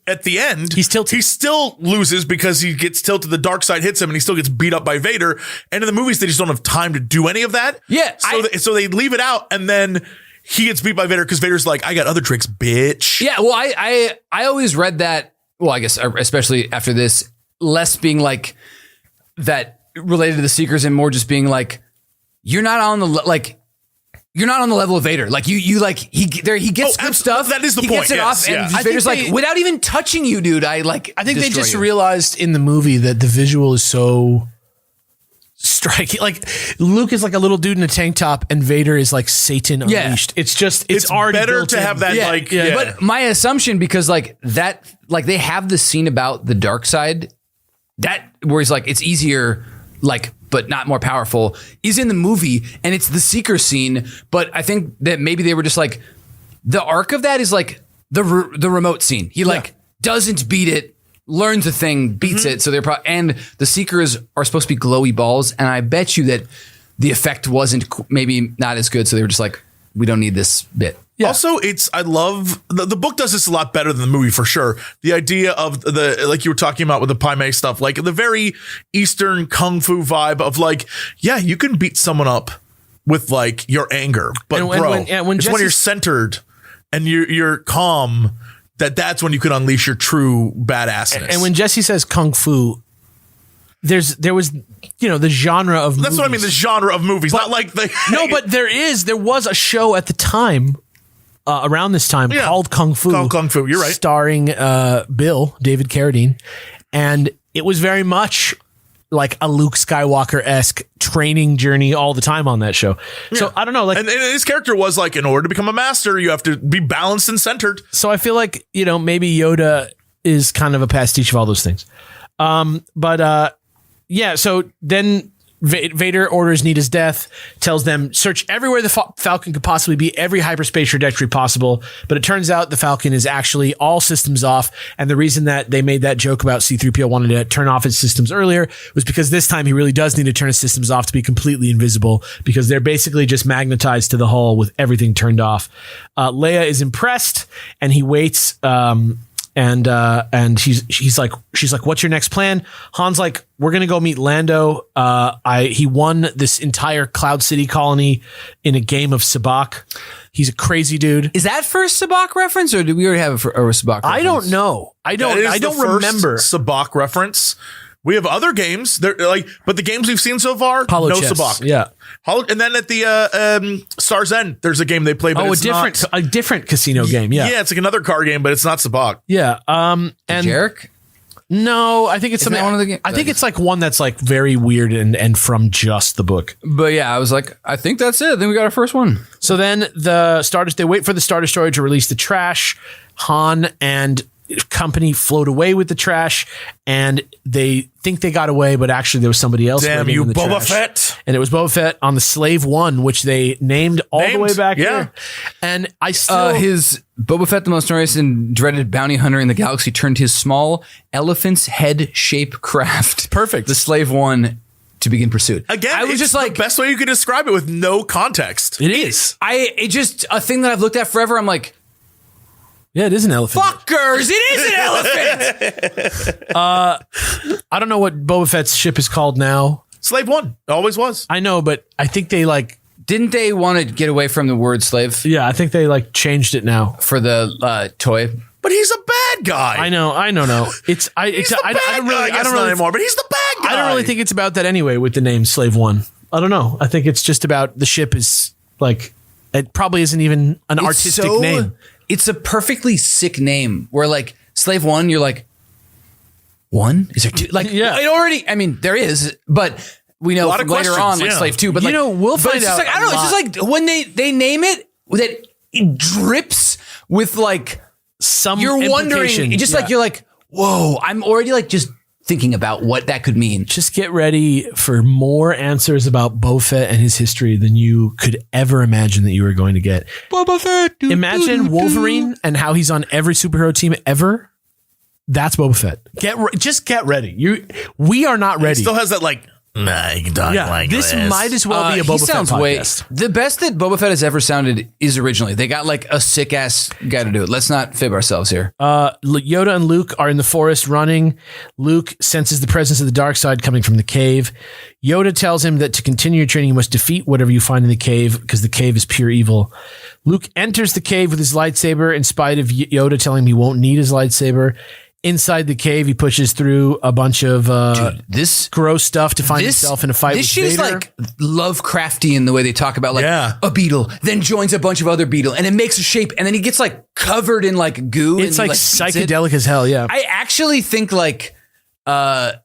at the end, he still loses because he gets tilted. The dark side hits him and he still gets beat up by Vader. And in the movies, they just don't have time to do any of that. Yeah. So they leave it out and then he gets beat by Vader because Vader's like, I got other tricks, bitch. Yeah. Well, I always read that. Well, I guess especially after this, less being like that related to the Seekers and more just being like, you're not on the level of Vader. Like you like he gets good stuff. That is the he point. Gets it off, and Vader's like, without even touching you, dude. I think they just realized in the movie that the visual is so striking. Like Luke is like a little dude in a tank top, and Vader is like Satan unleashed. It's already better to have that. But my assumption, because like that, like they have the scene about the dark side, that where he's like, it's easier. Like, but not more powerful, is in the movie, and it's the Seeker scene. But I think that maybe they were just like, the arc of that is like the remote scene. He like doesn't beat it, learns a thing, beats it. So they're and the Seekers are supposed to be glowy balls, and I bet you that the effect wasn't maybe not as good. So they were just like, we don't need this bit. Yeah. Also, I love the book does this a lot better than the movie for sure. The idea of like you were talking about with the Pai Mei stuff, like the very Eastern kung fu vibe of like, yeah, you can beat someone up with like your anger, but when you're centered and you're calm, that's when you can unleash your true badassness. And when Jesse says kung fu, there was the genre of that's movies. what I mean, the genre of movies, not like no, but there was a show at the time. Around this time, called Kung Fu. Called Kung Fu, you're right. Starring David Carradine. And it was very much like a Luke Skywalker-esque training journey all the time on that show. Yeah. So I don't know. Like, and his character was like, in order to become a master, you have to be balanced and centered. So I feel like, maybe Yoda is kind of a pastiche of all those things. So then Vader orders Nita's death, tells them search everywhere the Falcon could possibly be, every hyperspace trajectory possible. But it turns out the Falcon is actually all systems off. And the reason that they made that joke about C-3PO wanted to turn off his systems earlier was because this time he really does need to turn his systems off to be completely invisible, because they're basically just magnetized to the hull with everything turned off. Leia is impressed, and he waits. And she's like, what's your next plan? Han's like, we're going to go meet Lando. He won this entire Cloud City colony in a game of sabacc. He's a crazy dude. Is that first sabacc reference, or did we already have a sabacc reference? I don't know. I don't remember sabacc reference. We have other games, but the games we've seen so far, Holo no chess. sabacc. Yeah. And then at the Star's End, there's a game they play, but it's a different casino game. Yeah. Yeah, it's like another card game, but it's not sabacc. Yeah. And Jarek? No, I think it's something. One of the games. I think it's like one that's like very weird and from just the book. But yeah, I was like, I think that's it. Then we got our first one. So then they wait for the Star Destroyer to release the trash. Han and company float away with the trash, and they think they got away, but actually there was somebody else. Damn you, Boba trash. Fett! And it was Boba Fett on the Slave One, which they named all the way back here. And I still his Boba Fett, the most notorious and dreaded bounty hunter in the galaxy, turned his small elephant's head shape craft, perfect, the Slave One, to begin pursuit. Again, I was it's just like the best way you could describe it with no context. It is. It just a thing that I've looked at forever. I'm like, yeah, it is an elephant. Fuckers, it is an elephant. I don't know what Boba Fett's ship is called now. Slave One. Always was. I know, but I think they didn't they want to get away from the word slave? Yeah, I think they changed it now for the toy. But he's a bad guy. I know. No. I don't really anymore, but he's the bad guy. I don't really think it's about that anyway with the name Slave One. I don't know. I think it's just about the ship is it probably isn't even an artistic name. It's a perfectly sick name where Slave One, you're like, one? Is there two? Yeah. It already, I mean, there is, but we know from later on, Slave Two, but we'll find out. I don't know. It's just when they name it, that it drips with some you're wondering, you're like, whoa, I'm already just thinking about what that could mean. Just get ready for more answers about Boba Fett and his history than you could ever imagine that you were going to get. Boba Fett. Imagine Wolverine and how he's on every superhero team ever. That's Boba Fett. Just get ready. We are not ready. He still has that nah, you can talk like this. This might as well be a Boba Fett podcast. The best that Boba Fett has ever sounded is originally. They got a sick ass guy to do it. Let's not fib ourselves here. Yoda and Luke are in the forest running. Luke senses the presence of the dark side coming from the cave. Yoda tells him that to continue your training, you must defeat whatever you find in the cave because the cave is pure evil. Luke enters the cave with his lightsaber in spite of Yoda telling him he won't need his lightsaber. Inside the cave, he pushes through a bunch of this gross stuff to find himself in a fight with Vader. This shit is Lovecraftian the way they talk about a beetle, then joins a bunch of other beetle, and it makes a shape, and then he gets covered in goo. It's and, psychedelic as hell, yeah. I actually think The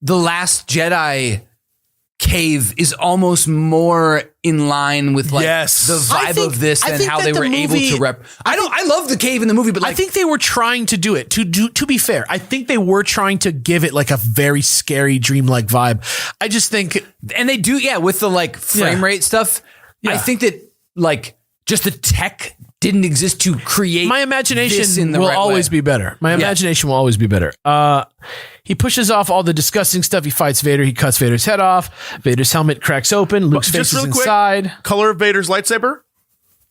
Last Jedi cave is almost more in line with the vibe of this than how they were able to rep. I love the cave in the movie, but I think they were trying to do it. To be fair, I think they were trying to give it a very scary, dreamlike vibe. I just think, and they do, with the frame rate stuff. Yeah. I think that just the tech didn't exist to create. My imagination will always be better. My imagination will always be better. He pushes off all the disgusting stuff. He fights Vader. He cuts Vader's head off. Vader's helmet cracks open. Luke's face is inside. Color of Vader's lightsaber?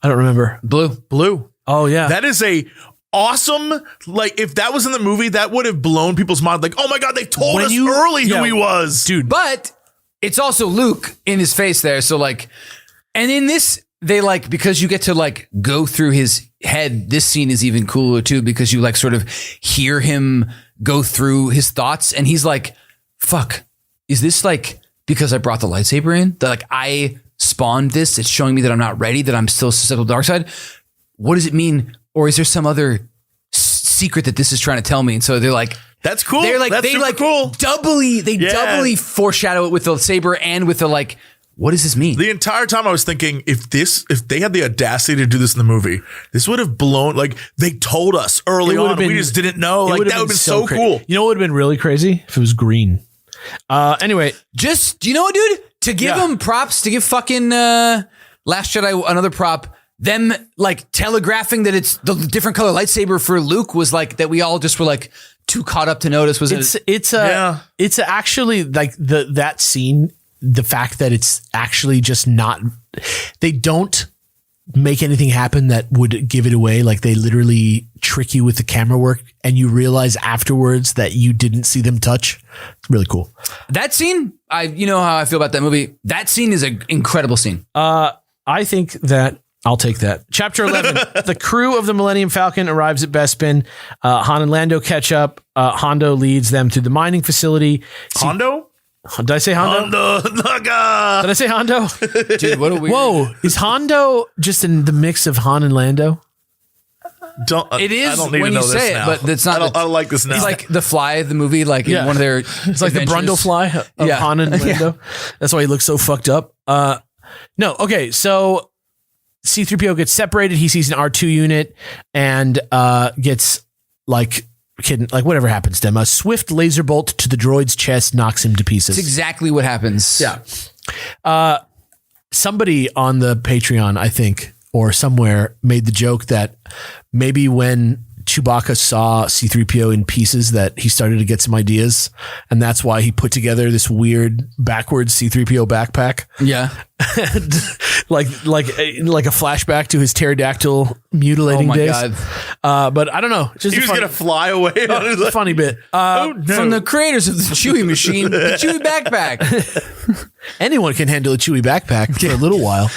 I don't remember. Blue. Oh yeah. That is a awesome, like, if that was in the movie, that would have blown people's mind. Like, oh my God, they told us early who he was. Dude. But it's also Luke in his face there. So like, and in this, they like, because you get to like go through his head, this scene is even cooler too, because you like sort of hear him go through his thoughts and he's like, fuck, is this like, because I brought the lightsaber in, that like I spawned this, it's showing me that I'm not ready, that I'm still susceptible to the dark side. What does it mean? Or is there some other secret that this is trying to tell me? And so they're like, that's cool. They're like, that's they super like cool. doubly foreshadow it with the saber and with the like, what does this mean? The entire time I was thinking, if they had the audacity to do this in the movie, this would have blown, like, they told us early on, we just didn't know. Like, that would have been so cool. You know what would have been really crazy? If it was green. Anyway. Just, you know what, dude? To give them props, to give fucking Last Jedi another prop, them like telegraphing that it's the different color lightsaber for Luke was like, that we all just were like too caught up to notice. It's actually like that scene, the fact that it's actually just not, they don't make anything happen that would give it away. Like they literally trick you with the camera work and you realize afterwards that you didn't see them touch. It's really cool. That scene, you know how I feel about that movie. That scene is an incredible scene. I think that I'll take that. Chapter 11, the crew of the Millennium Falcon arrives at Bespin. Han and Lando catch up. Hondo leads them to the mining facility. Hondo? Did I say Hondo? Did I say Hondo? Dude, what a weird... Whoa, is Hondo just in the mix of Han and Lando? It is I don't need when to know you say it, now. but it's not. I don't like this now. It's like The Fly, the movie, like in one of their. It's like the Brundle Fly of Han and Lando. That's why he looks so fucked up. No, okay, so C-3PO gets separated. He sees an R2 unit and gets like whatever happens to him. A swift laser bolt to the droid's chest knocks him to pieces. That's exactly what happens. Yeah. Somebody on the Patreon, I think, or somewhere made the joke that maybe when Chewbacca saw C-3PO in pieces that he started to get some ideas, and that's why he put together this weird backwards C-3PO backpack. Yeah. like a flashback to his pterodactyl mutilating days. God. But I don't know. Just he was going to fly away on his funny bit. From the creators of the Chewie machine, the Chewie backpack. Anyone can handle a Chewie backpack for a little while.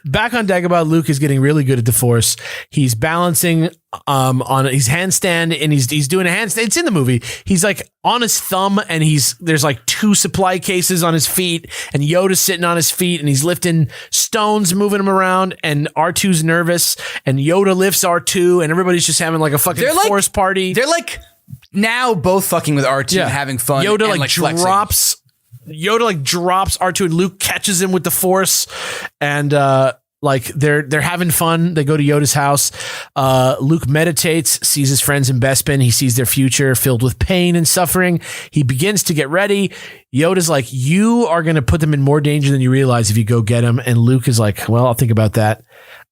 Back on Dagobah, Luke is getting really good at the Force. He's balancing on his handstand, and he's doing a handstand. It's in the movie. He's like on his thumb, and there's like 2 supply cases on his feet, and Yoda's sitting on his feet, and he's lifting stones, moving them around, and R2's nervous, and Yoda lifts R2, and everybody's just having like a fucking Force party. They're like now both fucking with R2 and having fun. Yoda and, drops. Yoda like drops R2 and Luke catches him with the Force, and they're having fun. They go to Yoda's house. Luke meditates, sees his friends in Bespin. He sees their future filled with pain and suffering. He begins to get ready. Yoda's like, you are going to put them in more danger than you realize if you go get them. And Luke is like, well, I'll think about that.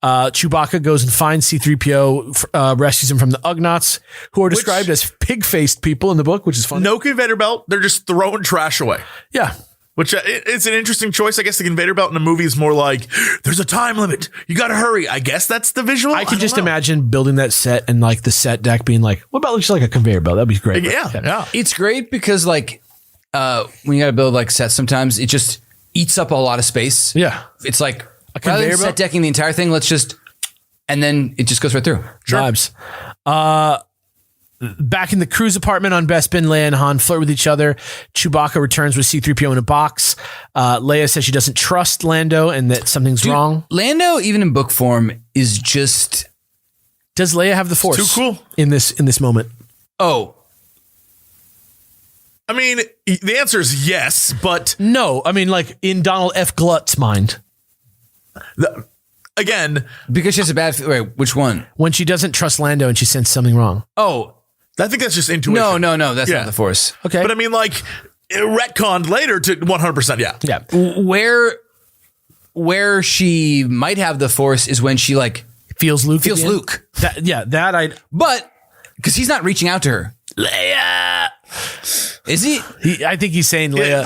Chewbacca goes and finds C-3PO, rescues him from the Ugnaughts, who are described as pig-faced people in the book, which is funny. No conveyor belt. They're just throwing trash away. Yeah. Which it's an interesting choice. I guess the conveyor belt in a movie is more like, there's a time limit. You got to hurry. I guess that's the visual. I can just imagine building that set and like the set deck being like, what about just like a conveyor belt? That'd be great. Yeah. It's great because like when you got to build like sets, sometimes it just eats up a lot of space. Yeah. It's like, rather than set decking the entire thing, let's just, and then it just goes right through. Sure. Vibes. Back in the crew's apartment on Bespin, Leia and Han flirt with each other. Chewbacca returns with C-3PO in a box. Leia says she doesn't trust Lando and that something's wrong. Lando, even in book form, is just... Does Leia have the Force? Too cool. In this moment. Oh. I mean, the answer is yes, but... No, I mean, like, in Donald F. Glut's mind. Again... Because she has a bad... Wait, which one? When she doesn't trust Lando and she sensed something wrong. Oh. I think that's just intuition. No, that's not the Force. Okay. But I mean, like, retconned later to 100%, Yeah. Where she might have the Force is when she, like... Feels Luke. But, because he's not reaching out to her. Leia! Is he? I think he's saying Leia.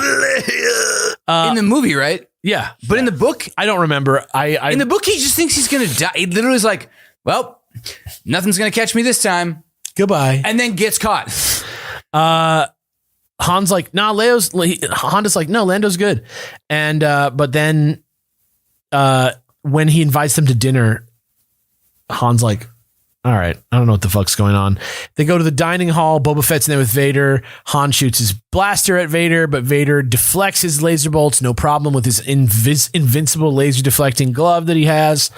In the movie, right? Yeah. But in the book, I don't remember. in the book, he just thinks he's going to die. He literally is like, well, nothing's going to catch me this time. Goodbye. And then gets caught. Han's like, nah, Honda's like, no, Lando's good. And, but then, when he invites them to dinner, Han's like, all right, I don't know what the fuck's going on. They go to the dining hall. Boba Fett's in there with Vader. Han shoots his blaster at Vader, but Vader deflects his laser bolts. No problem with his invincible laser deflecting glove that he has,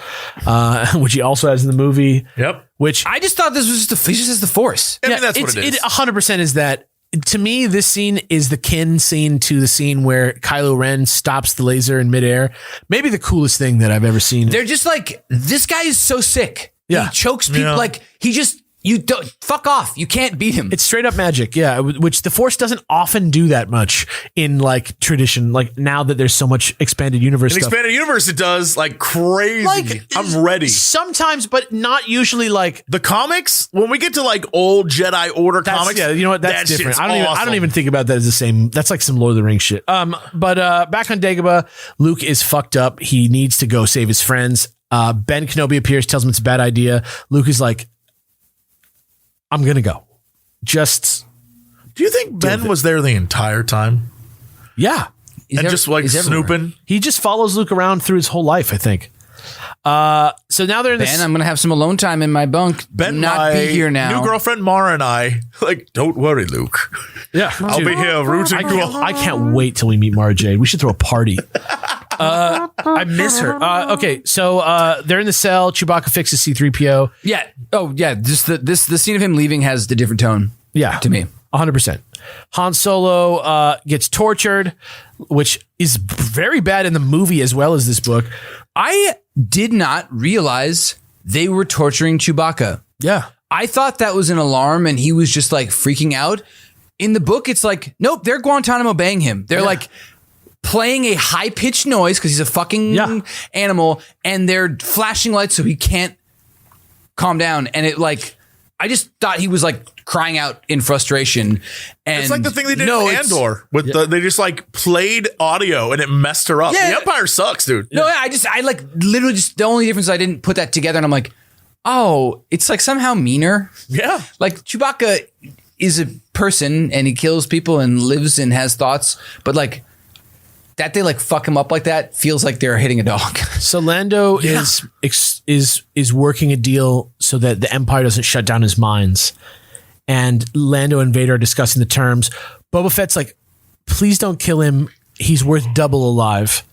which he also has in the movie. Yep. Which I just thought this was he just has the Force. I mean, that's what it is. It 100% is that. To me, this scene is the kin scene to the scene where Kylo Ren stops the laser in midair. Maybe the coolest thing that I've ever seen. They're just like, this guy is so sick. Yeah. He chokes people. Like, he just, you don't, fuck off. You can't beat him. It's straight up magic. Yeah. Which the Force doesn't often do that much in like tradition. Like now that there's so much expanded universe stuff. Expanded universe, it does like crazy. Like, I'm ready. Sometimes, but not usually. Like the comics, when we get to like old Jedi Order comics, yeah, you know what? That's different. I awesome. don't even think about that as the same. That's like some Lord of the Rings shit. But back on Dagobah, Luke is fucked up. He needs to go save his friends. Ben Kenobi appears, tells him it's a bad idea. Luke is like, I'm gonna go. Just. Do you think Ben was there the entire time? Yeah. And just like snooping? He just follows Luke around through his whole life, I think. So now they're in this. Ben, I'm going to have some alone time in my bunk. Ben, not be here now. New girlfriend Mara and I, like, don't worry, Luke. Yeah. I'll be here rooting you on. I can't wait till we meet Mara Jade. We should throw a party. I miss her. Okay, so they're in the cell. Chewbacca fixes C-3PO. Yeah. Oh, yeah. Just the scene of him leaving has the different tone. Yeah. To me. 100%. Han Solo gets tortured, which is very bad in the movie as well as this book. I did not realize they were torturing Chewbacca. Yeah. I thought that was an alarm and he was just like freaking out. In the book, it's like, nope, they're Guantanamo Baying him. They're like playing a high-pitched noise because he's a fucking animal, and they're flashing lights so he can't calm down. And it like, I just thought he was like crying out in frustration. And it's like the thing they did in Andor with they just like played audio and it messed her up. Yeah. The Empire sucks, dude. No, I like literally just the only difference I didn't put that together, and I'm like, oh, it's like somehow meaner. Yeah. Like Chewbacca is a person and he kills people and lives and has thoughts, but like that they like fuck him up like that feels like they're hitting a dog. So Lando is working a deal so that the Empire doesn't shut down his mines. And Lando and Vader are discussing the terms. Boba Fett's like, please don't kill him. He's worth double alive.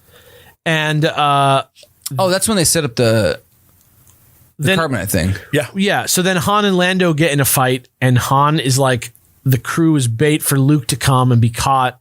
And that's when they set up the Carbonite thing. Yeah. Yeah. So then Han and Lando get in a fight, and Han is like, the crew is bait for Luke to come and be caught.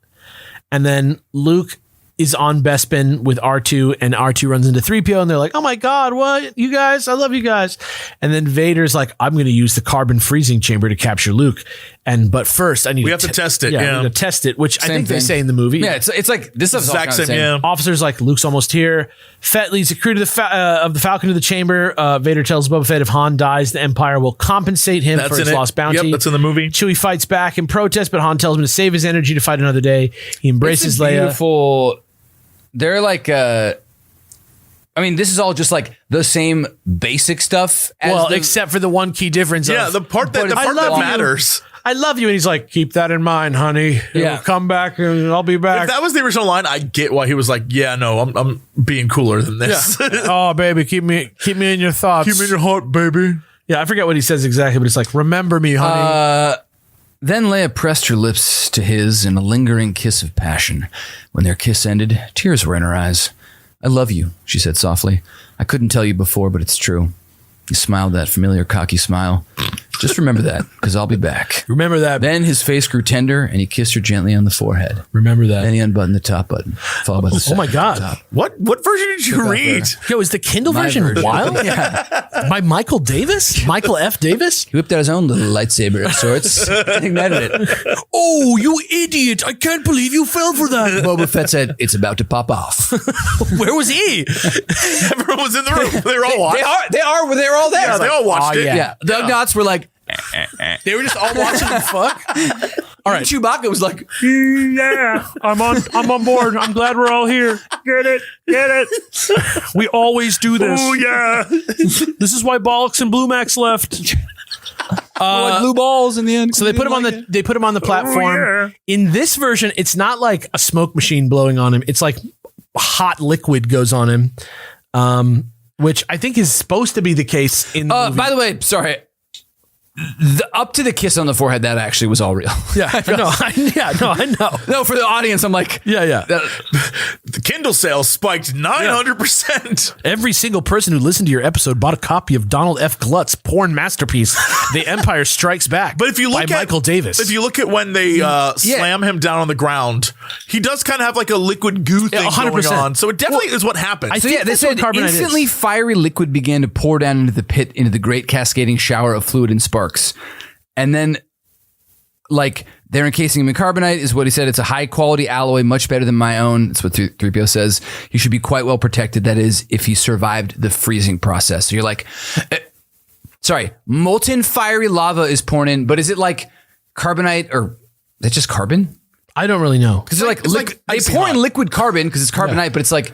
And then Luke is on Bespin with R2, and R2 runs into 3PO, and they're like, oh my God, what? You guys? I love you guys. And then Vader's like, I'm going to use the carbon freezing chamber to capture Luke. But first, we have to test it. Yeah, we have to test it, which I think they say in the movie. Yeah, it's like this is exact same. Yeah. Officer's like, Luke's almost here. Fett leads the crew to of the Falcon to the chamber. Vader tells Boba Fett if Han dies, the Empire will compensate him for his lost bounty. Yep, that's in the movie. Chewie fights back in protest, but Han tells him to save his energy to fight another day. He embraces Leia. Beautiful. They're like, I mean, this is all just like the same basic stuff. Except for the one key difference. The part that matters. I love you. And he's like, keep that in mind, honey. Yeah. Come back and I'll be back. If that was the original line, I get why he was like, yeah, no, I'm being cooler than this. Yeah. Oh, baby, keep me in your thoughts. Keep me in your heart, baby. Yeah, I forget what he says exactly, but it's like, remember me, honey. Then Leia pressed her lips to his in a lingering kiss of passion. When their kiss ended, tears were in her eyes. I love you, she said softly. I couldn't tell you before, but it's true. He smiled that familiar cocky smile. Just remember that, because I'll be back. Remember that. Then his face grew tender, and he kissed her gently on the forehead. Remember that. Then he unbuttoned the top button, followed by the second. Oh my God. Top. What version did you read? Yo, is the Kindle version wild? Yeah. By Michael Davis? Michael F. Davis? He whipped out his own little lightsaber of sorts and ignited it. Oh, you idiot. I can't believe you fell for that. Boba Fett said, it's about to pop off. Where was he? Everyone was in the room. They were all watching. They were all there. Yeah, they all watched it. Yeah. The Ugnaughts were like, They were just all watching him fuck. All right. Chewbacca was like, Yeah, I'm on board. I'm glad we're all here. Get it. We always do this. Oh yeah. This is why Bollocks and Blue Max left. like blue balls in the end. So they put him on the platform. In this version, it's not like a smoke machine blowing on him. It's like hot liquid goes on him, which I think is supposed to be the case in the movie. By the way, sorry. Up to the kiss on the forehead, that actually was all real. Yeah, I know. No, for the audience, I'm like, Yeah. The Kindle sales spiked 900%. Every single person who listened to your episode bought a copy of Donald F. Glut's porn masterpiece, The Empire Strikes Back. But if you look by at Michael Davis, if you look at when they slam him down on the ground, he does kind of have like a liquid goo thing 100%. going on. So it definitely is what happened. So yeah, they that's what said Carbonite instantly is. fiery liquid began to pour down into the pit into the great cascading shower of fluid and sparks. And then, like, they're encasing him in carbonite, is what he said. It's a high quality alloy, much better than my own. That's what 3PO says. He should be quite well protected. That is, if he survived the freezing process. So you're like, sorry, molten fiery lava is pouring in, but is it like carbonite or that's just carbon? I don't really know. Because they're like, It's like they icing pour in hot. liquid carbon because it's carbonite, but it's like,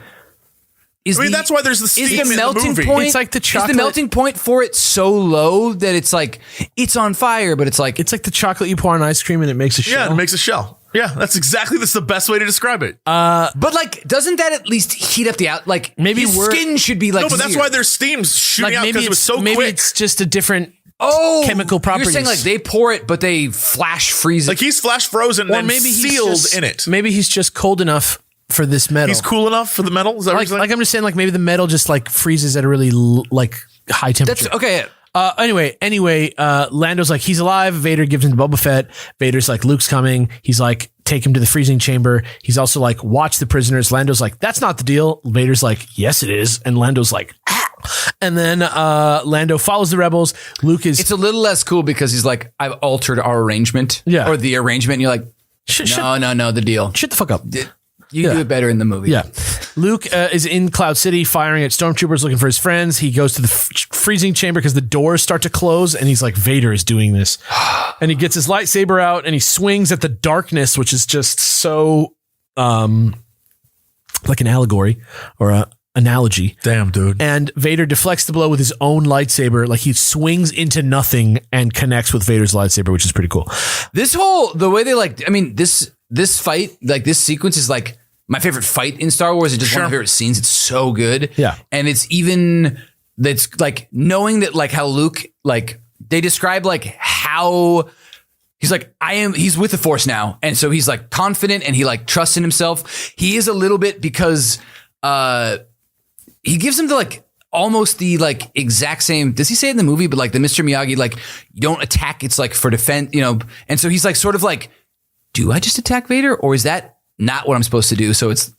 that's why there's the steam in the movie. point. It's like the Is chocolate- the melting point for it so low that it's like it's on fire, but it's like It's like the chocolate you pour on ice cream and it makes a shell. Yeah, it makes a shell. Yeah, that's the best way to describe it. But like, doesn't that at least heat up the out? Like Maybe his we're- skin should be like. no, but that's seared. why there's steam shooting Like out because it was so maybe quick. it's just a different You're chemical properties. saying like they pour it, but they flash freeze it. Like he's flash frozen or and maybe he's sealed just, in it. Maybe he's just cold enough for this metal. He's cool enough for the metal. Is that what Like, you're saying? like I'm just saying, like maybe the metal just like freezes at a really like high temperature. That's okay. Anyway, Lando's like, he's alive. Vader gives him to Boba Fett. Vader's like, Luke's coming. He's like, take him to the freezing chamber. He's also like, watch the prisoners. Lando's like, that's not the deal. Vader's like, yes, it is. And Lando's like, ah. And then Lando follows the rebels. Luke is. It's a little less cool because he's like, I've altered our arrangement. Yeah. Or the arrangement. And you're like, no, the deal. Shut the fuck up. You do it better in the movie. Yeah. Luke is in Cloud City firing at stormtroopers looking for his friends. He goes to the freezing chamber because the doors start to close and he's like, Vader is doing this. And he gets his lightsaber out and he swings at the darkness, which is just so like an allegory or a analogy. Damn, dude. And Vader deflects the blow with his own lightsaber. Like he swings into nothing and connects with Vader's lightsaber, which is pretty cool. The way they like, I mean, this fight, like this sequence is like my favorite fight in Star Wars. It's just one of my favorite scenes. It's so good. Yeah. And it's even, that's like knowing that like how Luke, like they describe like how he's like, he's with the Force now. And so he's like confident and he like trusts in himself. He is a little bit because, he gives him the like almost the like exact same. Does he say it in the movie? But like the Mr. Miyagi, like you don't attack. It's like for defense, you know. And so he's like sort of like, do I just attack Vader or is that not what I'm supposed to do? So it's a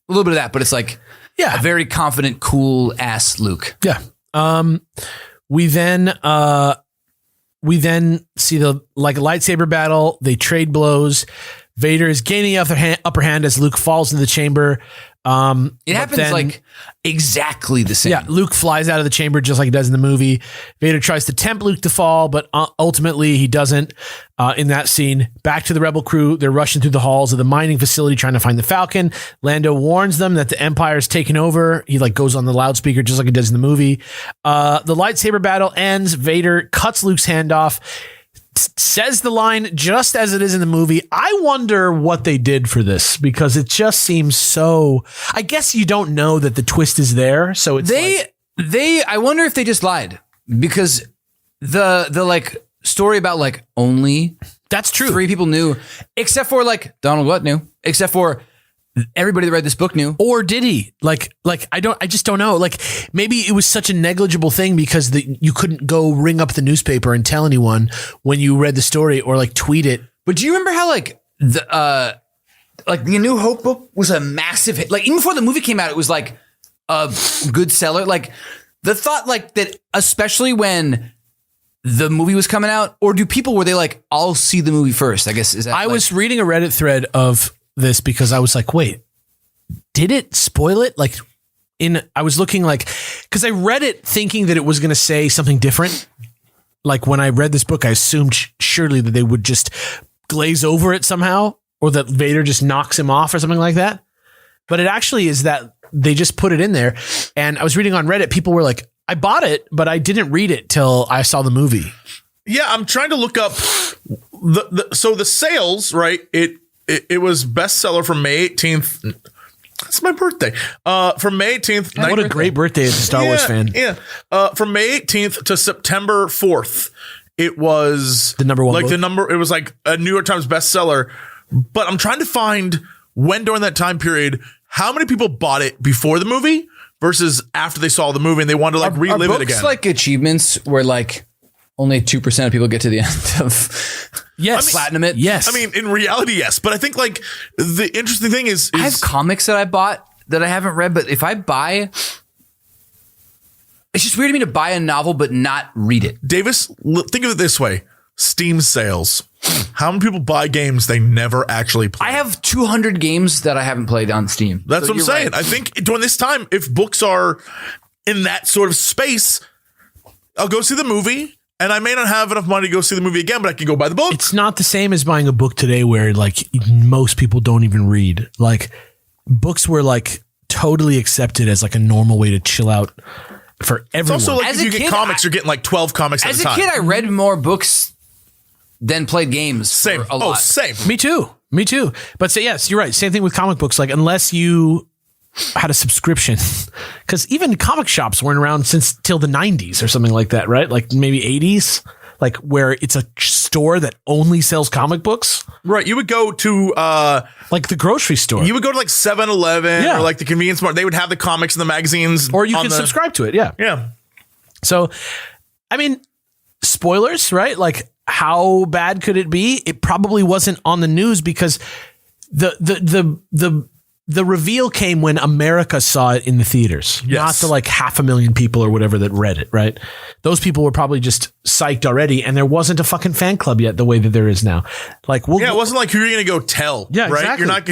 little bit of that, but it's like a very confident, cool ass Luke. Yeah. We then see the like lightsaber battle. They trade blows. Vader is gaining upper hand as Luke falls into the chamber. It happens like exactly the same. Yeah, Luke flies out of the chamber just like he does in the movie. Vader tries to tempt Luke to fall, but ultimately he doesn't. In that scene, back to the rebel crew, they're rushing through the halls of the mining facility trying to find the Falcon. Lando warns them that the Empire's taken over. He like goes on the loudspeaker just like he does in the movie. The lightsaber battle ends. Vader cuts Luke's hand off. Says the line just as it is in the movie. I wonder what they did for this because it just seems so. I guess you don't know that the twist is there, so it's I wonder if they just lied because the like story about like only that's true. 3 people knew, except for like Donald Glut knew, except for everybody that read this book knew. Or did he? Like I just don't know. Like maybe it was such a negligible thing because you couldn't go ring up the newspaper and tell anyone when you read the story or like tweet it. But do you remember how like the New Hope book was a massive hit? Like even before the movie came out, it was like a good seller. Like the thought like that, especially when the movie was coming out, or were they like, I'll see the movie first? I guess is that I was reading a Reddit thread of this because I was like, wait, did it spoil it? Like I was looking like, because I read it thinking that it was going to say something different. Like when I read this book, I assumed surely that they would just glaze over it somehow, or that Vader just knocks him off or something like that. But it actually is that they just put it in there. And I was reading on Reddit, people were like, I bought it, but I didn't read it till I saw the movie. Yeah, I'm trying to look up so the sales, right? It was bestseller from May 18th. That's my birthday. From May 18th. What a great birthday as a Star Wars fan. Yeah. From May 18th to September 4th, it was the number one. It was like a New York Times bestseller. But I'm trying to find when during that time period, how many people bought it before the movie versus after they saw the movie and they wanted to like relive it again. Like achievements where like only 2% of people get to the end of platinum it. Yes. I mean, in reality, yes. But I think like the interesting thing is I have comics that I bought that I haven't read, but if I buy, it's just weird to me to buy a novel but not read it. Davis, think of it this way. Steam sales. How many people buy games they never actually play? I have 200 games that I haven't played on Steam. That's what I'm saying. Right. I think during this time, if books are in that sort of space, I'll go see the movie. And I may not have enough money to go see the movie again, but I can go buy the book. It's not the same as buying a book today where like most people don't even read. Like books were like totally accepted as like a normal way to chill out for everyone. It's also like if you get comics, you're getting like 12 comics at a time. As a kid, I read more books than played games. Same. A lot. Same. Me too. But so yes, you're right. Same thing with comic books. Like unless you had a subscription, because even comic shops weren't around since till the 90s or something like that, right? Like maybe 80s, like where it's a store that only sells comic books. Right. You would go to like the grocery store. You would go to like 7-Eleven or like the convenience store. They would have the comics and the magazines. Or you could subscribe to it. Yeah. Yeah. So, I mean, spoilers, right? Like how bad could it be? It probably wasn't on the news because the reveal came when America saw it in the theaters, not the like 500,000 people or whatever that read it, right? Those people were probably just psyched already, and there wasn't a fucking fan club yet the way that there is now. Like, it wasn't like who you're going to go tell, right? Exactly. You're not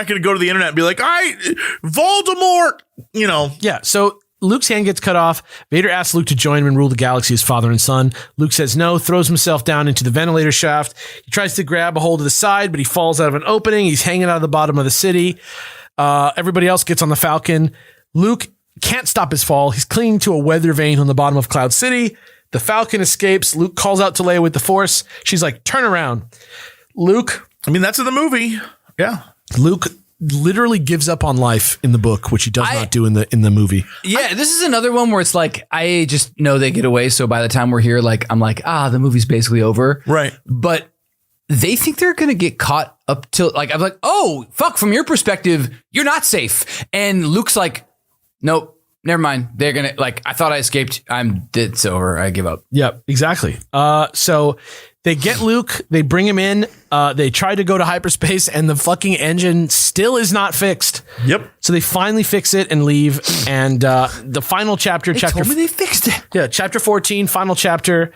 going to go to the internet and be like, all right, Voldemort, you know. Yeah, so Luke's hand gets cut off. Vader asks Luke to join him and rule the galaxy as father and son. Luke says no, throws himself down into the ventilator shaft. He tries to grab a hold of the side, but he falls out of an opening. He's hanging out of the bottom of the city. Everybody else gets on the Falcon. Luke can't stop his fall. He's clinging to a weather vane on the bottom of Cloud City. The Falcon escapes. Luke calls out to Leia with the Force. She's like, turn around. Luke. I mean, that's in the movie. Yeah. Luke literally gives up on life in the book, which he does not do in the movie. Yeah, this is another one where it's like I just know they get away, so by the time we're here, like I'm like, the movie's basically over. Right. But they think they're gonna get caught up till like I'm like, oh fuck, from your perspective, you're not safe. And Luke's like, nope, never mind. They're gonna like I thought I escaped. It's over. I give up. Yep, exactly. So they get Luke, they bring him in, they try to go to hyperspace, and the fucking engine still is not fixed. Yep. So they finally fix it and leave. And the final chapter, told me they fixed it. Yeah, chapter 14, final chapter.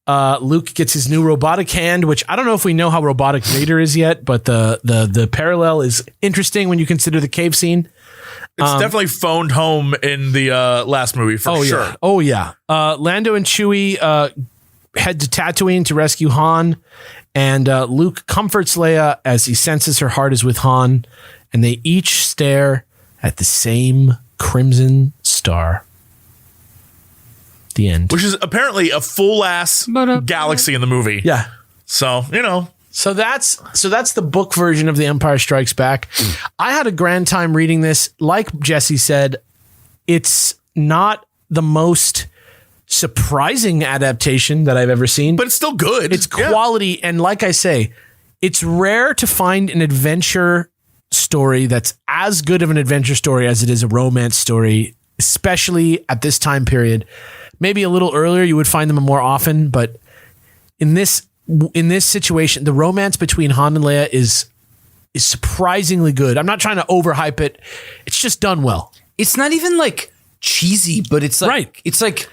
Luke gets his new robotic hand, which I don't know if we know how robotic Vader is yet, but the parallel is interesting when you consider the cave scene. It's definitely phoned home in the last movie for sure. Yeah. Oh yeah. Lando and Chewie head to Tatooine to rescue Han, and Luke comforts Leia as he senses her heart is with Han, and they each stare at the same crimson star. The end. Which is apparently a full ass galaxy in the movie. Yeah. So, you know. So that's the book version of The Empire Strikes Back. I had a grand time reading this. Like Jesse said, it's not the most surprising adaptation that I've ever seen, but it's still good. It's quality. Yeah. And like I say, it's rare to find an adventure story that's as good of an adventure story as it is a romance story, especially at this time period. Maybe a little earlier, you would find them more often, but in this situation, the romance between Han and Leia is surprisingly good. I'm not trying to overhype it. It's just done well. It's not even like cheesy, but it's like it's like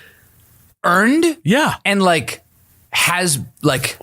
earned. Yeah. And like has like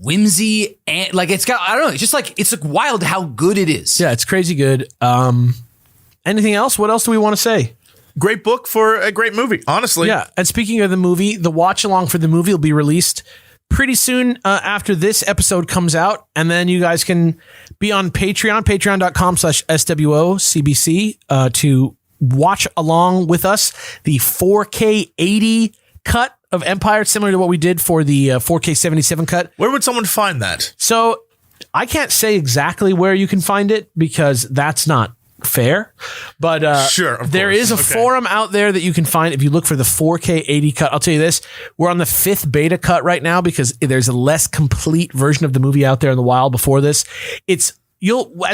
whimsy and like it's got, I don't know, it's just like it's like wild how good it is. Yeah, it's crazy good. Anything else? What else do we want to say? Great book for a great movie, honestly. Yeah. And speaking of the movie, the watch along for the movie will be released pretty soon after this episode comes out. And then you guys can be on Patreon, patreon.com/SWOCBC to watch along with us the 4K 80 cut of Empire, similar to what we did for the 4K 77 cut. Where would someone find that? So I can't say exactly where you can find it because that's not fair, but sure, there is a forum out there that you can find if you look for the 4K 80 cut. I'll tell you this, we're on the 5th beta cut right now because there's a less complete version of the movie out there in the wild before this. As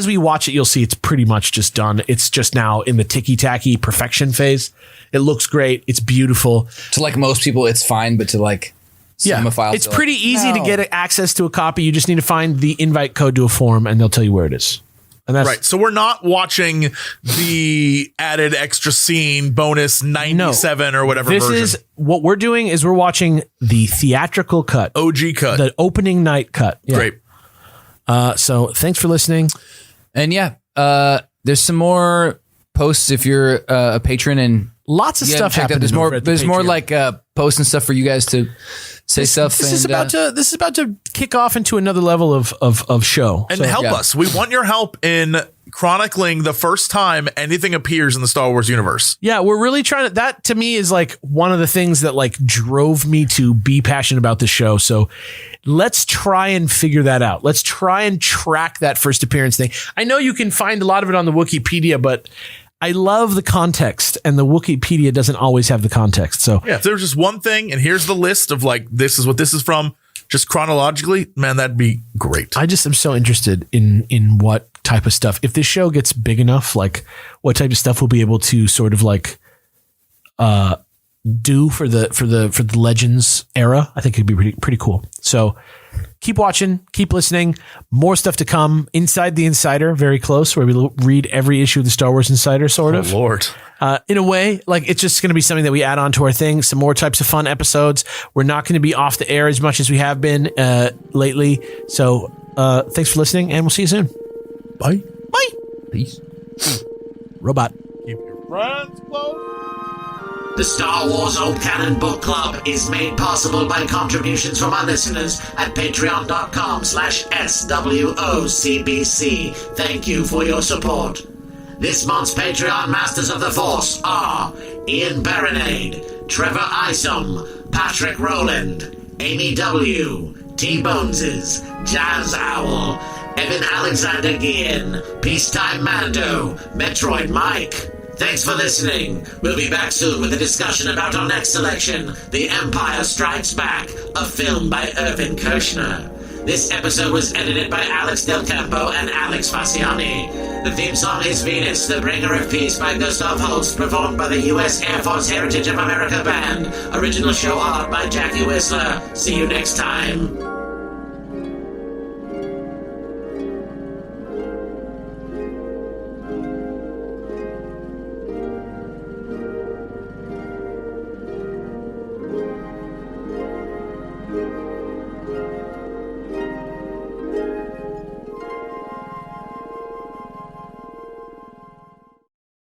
we watch it, you'll see it's pretty much just done. It's just now in the ticky-tacky perfection phase. It looks great. It's beautiful. To like most people, it's fine, but to like cinemaphiles, it's pretty easy to get access to a copy. You just need to find the invite code to a forum, and they'll tell you where it is. And that's right. So we're not watching the added extra scene bonus 97 or whatever version. This is what we're doing is we're watching the theatrical cut. OG cut. The opening night cut. Yeah. Great. So thanks for listening. And there's some more posts if you're a patron, and lots of stuff happening. There's more like posts and stuff for you guys to say stuff. This is about to kick off into another level of show. And help us. We want your help in chronicling the first time anything appears in the Star Wars universe. Yeah, we're really trying to. That to me is like one of the things that like drove me to be passionate about the show. So let's try and figure that out. Let's try and track that first appearance thing. I know you can find a lot of it on the Wikipedia, but I love the context, and the Wikipedia doesn't always have the context. So if there's just one thing, and here's the list of like, this is what this is from, just chronologically, man, that'd be great. I just am so interested in what type of stuff. If this show gets big enough, like what type of stuff we'll be able to sort of like do for the Legends era. I think it'd be pretty cool. So keep watching, keep listening. More stuff to come. Inside the Insider, very close, where we read every issue of the Star Wars Insider, sort of. Oh, Lord. In a way, like it's just going to be something that we add on to our thing. Some more types of fun episodes. We're not going to be off the air as much as we have been lately. So thanks for listening, and we'll see you soon. Bye. Bye. Peace. Robot. Keep your friends close. The Star Wars Old Canon Book Club is made possible by contributions from our listeners at patreon.com/SWOCBC. Thank you for your support. This month's Patreon Masters of the Force are Ian Baronade, Trevor Isom, Patrick Rowland, Amy W., T-Boneses, Jazz Owl, Evan Alexander Guillen, Peacetime Mando, Metroid Mike. Thanks for listening. We'll be back soon with a discussion about our next selection, The Empire Strikes Back, a film by Irvin Kershner. This episode was edited by Alex Del Campo and Alex Fasciani. The theme song is Venus, the Bringer of Peace by Gustav Holst, performed by the U.S. Air Force Heritage of America Band. Original show art by Jackie Whistler. See you next time.